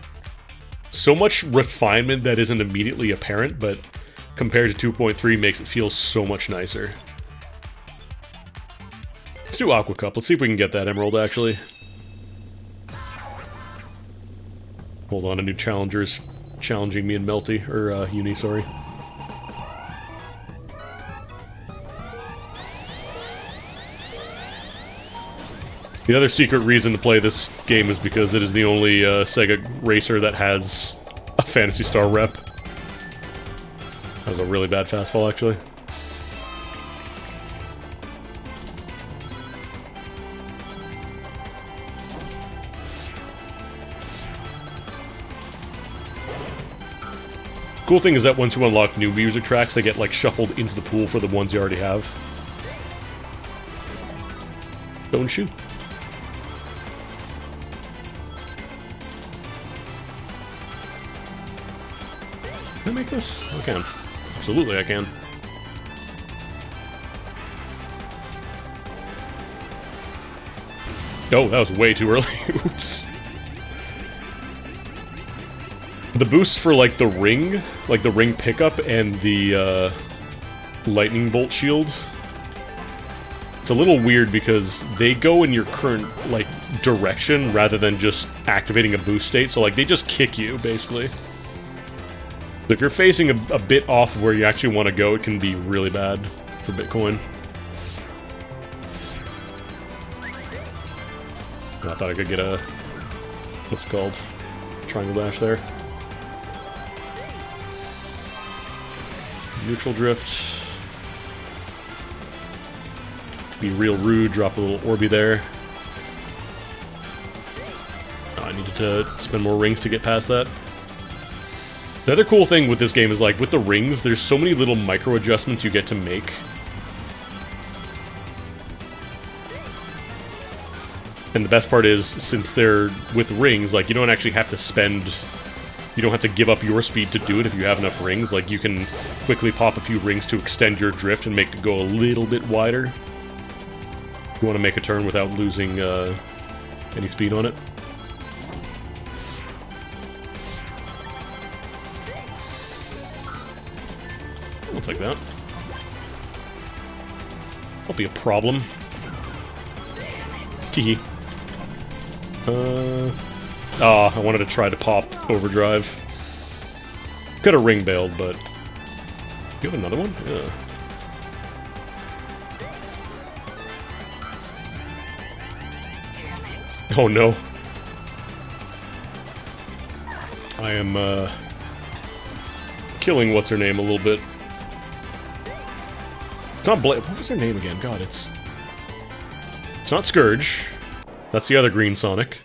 S1: so much refinement that isn't immediately apparent, but compared to 2.3 makes it feel so much nicer. Let's do Aqua Cup. Let's see if we can get that emerald, actually. Hold on, a new challenger's challenging me and Melty, or Uni, sorry. The other secret reason to play this game is because it is the only Sega racer that has a Phantasy Star rep. That was a really bad fastfall, actually. Cool thing is that once you unlock new music tracks, they get like shuffled into the pool for the ones you already have. Don't shoot. Can I make this? I can. Absolutely I can. Oh, that was way too early. Oops. The boosts for, like, the ring pickup and the, lightning bolt shield, it's a little weird because they go in your current, like, direction rather than just activating a boost state, so, like, they just kick you, basically. So if you're facing a bit off of where you actually want to go, it can be really bad for Bitcoin. I thought I could get a... what's it called? Triangle dash there. Neutral drift. Be real rude, drop a little Orby there. Oh, I needed to spend more rings to get past that. The other cool thing with this game is, like, with the rings, there's so many little micro adjustments you get to make. And the best part is, since they're with rings, like, you don't actually have to spend... you don't have to give up your speed to do it if you have enough rings. Like, you can quickly pop a few rings to extend your drift and make it go a little bit wider. You want to make a turn without losing any speed on it. I'll take that. Won't be a problem. Tee. I wanted to try to pop overdrive. Could have ring bailed, but... you have another one? Yeah. Oh no. I am, killing what's-her-name a little bit. It's not What was her name again? God, it's not Scourge. That's the other green Sonic.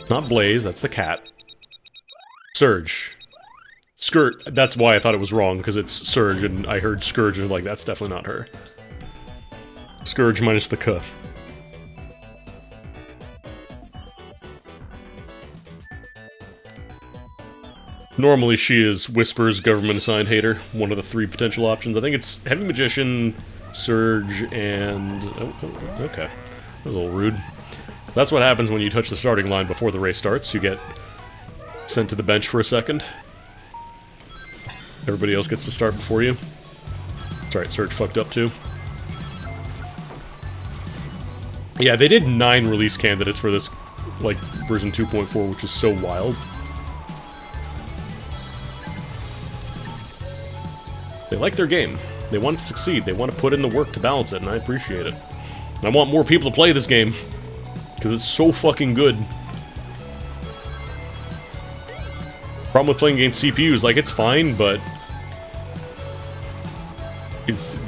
S1: Not Blaze, that's the cat. Surge. Skirt, that's why I thought it was wrong, because it's Surge, and I heard Scourge, and like, that's definitely not her. Scourge minus the K. Normally she is Whisper's government-assigned hater, one of the 3 potential options. I think it's Heavy Magician, Surge, and... oh, okay. That was a little rude. So that's what happens when you touch the starting line before the race starts. You get sent to the bench for a second. Everybody else gets to start before you. That's right, Surge fucked up too. Yeah, they did 9 release candidates for this, like, version 2.4, which is so wild. They like their game. They want to succeed. They want to put in the work to balance it, and I appreciate it. And I want more people to play this game, because it's so fucking good. Problem with playing against CPUs, like, it's fine, but...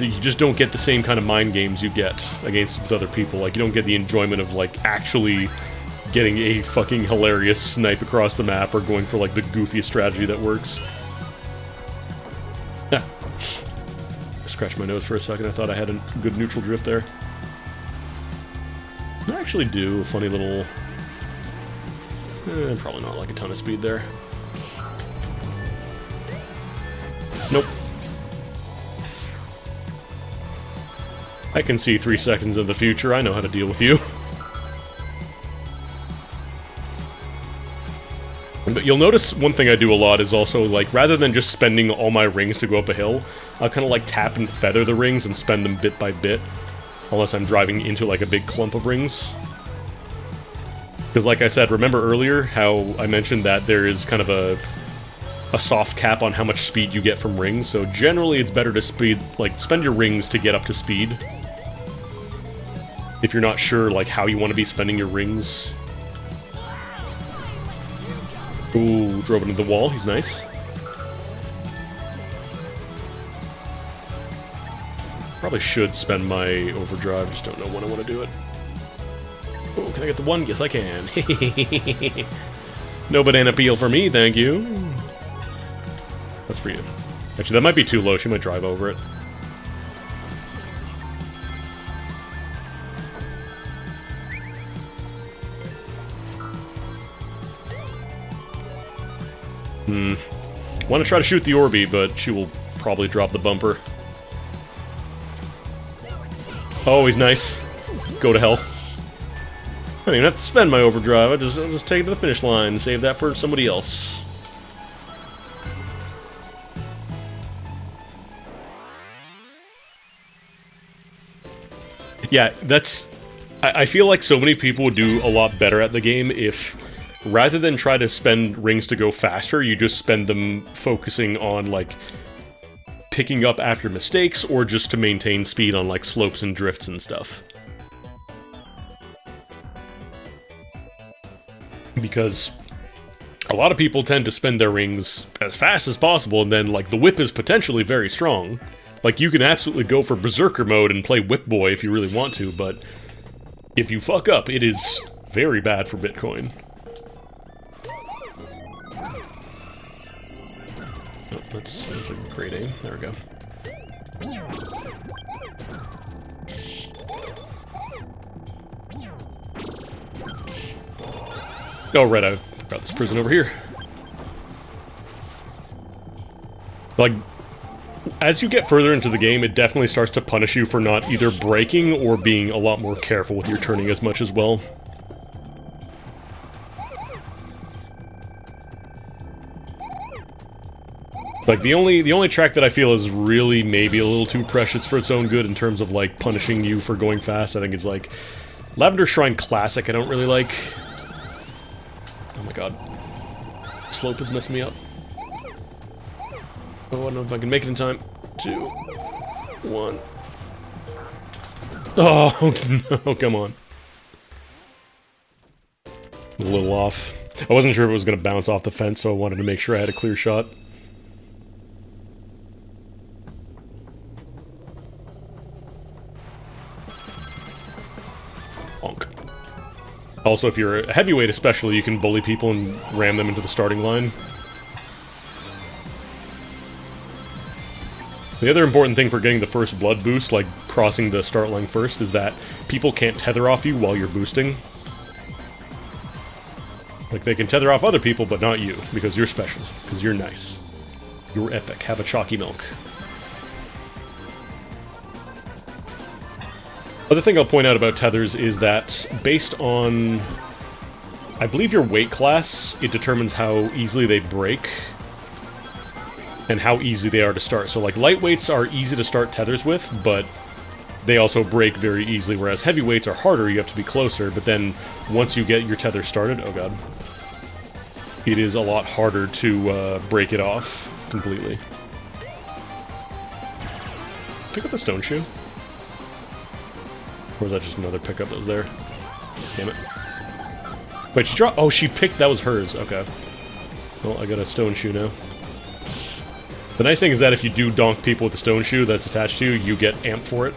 S1: you just don't get the same kind of mind games you get against with other people. Like, you don't get the enjoyment of, like, actually getting a fucking hilarious snipe across the map or going for, like, the goofiest strategy that works. Yeah. I scratched my nose for a second. I thought I had a good neutral drift there. I actually do a funny little... probably not, like, a ton of speed there. Nope. I can see 3 seconds in the future. I know how to deal with you. But you'll notice one thing I do a lot is also, like, rather than just spending all my rings to go up a hill, I'll kind of, like, tap and feather the rings and spend them bit by bit. Unless I'm driving into, like, a big clump of rings. Because, like I said, remember earlier how I mentioned that there is kind of a soft cap on how much speed you get from rings, so generally it's better to spend your rings to get up to speed. If you're not sure, like, how you want to be spending your rings. Ooh, drove into the wall, he's nice. Probably should spend my overdrive, just don't know when I want to do it. Oh, can I get the one? Yes, I can. No banana peel for me, thank you. That's for you. Actually, that might be too low. She might drive over it. Want to try to shoot the Orby, but she will probably drop the bumper. Oh, he's nice. Go to hell. I don't even have to spend my overdrive. I'll just take it to the finish line and save that for somebody else. Yeah, that's... I feel like so many people would do a lot better at the game if, rather than try to spend rings to go faster, you just spend them focusing on, like, picking up after mistakes, or just to maintain speed on, like, slopes and drifts and stuff. Because a lot of people tend to spend their rings as fast as possible, and then, like, the whip is potentially very strong. Like, you can absolutely go for Berserker mode and play Whip Boy if you really want to, but if you fuck up, it is very bad for Bitcoin. Oh, that's a great aim. There we go. Oh, right, I've got this prison over here. Like, as you get further into the game, it definitely starts to punish you for not either braking or being a lot more careful with your turning as much as well. Like, the only track that I feel is really maybe a little too precious for its own good in terms of, like, punishing you for going fast, I think it's, like, Lavender Shrine Classic I don't really like. Oh my god. Slope is messing me up. Oh, I don't know if I can make it in time. 2, 1. Oh, no, come on. A little off. I wasn't sure if it was going to bounce off the fence, so I wanted to make sure I had a clear shot. Bonk. Also, if you're a heavyweight especially, you can bully people and ram them into the starting line. The other important thing for getting the first blood boost, like crossing the start line first, is that people can't tether off you while you're boosting. Like, they can tether off other people, but not you, because you're special, because you're nice. You're epic. Have a chalky milk. Other thing I'll point out about tethers is that, based on, I believe, your weight class, it determines how easily they break and how easy they are to start. So, like, lightweights are easy to start tethers with, but they also break very easily, whereas heavyweights are harder, you have to be closer, but then once you get your tether started, oh god, it is a lot harder to break it off completely. Pick up the stone shoe. Or was that just another pickup that was there? Damn it. Wait, she dropped... Oh, she picked... That was hers. Okay. Well, I got a stone shoe now. The nice thing is that if you do donk people with the stone shoe that's attached to you, you get amped for it.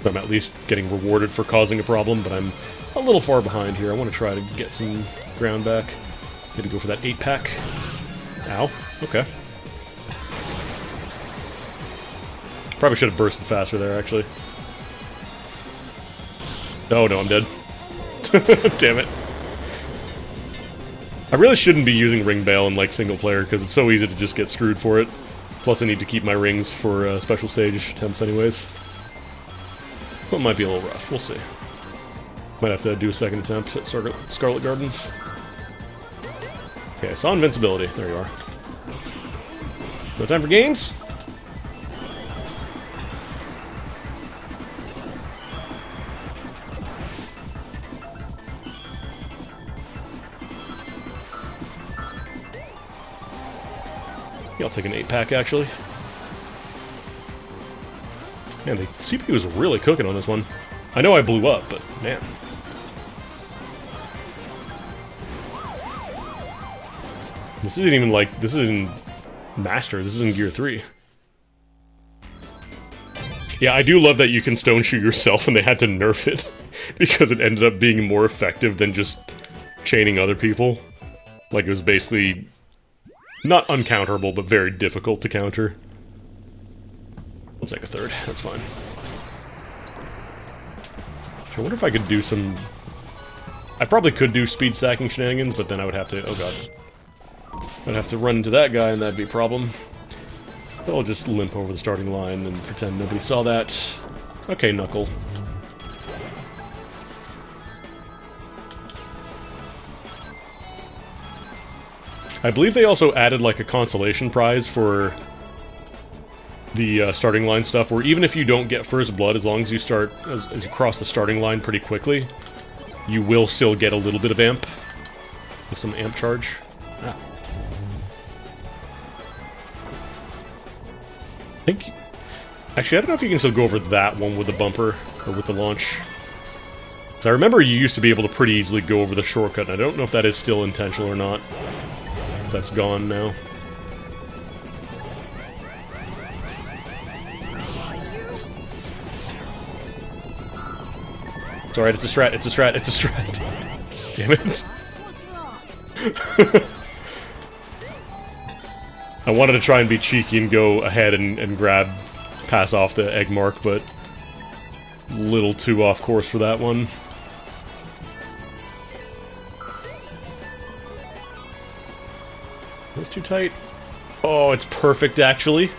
S1: I'm at least getting rewarded for causing a problem, but I'm a little far behind here. I want to try to get some ground back. Maybe go for that 8-pack. Ow. Okay. Probably should have bursted faster there, actually. Oh no, I'm dead. Damn it. I really shouldn't be using Ring Bail in, like, single player, because it's so easy to just get screwed for it. Plus I need to keep my rings for special stage attempts anyways. Well, it might be a little rough, we'll see. Might have to do a second attempt at Scarlet Gardens. Okay, I saw invincibility. There you are. No time for games? Yeah, I'll take an 8-pack, actually. Man, the CPU is really cooking on this one. I know I blew up, but man. This isn't even like, this isn't Master, this isn't Gear 3. Yeah, I do love that you can stone shoot yourself and they had to nerf it, because it ended up being more effective than just chaining other people. Like, it was basically not uncounterable, but very difficult to counter. I'll take a third, that's fine. I wonder if I could do some... I probably could do speed stacking shenanigans, but then I would have to... Oh god. I'd have to run into that guy and that'd be a problem. But I'll just limp over the starting line and pretend nobody saw that. Okay, Knuckle. I believe they also added like a consolation prize for the starting line stuff, where even if you don't get first blood, as long as you start, as you cross the starting line pretty quickly, you will still get a little bit of amp. With some amp charge. Ah. I think... Actually, I don't know if you can still go over that one with the bumper, or with the launch. So I remember you used to be able to pretty easily go over the shortcut, and I don't know if that is still intentional or not. That's gone now. It's alright, it's a strat, it's a strat, it's a strat. Damn it. I wanted to try and be cheeky and go ahead and pass off the egg mark, but a little too off course for that one. That's too tight. Oh, it's perfect, actually.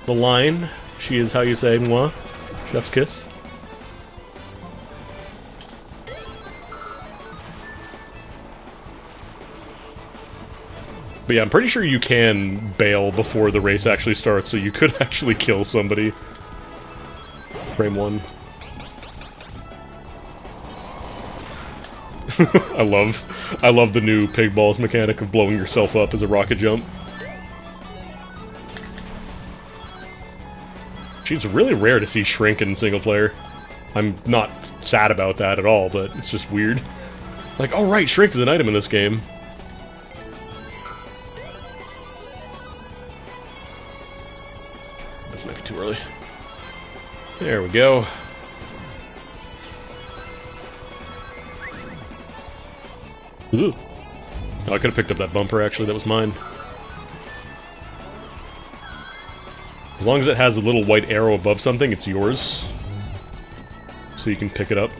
S1: The line. She is how you say moi. Chef's kiss. But yeah, I'm pretty sure you can bail before the race actually starts, so you could actually kill somebody. Frame 1. I love the new pig balls mechanic of blowing yourself up as a rocket jump. Gee, it's really rare to see Shrink in single player. I'm not sad about that at all, but it's just weird. Like, oh right, Shrink is an item in this game. This might be too early. There we go. Ooh. Oh, I could have picked up that bumper, actually. That was mine. As long as it has a little white arrow above something, it's yours. So you can pick it up.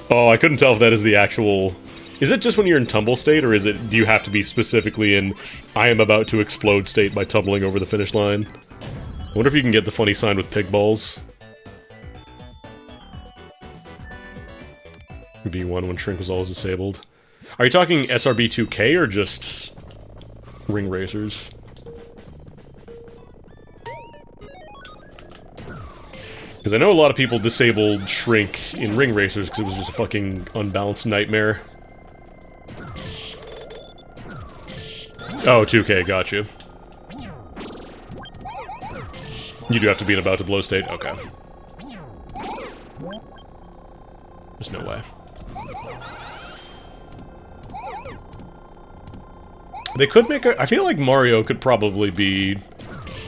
S1: Oh, I couldn't tell if that is the actual... Is it just when you're in tumble state, or is it... Do you have to be specifically in I am about to explode state by tumbling over the finish line? I wonder if you can get the funny sign with pig balls. V1 when Shrink was always disabled. Are you talking SRB 2K or just Ring Racers? Because I know a lot of people disabled Shrink in Ring Racers because it was just a fucking unbalanced nightmare. Oh, 2K, gotcha. You do have to be in about to blow state? Okay. There's no way. They could make a... I feel like Mario could probably be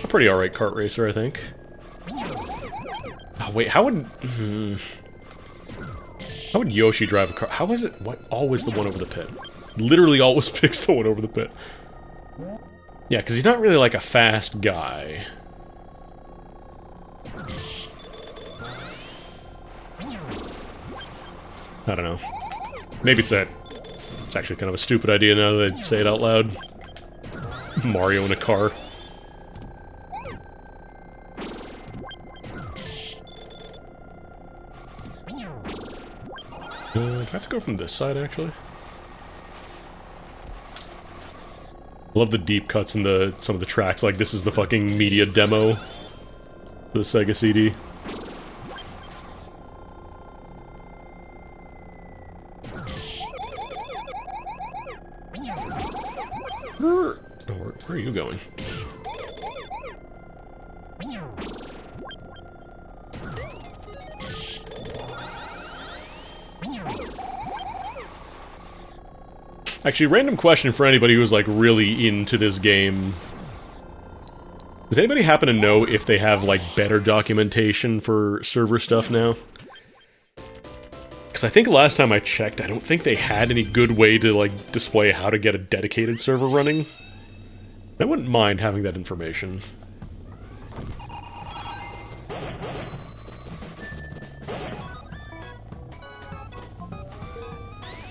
S1: a pretty alright kart racer, I think. Oh, wait, how would... How would Yoshi drive a car? How is it... What? Always the one over the pit. Literally always picks the one over the pit. Yeah, because he's not really like a fast guy. I don't know. Maybe it's actually kind of a stupid idea now that I say it out loud. Mario in a car. Do I have to go from this side, actually? I love the deep cuts in some of the tracks, like this is the fucking media demo for the Sega CD. Where are you going? Actually, random question for anybody who's like really into this game. Does anybody happen to know if they have like better documentation for server stuff now? Because I think last time I checked, I don't think they had any good way to like display how to get a dedicated server running. I wouldn't mind having that information.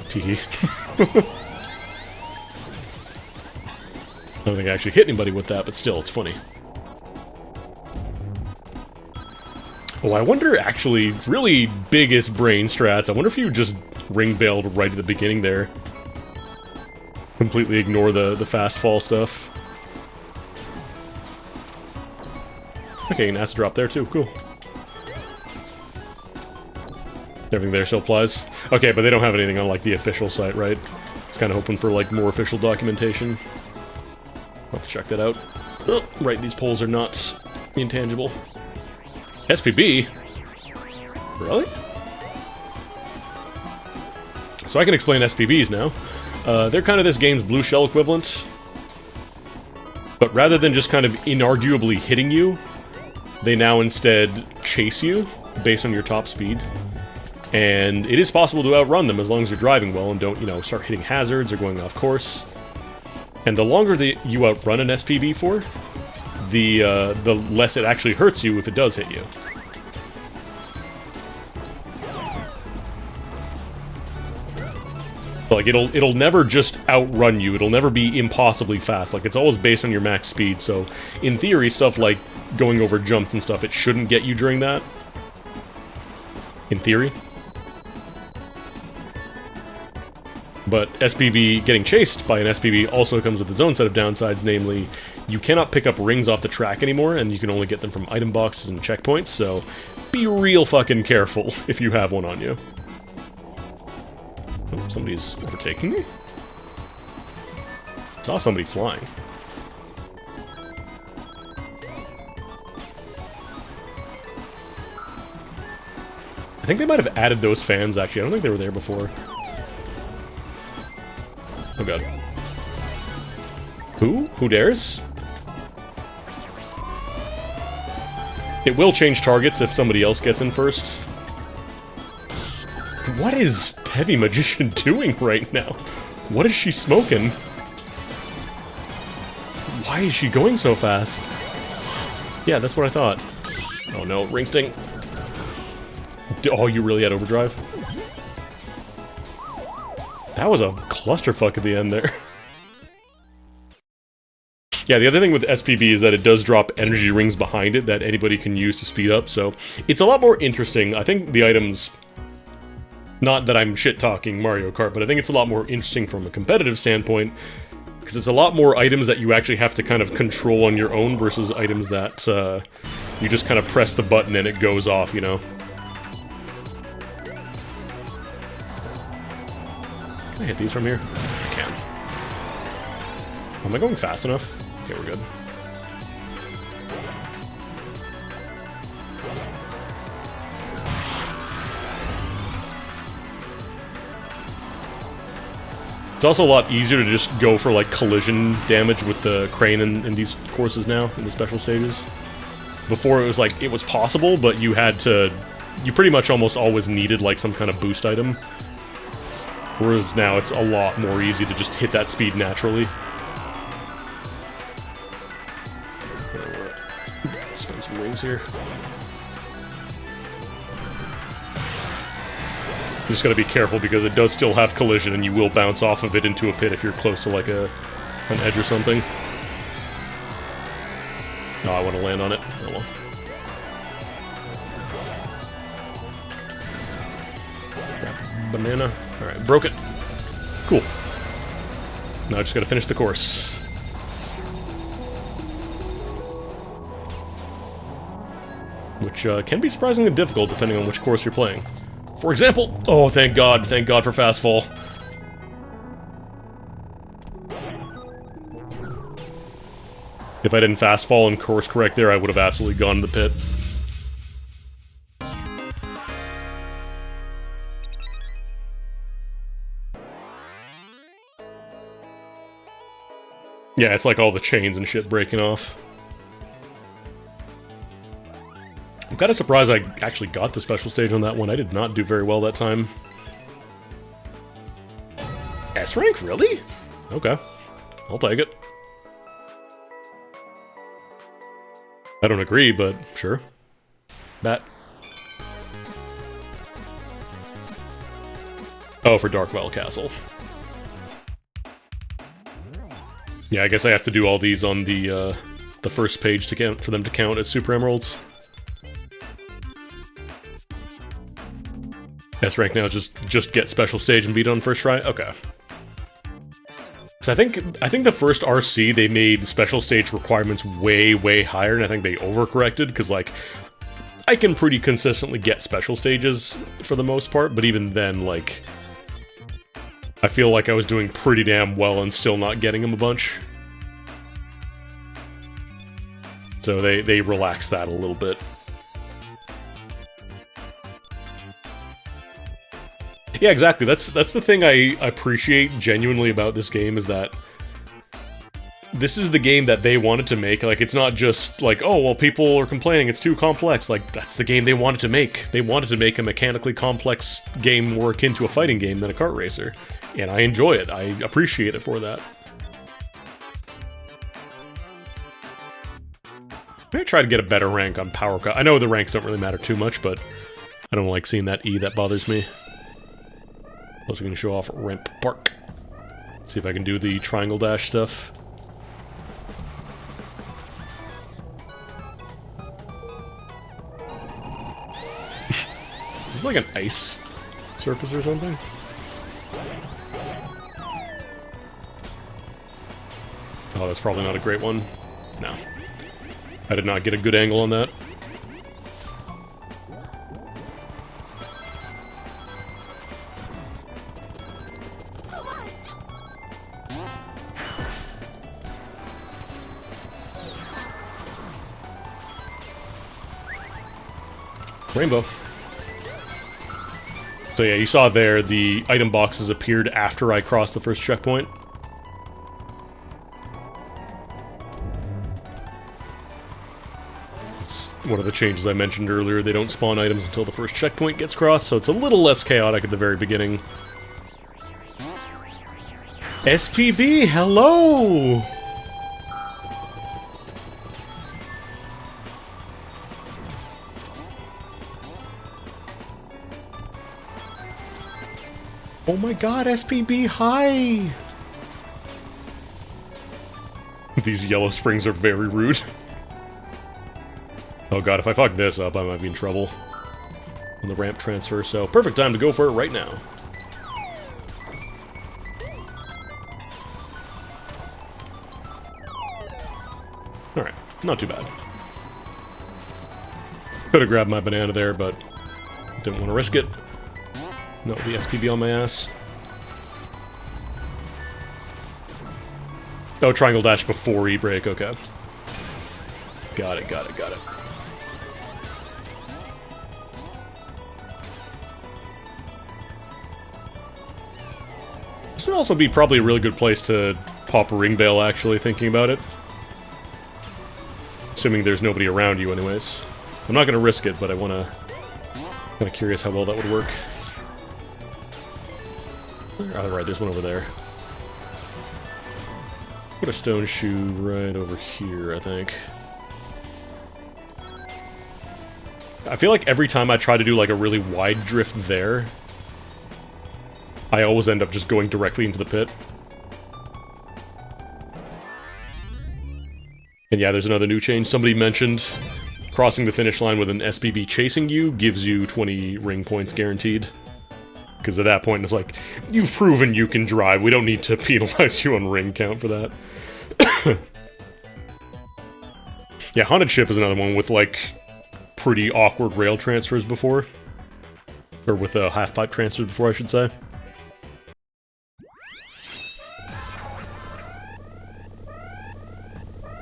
S1: Tee. I don't think I actually hit anybody with that, but still, it's funny. Oh, I wonder, actually, really biggest brain strats. I wonder if you just ring bailed right at the beginning there. Completely ignore the fast fall stuff. Okay, an acid drop there too, cool. Everything there still applies. Okay, but they don't have anything on, like, the official site, right? It's kind of hoping for, like, more official documentation. I'll have to check that out. Oh, right, these poles are not intangible. SPB? Really? So I can explain SPBs now. They're kind of this game's blue shell equivalent. But rather than just kind of inarguably hitting you, they now instead chase you based on your top speed. And it is possible to outrun them as long as you're driving well and don't, you know, start hitting hazards or going off course. And the longer that you outrun an SPB for, the less it actually hurts you if it does hit you. Like, it'll never just outrun you, it'll never be impossibly fast, like, it's always based on your max speed, so in theory, stuff like going over jumps and stuff, it shouldn't get you during that. In theory. But SPB, getting chased by an SPB also comes with its own set of downsides, namely, you cannot pick up rings off the track anymore, and you can only get them from item boxes and checkpoints, so be real fucking careful if you have one on you. Oh, somebody's overtaking me? Saw somebody flying. I think they might have added those fans, actually. I don't think they were there before. Oh god. Who? Who dares? It will change targets if somebody else gets in first. What is Heavy Magician doing right now? What is she smoking? Why is she going so fast? Yeah, that's what I thought. Oh no, ring sting. Oh, you really had overdrive? That was a clusterfuck at the end there. Yeah, the other thing with SPB is that it does drop energy rings behind it that anybody can use to speed up, so it's a lot more interesting. I think the items... Not that I'm shit-talking Mario Kart, but I think it's a lot more interesting from a competitive standpoint, because it's a lot more items that you actually have to kind of control on your own versus items that you just kind of press the button and it goes off, you know? Can I hit these from here? I can. Am I going fast enough? Okay, we're good. It's also a lot easier to just go for, like, collision damage with the crane in these courses now, in the special stages. Before it was, like, it was possible, but you had to... You pretty much almost always needed, like, some kind of boost item. Whereas now it's a lot more easy to just hit that speed naturally. Spend some rings here. You just gotta be careful because it does still have collision and you will bounce off of it into a pit if you're close to like an edge or something. Oh, I want to land on it. Oh well. Banana. Alright, broke it. Cool. Now I just gotta finish the course. Which can be surprisingly difficult depending on which course you're playing. For example... Oh, thank God for fast fall. If I didn't fast fall and course correct there, I would have absolutely gone to the pit. Yeah, it's like all the chains and shit breaking off. I'm kind of surprised I actually got the special stage on that one. I did not do very well that time. S rank, really? Okay. I'll take it. I don't agree, but sure. Bat. Oh, for Darkvile Castle. Yeah, I guess I have to do all these on the first page to count for them to count as Super Emeralds. S rank now, just get special stage and beat on first try? Okay. So I think the first RC, they made special stage requirements way, way higher, and I think they overcorrected, because, like, I can pretty consistently get special stages for the most part, but even then, like, I feel like I was doing pretty damn well and still not getting them a bunch. So they relaxed that a little bit. Yeah, exactly. That's the thing I appreciate genuinely about this game, is that this is the game that they wanted to make. Like, it's not just like, oh, well, people are complaining it's too complex. Like, that's the game they wanted to make. They wanted to make a mechanically complex game more akin to a fighting game than a kart racer. And I enjoy it. I appreciate it for that. Maybe try to get a better rank on Power Cut. I know the ranks don't really matter too much, but I don't like seeing that E. That bothers me. Also going to show off Ramp Park. See if I can do the triangle dash stuff. Is this like an ice surface or something? Oh, that's probably not a great one. No. I did not get a good angle on that. Rainbow. So yeah, you saw there, the item boxes appeared after I crossed the first checkpoint. It's one of the changes I mentioned earlier. They don't spawn items until the first checkpoint gets crossed, so it's a little less chaotic at the very beginning. SPB, hello! Oh my god, SPB, hi! These yellow springs are very rude. Oh god, if I fuck this up, I might be in trouble on the ramp transfer, so perfect time to go for it right now. Alright, not too bad. Could have grabbed my banana there, but didn't want to risk it. No, the SPB on my ass. Oh, triangle dash before E-brake, okay. Got it, got it, got it. This would also be probably a really good place to pop a ring bail, actually, thinking about it. Assuming there's nobody around you anyways. I'm not gonna risk it, but I wanna... I'm kinda curious how well that would work. Alright, there's one over there. Put a stone shoe right over here, I think. I feel like every time I try to do like a really wide drift there, I always end up just going directly into the pit. And yeah, there's another new change. Somebody mentioned crossing the finish line with an SPB chasing you gives you 20 ring points guaranteed. Because at that point, it's like, you've proven you can drive. We don't need to penalize you on ring count for that. Yeah, Haunted Ship is another one with, like, pretty awkward rail transfers before. Or with half-pipe transfers before, I should say.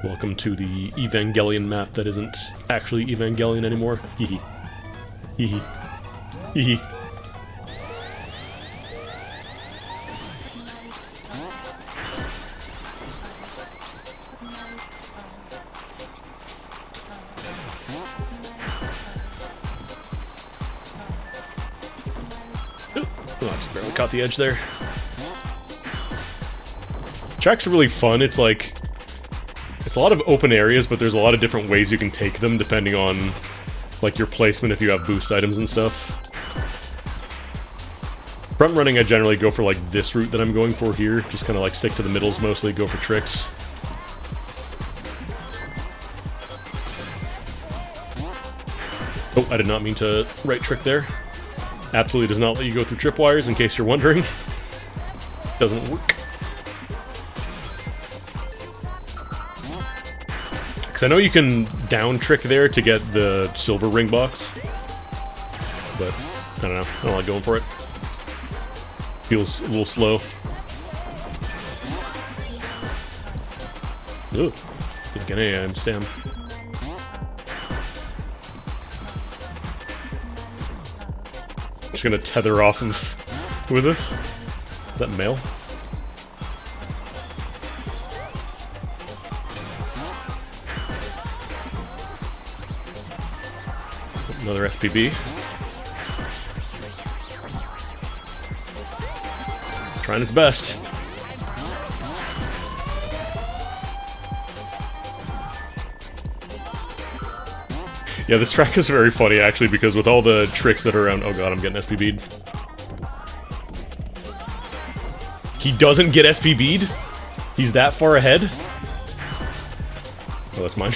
S1: Welcome to the Evangelion map that isn't actually Evangelion anymore. Hee hee. Hee hee. Hee hee. Caught the edge there. Track's really fun. It's like It's a lot of open areas, but there's a lot of different ways you can take them depending on, like, your placement if you have boost items and stuff. Front running, I generally go for, like, this route that I'm going for here. Just kind of, like, stick to the middles mostly, go for tricks. Oh, I did not mean to right trick there. Absolutely does not let you go through tripwires, in case you're wondering. Doesn't work. Because I know you can down trick there to get the silver ring box. But, I don't know. I don't like going for it. Feels a little slow. Ooh. Get an AM stem. Just gonna tether off of... Who is this? Is that male? Another SPB. Trying its best. Yeah, this track is very funny, actually, because with all the tricks that are around... Oh god, I'm getting SPB'd. He doesn't get SPB'd? He's that far ahead? Oh, that's mine.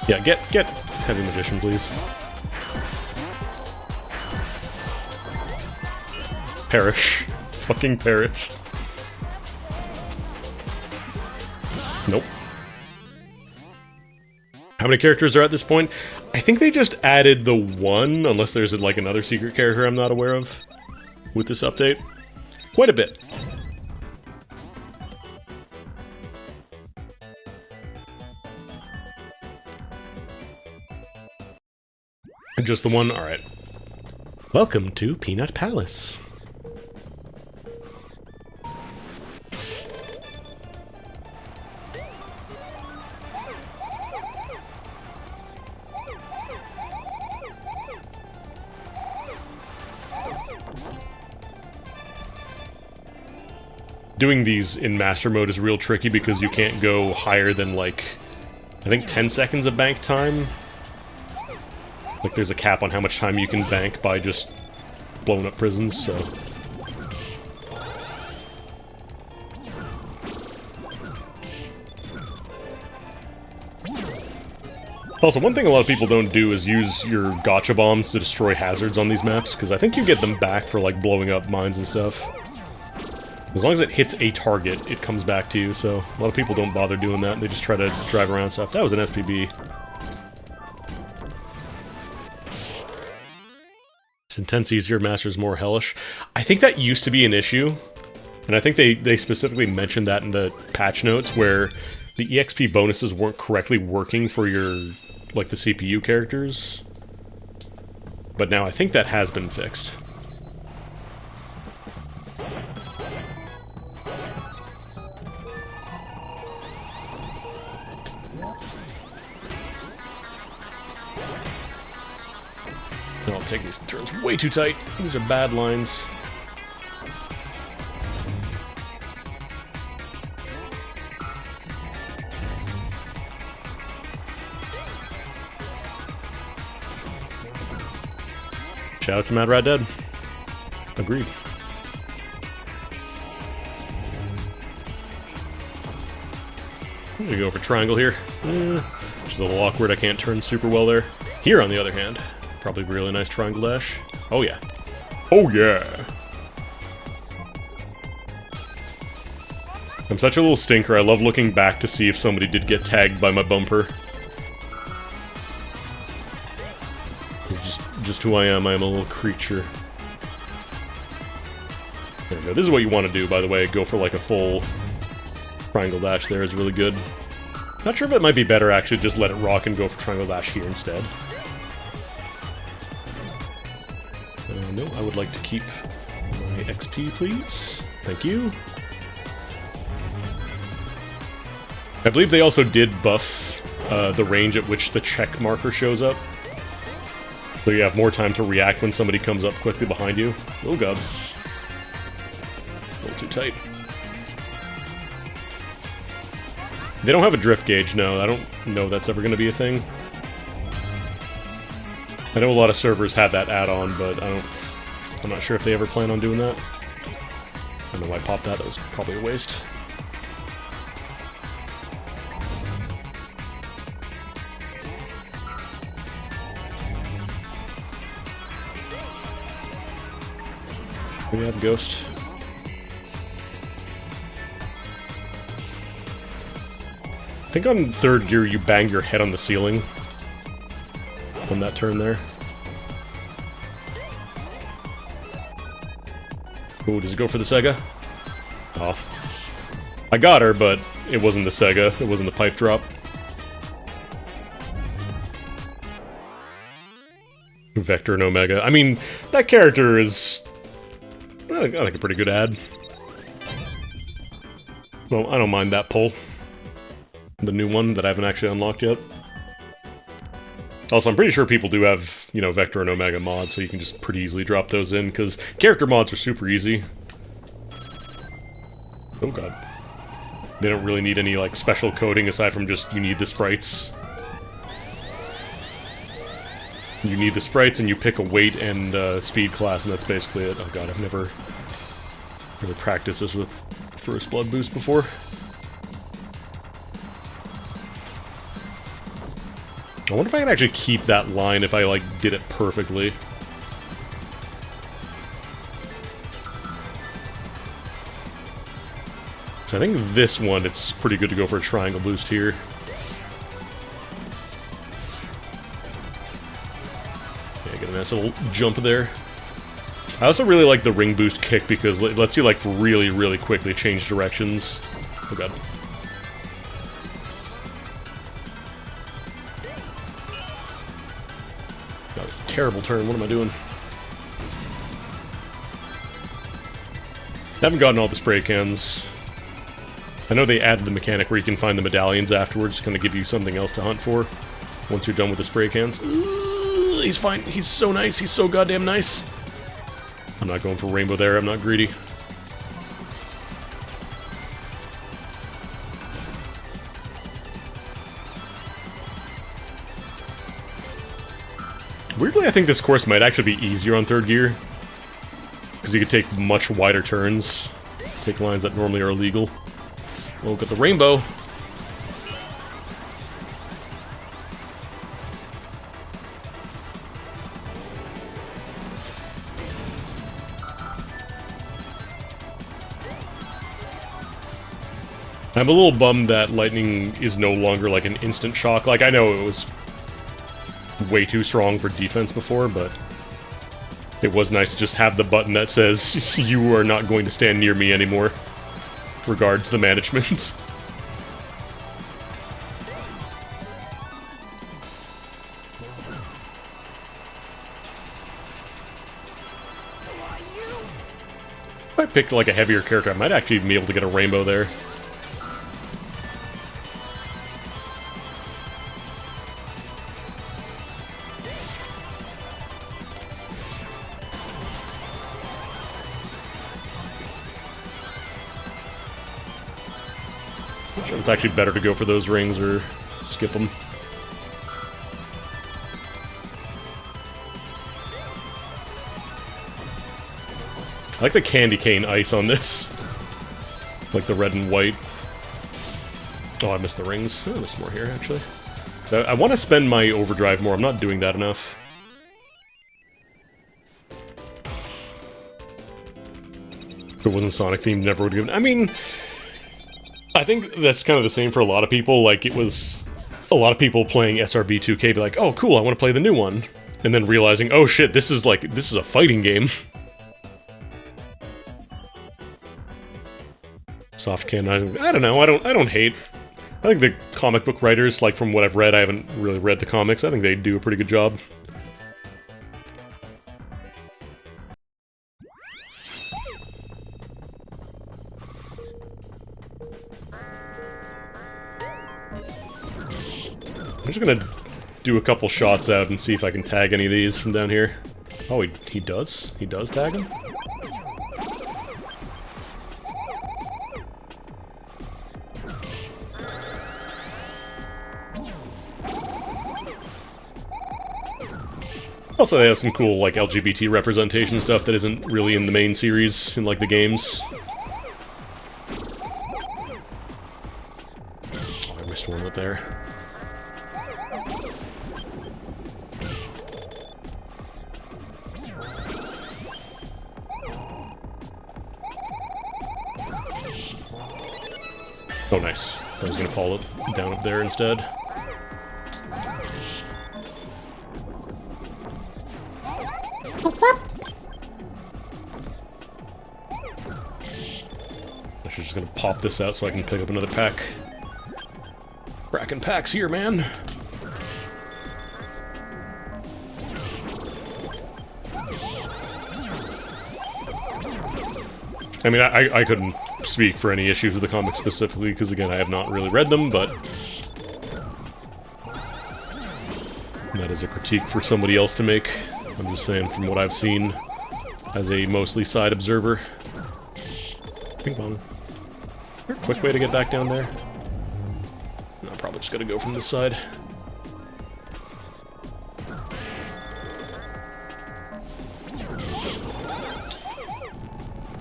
S1: Yeah, get Heavy Magician, please. Perish. Fucking perish. Nope. How many characters are at this point? I think they just added the one, unless there's like another secret character I'm not aware of with this update. Quite a bit. Just the one? Alright. Welcome to Peanut Palace. Doing these in Master Mode is real tricky because you can't go higher than, like, I think 10 seconds of bank time. Like, there's a cap on how much time you can bank by just blowing up prisons, so... Also, one thing a lot of people don't do is use your gotcha bombs to destroy hazards on these maps, because I think you get them back for, like, blowing up mines and stuff. As long as it hits a target, it comes back to you, so a lot of people don't bother doing that. They just try to drive around stuff. That was an SPB. It's intense easier, Master's more hellish. I think that used to be an issue, and I think they specifically mentioned that in the patch notes, where the EXP bonuses weren't correctly working for your, like, the CPU characters. But now I think that has been fixed. I'll take these turns way too tight. These are bad lines. Shout out to Mad Rat Dead. Agreed. I'm gonna go for triangle here. Which is a little awkward. I can't turn super well there. Here, on the other hand, probably really nice triangle dash. Oh yeah. Oh yeah! I'm such a little stinker. I love looking back to see if somebody did get tagged by my bumper. Just who I am. I am a little creature. There we go. This is what you want to do, by the way. Go for like a full triangle dash there is really good. Not sure if it might be better, actually, just let it rock and go for triangle dash here instead. No, I would like to keep my XP, please. Thank you. I believe they also did buff the range at which the check marker shows up. So you have more time to react when somebody comes up quickly behind you. Oh god. A little too tight. They don't have a drift gauge, no. I don't know that's ever going to be a thing. I know a lot of servers have that add-on, but I'm not sure if they ever plan on doing that. I don't know why I popped that. That was probably a waste. We have Ghost. I think on third gear you bang your head on the ceiling on that turn there. Ooh, does it go for the Sega? Oh. I got her, but it wasn't the Sega. It wasn't the pipe drop. Vector and Omega. I mean, that character is... I think a pretty good ad. Well, I don't mind that pull. The new one that I haven't actually unlocked yet. Also, I'm pretty sure people do have, you know, Vector and Omega mods, so you can just pretty easily drop those in, because character mods are super easy. Oh god. They don't really need any, like, special coding aside from just, you need the sprites. You need the sprites, and you pick a weight and speed class, and that's basically it. Oh god, I've never really practiced this with First Blood boost before. I wonder if I can actually keep that line if I, like, did it perfectly. So I think this one, it's pretty good to go for a triangle boost here. Yeah, get a nice little jump there. I also really like the ring boost kick because it lets you, like, really, really quickly change directions. Oh god. That was a terrible turn. What am I doing? I haven't gotten all the spray cans. I know they added the mechanic where you can find the medallions afterwards to kind of give you something else to hunt for once you're done with the spray cans. Ooh, he's fine. He's so nice. He's so goddamn nice. I'm not going for rainbow there. I'm not greedy. Weirdly, I think this course might actually be easier on third gear. Because you could take much wider turns. Take lines that normally are illegal. Oh, got the rainbow. I'm a little bummed that lightning is no longer like an instant shock. Like, I know it was way too strong for defense before, but it was nice to just have the button that says, you are not going to stand near me anymore. Regards the management. If I picked like a heavier character, I might actually be able to get a rainbow there. It's actually better to go for those rings or skip them. I like the candy cane ice on this. Like the red and white. Oh, I missed the rings. Oh, there's more here, actually. So I want to spend my overdrive more. I'm not doing that enough. If it wasn't Sonic themed, never would have given... I mean... I think that's kind of the same for a lot of people. Like, it was a lot of people playing SRB 2K be like, oh, cool, I want to play the new one. And then realizing, oh shit, this is a fighting game. Soft canonizing. I don't know, I don't hate. I think the comic book writers, like from what I've read, I haven't really read the comics, I think they do a pretty good job. I'm just gonna do a couple shots out and see if I can tag any of these from down here. Oh, he does? He does tag them? Also, they have some cool, like, LGBT representation stuff that isn't really in the main series, in, like, the games. Oh, I missed one up there. Oh, nice. I was gonna fall down up there instead. I should just gonna pop this out so I can pick up another pack. Cracking packs here, man. I mean, I couldn't speak for any issues with the comics specifically, because again, I have not really read them, but that is a critique for somebody else to make. I'm just saying from what I've seen as a mostly side observer. Ping pong. Is there a quick way to get back down there? No, probably just gotta go from this side.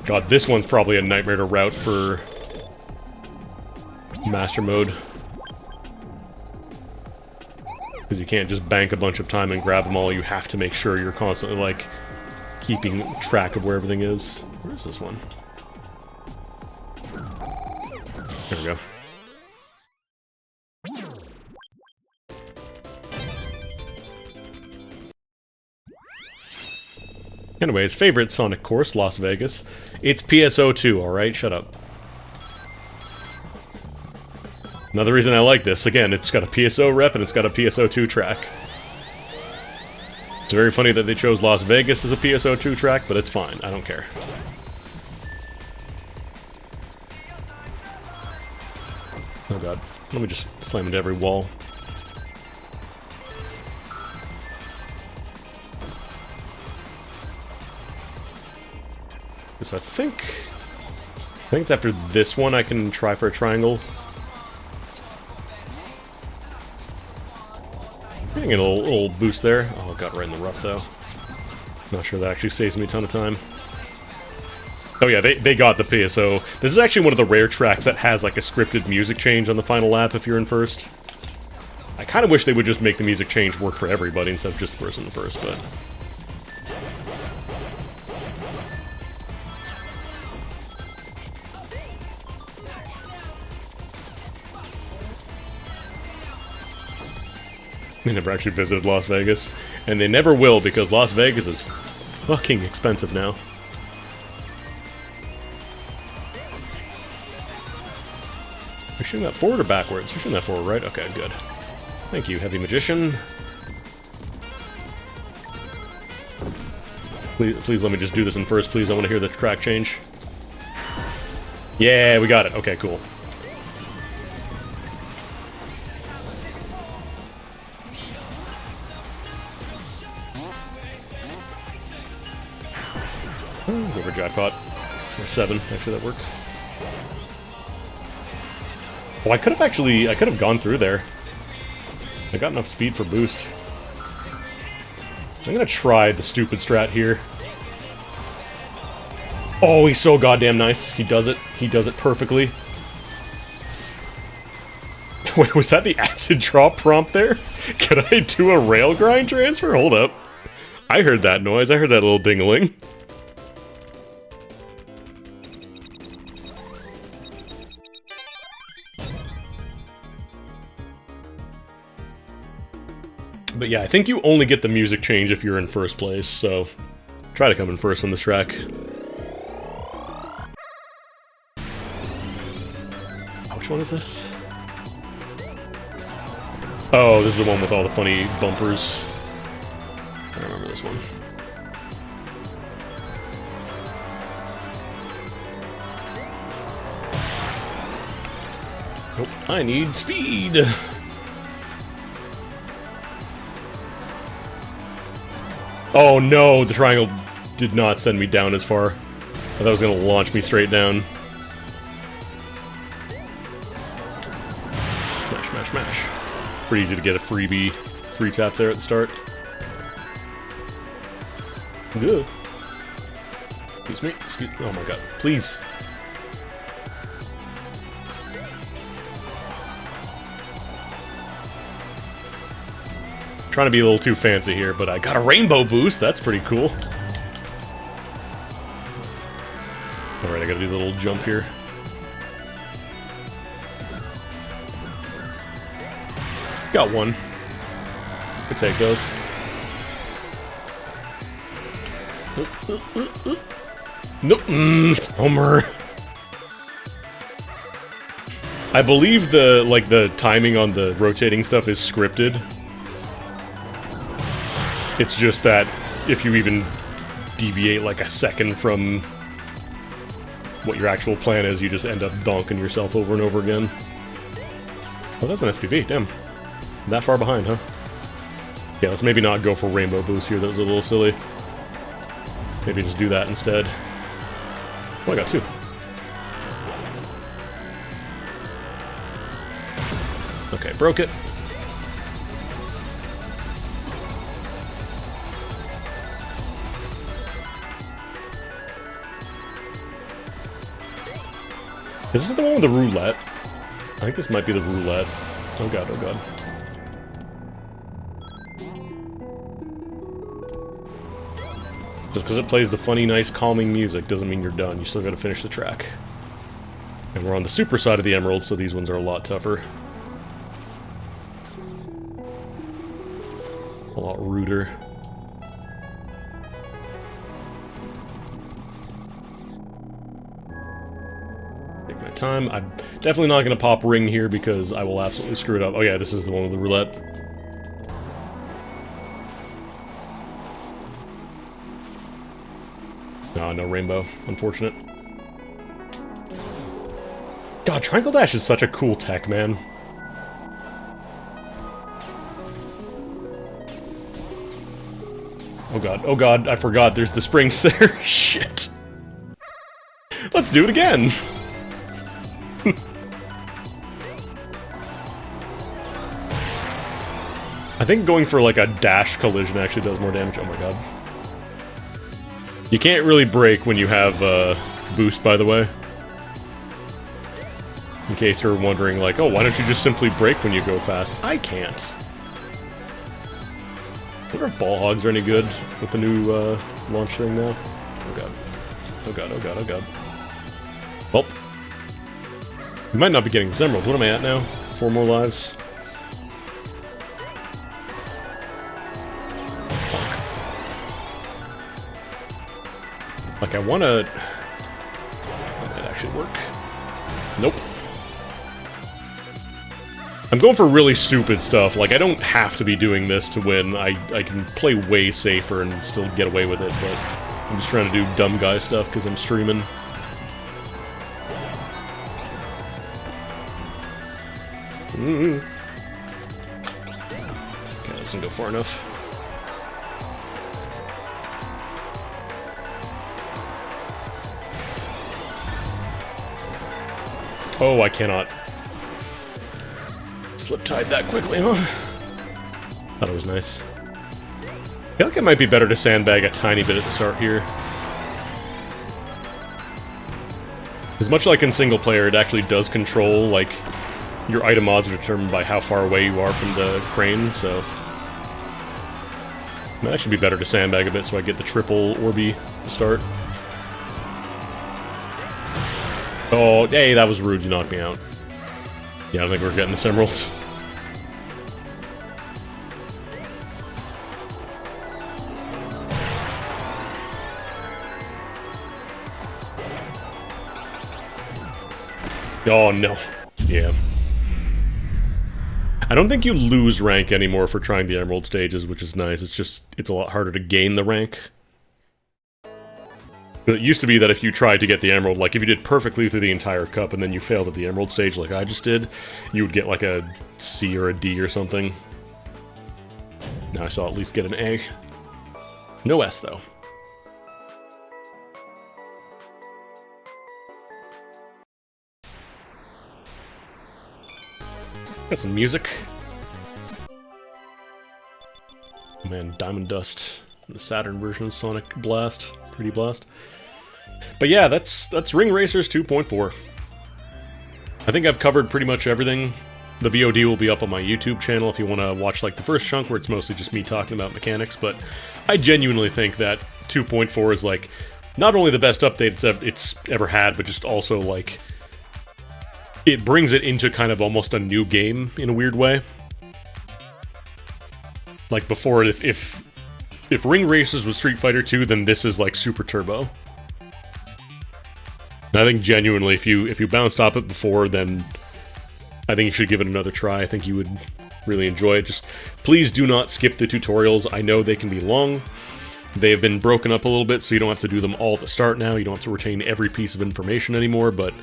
S1: God, this one's probably a nightmare to route for Master Mode. Because you can't just bank a bunch of time and grab them all, you have to make sure you're constantly, like, keeping track of where everything is. Where is this one? There we go. Anyways, favorite Sonic course, Las Vegas. It's PSO2, alright? Shut up. Another reason I like this, again, it's got a PSO rep and it's got a PSO2 track. It's very funny that they chose Las Vegas as a PSO2 track, but it's fine. I don't care. Oh god. Let me just slam into every wall. So I think it's after this one I can try for a triangle. Getting a little boost there. Oh, got right in the rough though. Not sure that actually saves me a ton of time. Oh yeah, they got the PSO. This is actually one of the rare tracks that has like a scripted music change on the final lap if you're in first. I kind of wish they would just make the music change work for everybody instead of just the person in first, but... They never actually visited Las Vegas. And they never will, because Las Vegas is fucking expensive now. You're shooting that forward or backwards? You're shooting that forward, right? Okay, good. Thank you, Heavy Magician. Please let me just do this in first, please. I want to hear the track change. Yeah, we got it. Okay, cool. Go for jackpot. Or 7, actually that works. Oh, I could have gone through there. I got enough speed for boost. I'm gonna try the stupid strat here. Oh, he's so goddamn nice. He does it. He does it perfectly. Wait, was that the acid drop prompt there? Can I do a rail grind transfer? Hold up. I heard that noise. I heard that little ding-a-ling. But yeah, I think you only get the music change if you're in first place, so try to come in first on this track. Oh, which one is this? Oh, this is the one with all the funny bumpers. I remember this one. Nope, I need speed! Oh no, the triangle did not send me down as far. I thought it was going to launch me straight down. Smash, smash, smash. Pretty easy to get a freebie 3-tap there at the start. Good. Excuse me. Excuse. Oh my god. Please. Trying to be a little too fancy here, but I got a rainbow boost. That's pretty cool. Alright, I gotta do the little jump here. Got one. Could take those. Nope. Homer. I believe the timing on the rotating stuff is scripted. It's just that if you even deviate like a second from what your actual plan is, you just end up donking yourself over and over again. Oh, that's an SPV, damn. That far behind, huh? Yeah, let's maybe not go for rainbow boost here, that was a little silly. Maybe just do that instead. Oh, I got two. Okay, broke it. Is this the one with the roulette? I think this might be the roulette. Oh god, oh god. Just because it plays the funny, nice, calming music doesn't mean you're done. You still gotta finish the track. And we're on the super side of the emerald, so these ones are a lot tougher. A lot ruder. Take my time. I'm definitely not going to pop ring here because I will absolutely screw it up. Oh yeah, this is the one with the roulette. No, no rainbow. Unfortunate. God, Triangle Dash is such a cool tech, man. Oh god, I forgot there's the springs there. Shit. Let's do it again. I think going for like a dash collision actually does more damage. Oh my god. You can't really brake when you have boost, by the way. In case you're wondering, like, oh, why don't you just simply brake when you go fast? I can't. I wonder if ball hogs are any good with the new launch thing now. Oh god. Oh god, oh god, oh god. Well. We might not be getting this emerald. What am I at now? 4 more lives. Fuck. Like, I wanna... That might actually work. Nope. I'm going for really stupid stuff. Like, I don't have to be doing this to win. I can play way safer and still get away with it, but I'm just trying to do dumb guy stuff because I'm streaming. Okay, that doesn't go far enough. Oh, I cannot slip tide that quickly, huh? Thought it was nice. I feel like it might be better to sandbag a tiny bit at the start here. As much like in single player, it actually does control, like, your item odds are determined by how far away you are from the crane, so... It might actually be better to sandbag a bit so I get the triple Orby to start. Oh, hey, that was rude, you knocked me out. Yeah, I don't think we're getting this emerald. Oh, no. Yeah. I don't think you lose rank anymore for trying the emerald stages, which is nice. It's just, it's a lot harder to gain the rank. It used to be that if you tried to get the emerald, like if you did perfectly through the entire cup and then you failed at the emerald stage like I just did, you would get like a C or a D or something. Now I saw at least get an A. No S though. Got some music. Oh man, Diamond Dust. The Saturn version of Sonic Blast, 3D Blast. But yeah, that's Ring Racers 2.4. I think I've covered pretty much everything. The VOD will be up on my YouTube channel if you want to watch like the first chunk where it's mostly just me talking about mechanics, but I genuinely think that 2.4 is like not only the best update it's ever had, but just also like it brings it into kind of almost a new game in a weird way. Like before, if Ring Racers was Street Fighter 2, then this is like Super Turbo. And I think genuinely, if you bounced off it before, then I think you should give it another try. I think you would really enjoy it. Just please do not skip the tutorials. I know they can be long. They have been broken up a little bit, so you don't have to do them all at the start now. You don't have to retain every piece of information anymore, but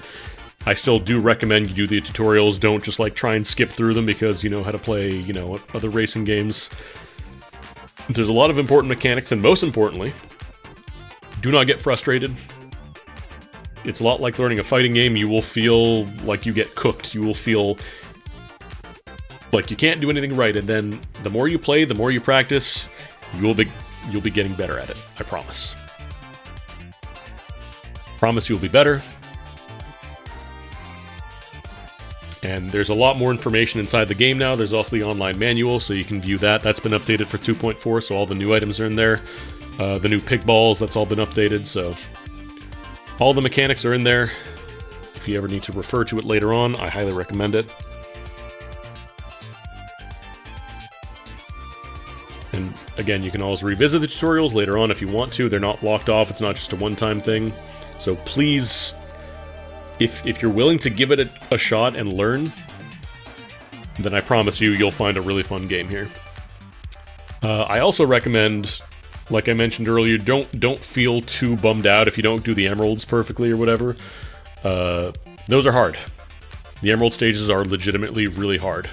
S1: I still do recommend you do the tutorials. Don't just like try and skip through them because you know how to play, you know, other racing games. There's a lot of important mechanics, and most importantly, do not get frustrated. It's a lot like learning a fighting game. You will feel like you get cooked. You will feel like you can't do anything right, and then the more you play, the more you practice, you'll be getting better at it. I promise. Promise you'll be better. And there's a lot more information inside the game now. There's also the online manual, so you can view that. That's been updated for 2.4, so all the new items are in there. The new pick balls, that's all been updated, so all the mechanics are in there. If you ever need to refer to it later on, I highly recommend it. And again, you can always revisit the tutorials later on if you want to. They're not locked off, it's not just a one-time thing. So please, if you're willing to give it a shot and learn, then I promise you'll find a really fun game here. I also recommend, like I mentioned earlier, don't feel too bummed out if you don't do the emeralds perfectly or whatever. Those are hard. The emerald stages are legitimately really hard.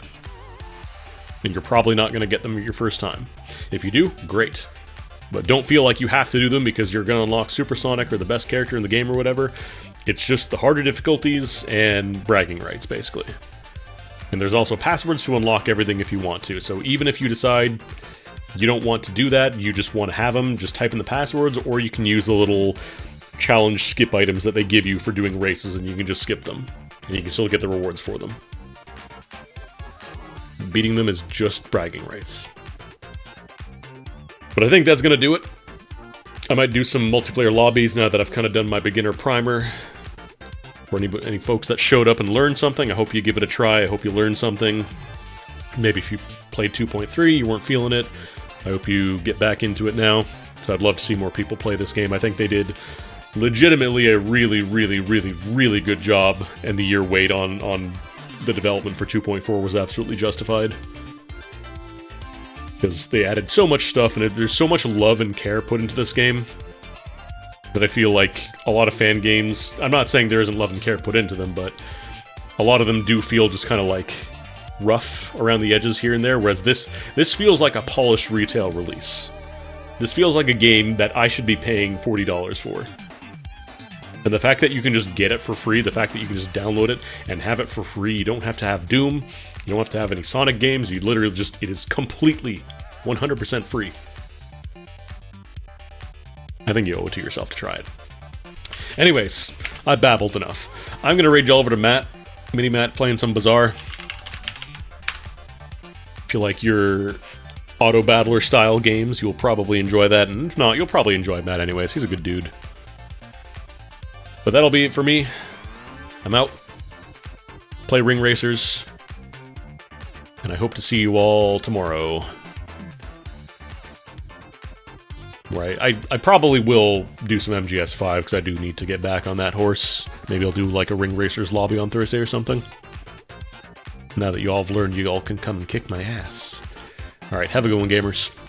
S1: And you're probably not going to get them your first time. If you do, great. But don't feel like you have to do them because you're going to unlock Supersonic or the best character in the game or whatever. It's just the harder difficulties and bragging rights, basically. And there's also passwords to unlock everything if you want to. So even if you decide you don't want to do that, you just want to have them, just type in the passwords, or you can use the little challenge skip items that they give you for doing races, and you can just skip them. And you can still get the rewards for them. Beating them is just bragging rights. But I think that's going to do it. I might do some multiplayer lobbies now that I've kind of done my beginner primer. For any folks that showed up and learned something, I hope you give it a try. I hope you learned something. Maybe if you played 2.3, you weren't feeling it. I hope you get back into it now. So I'd love to see more people play this game. I think they did legitimately a really, really, really, really good job. And the year wait on the development for 2.4 was absolutely justified. Because they added so much stuff, and there's so much love and care put into this game that I feel like a lot of fan games, I'm not saying there isn't love and care put into them, but a lot of them do feel just kind of like rough around the edges here and there, whereas this feels like a polished retail release. This feels like a game that I should be paying $40 for. And the fact that you can just get it for free, the fact that you can just download it and have it for free, you don't have to have Doom, you don't have to have any Sonic games, you literally just, it is completely 100% free. I think you owe it to yourself to try it. Anyways, I babbled enough. I'm going to raid you all over to Matt, Mini-Matt, playing some Bazaar. If you like your auto-battler style games, you'll probably enjoy that, and if not, you'll probably enjoy Matt anyways. He's a good dude. But that'll be it for me. I'm out. Play Ring Racers. And I hope to see you all tomorrow. Right, I probably will do some MGS5, because I do need to get back on that horse. Maybe I'll do like a Ring Racers lobby on Thursday or something. Now that you all have learned, you all can come and kick my ass. Alright, have a good one, gamers.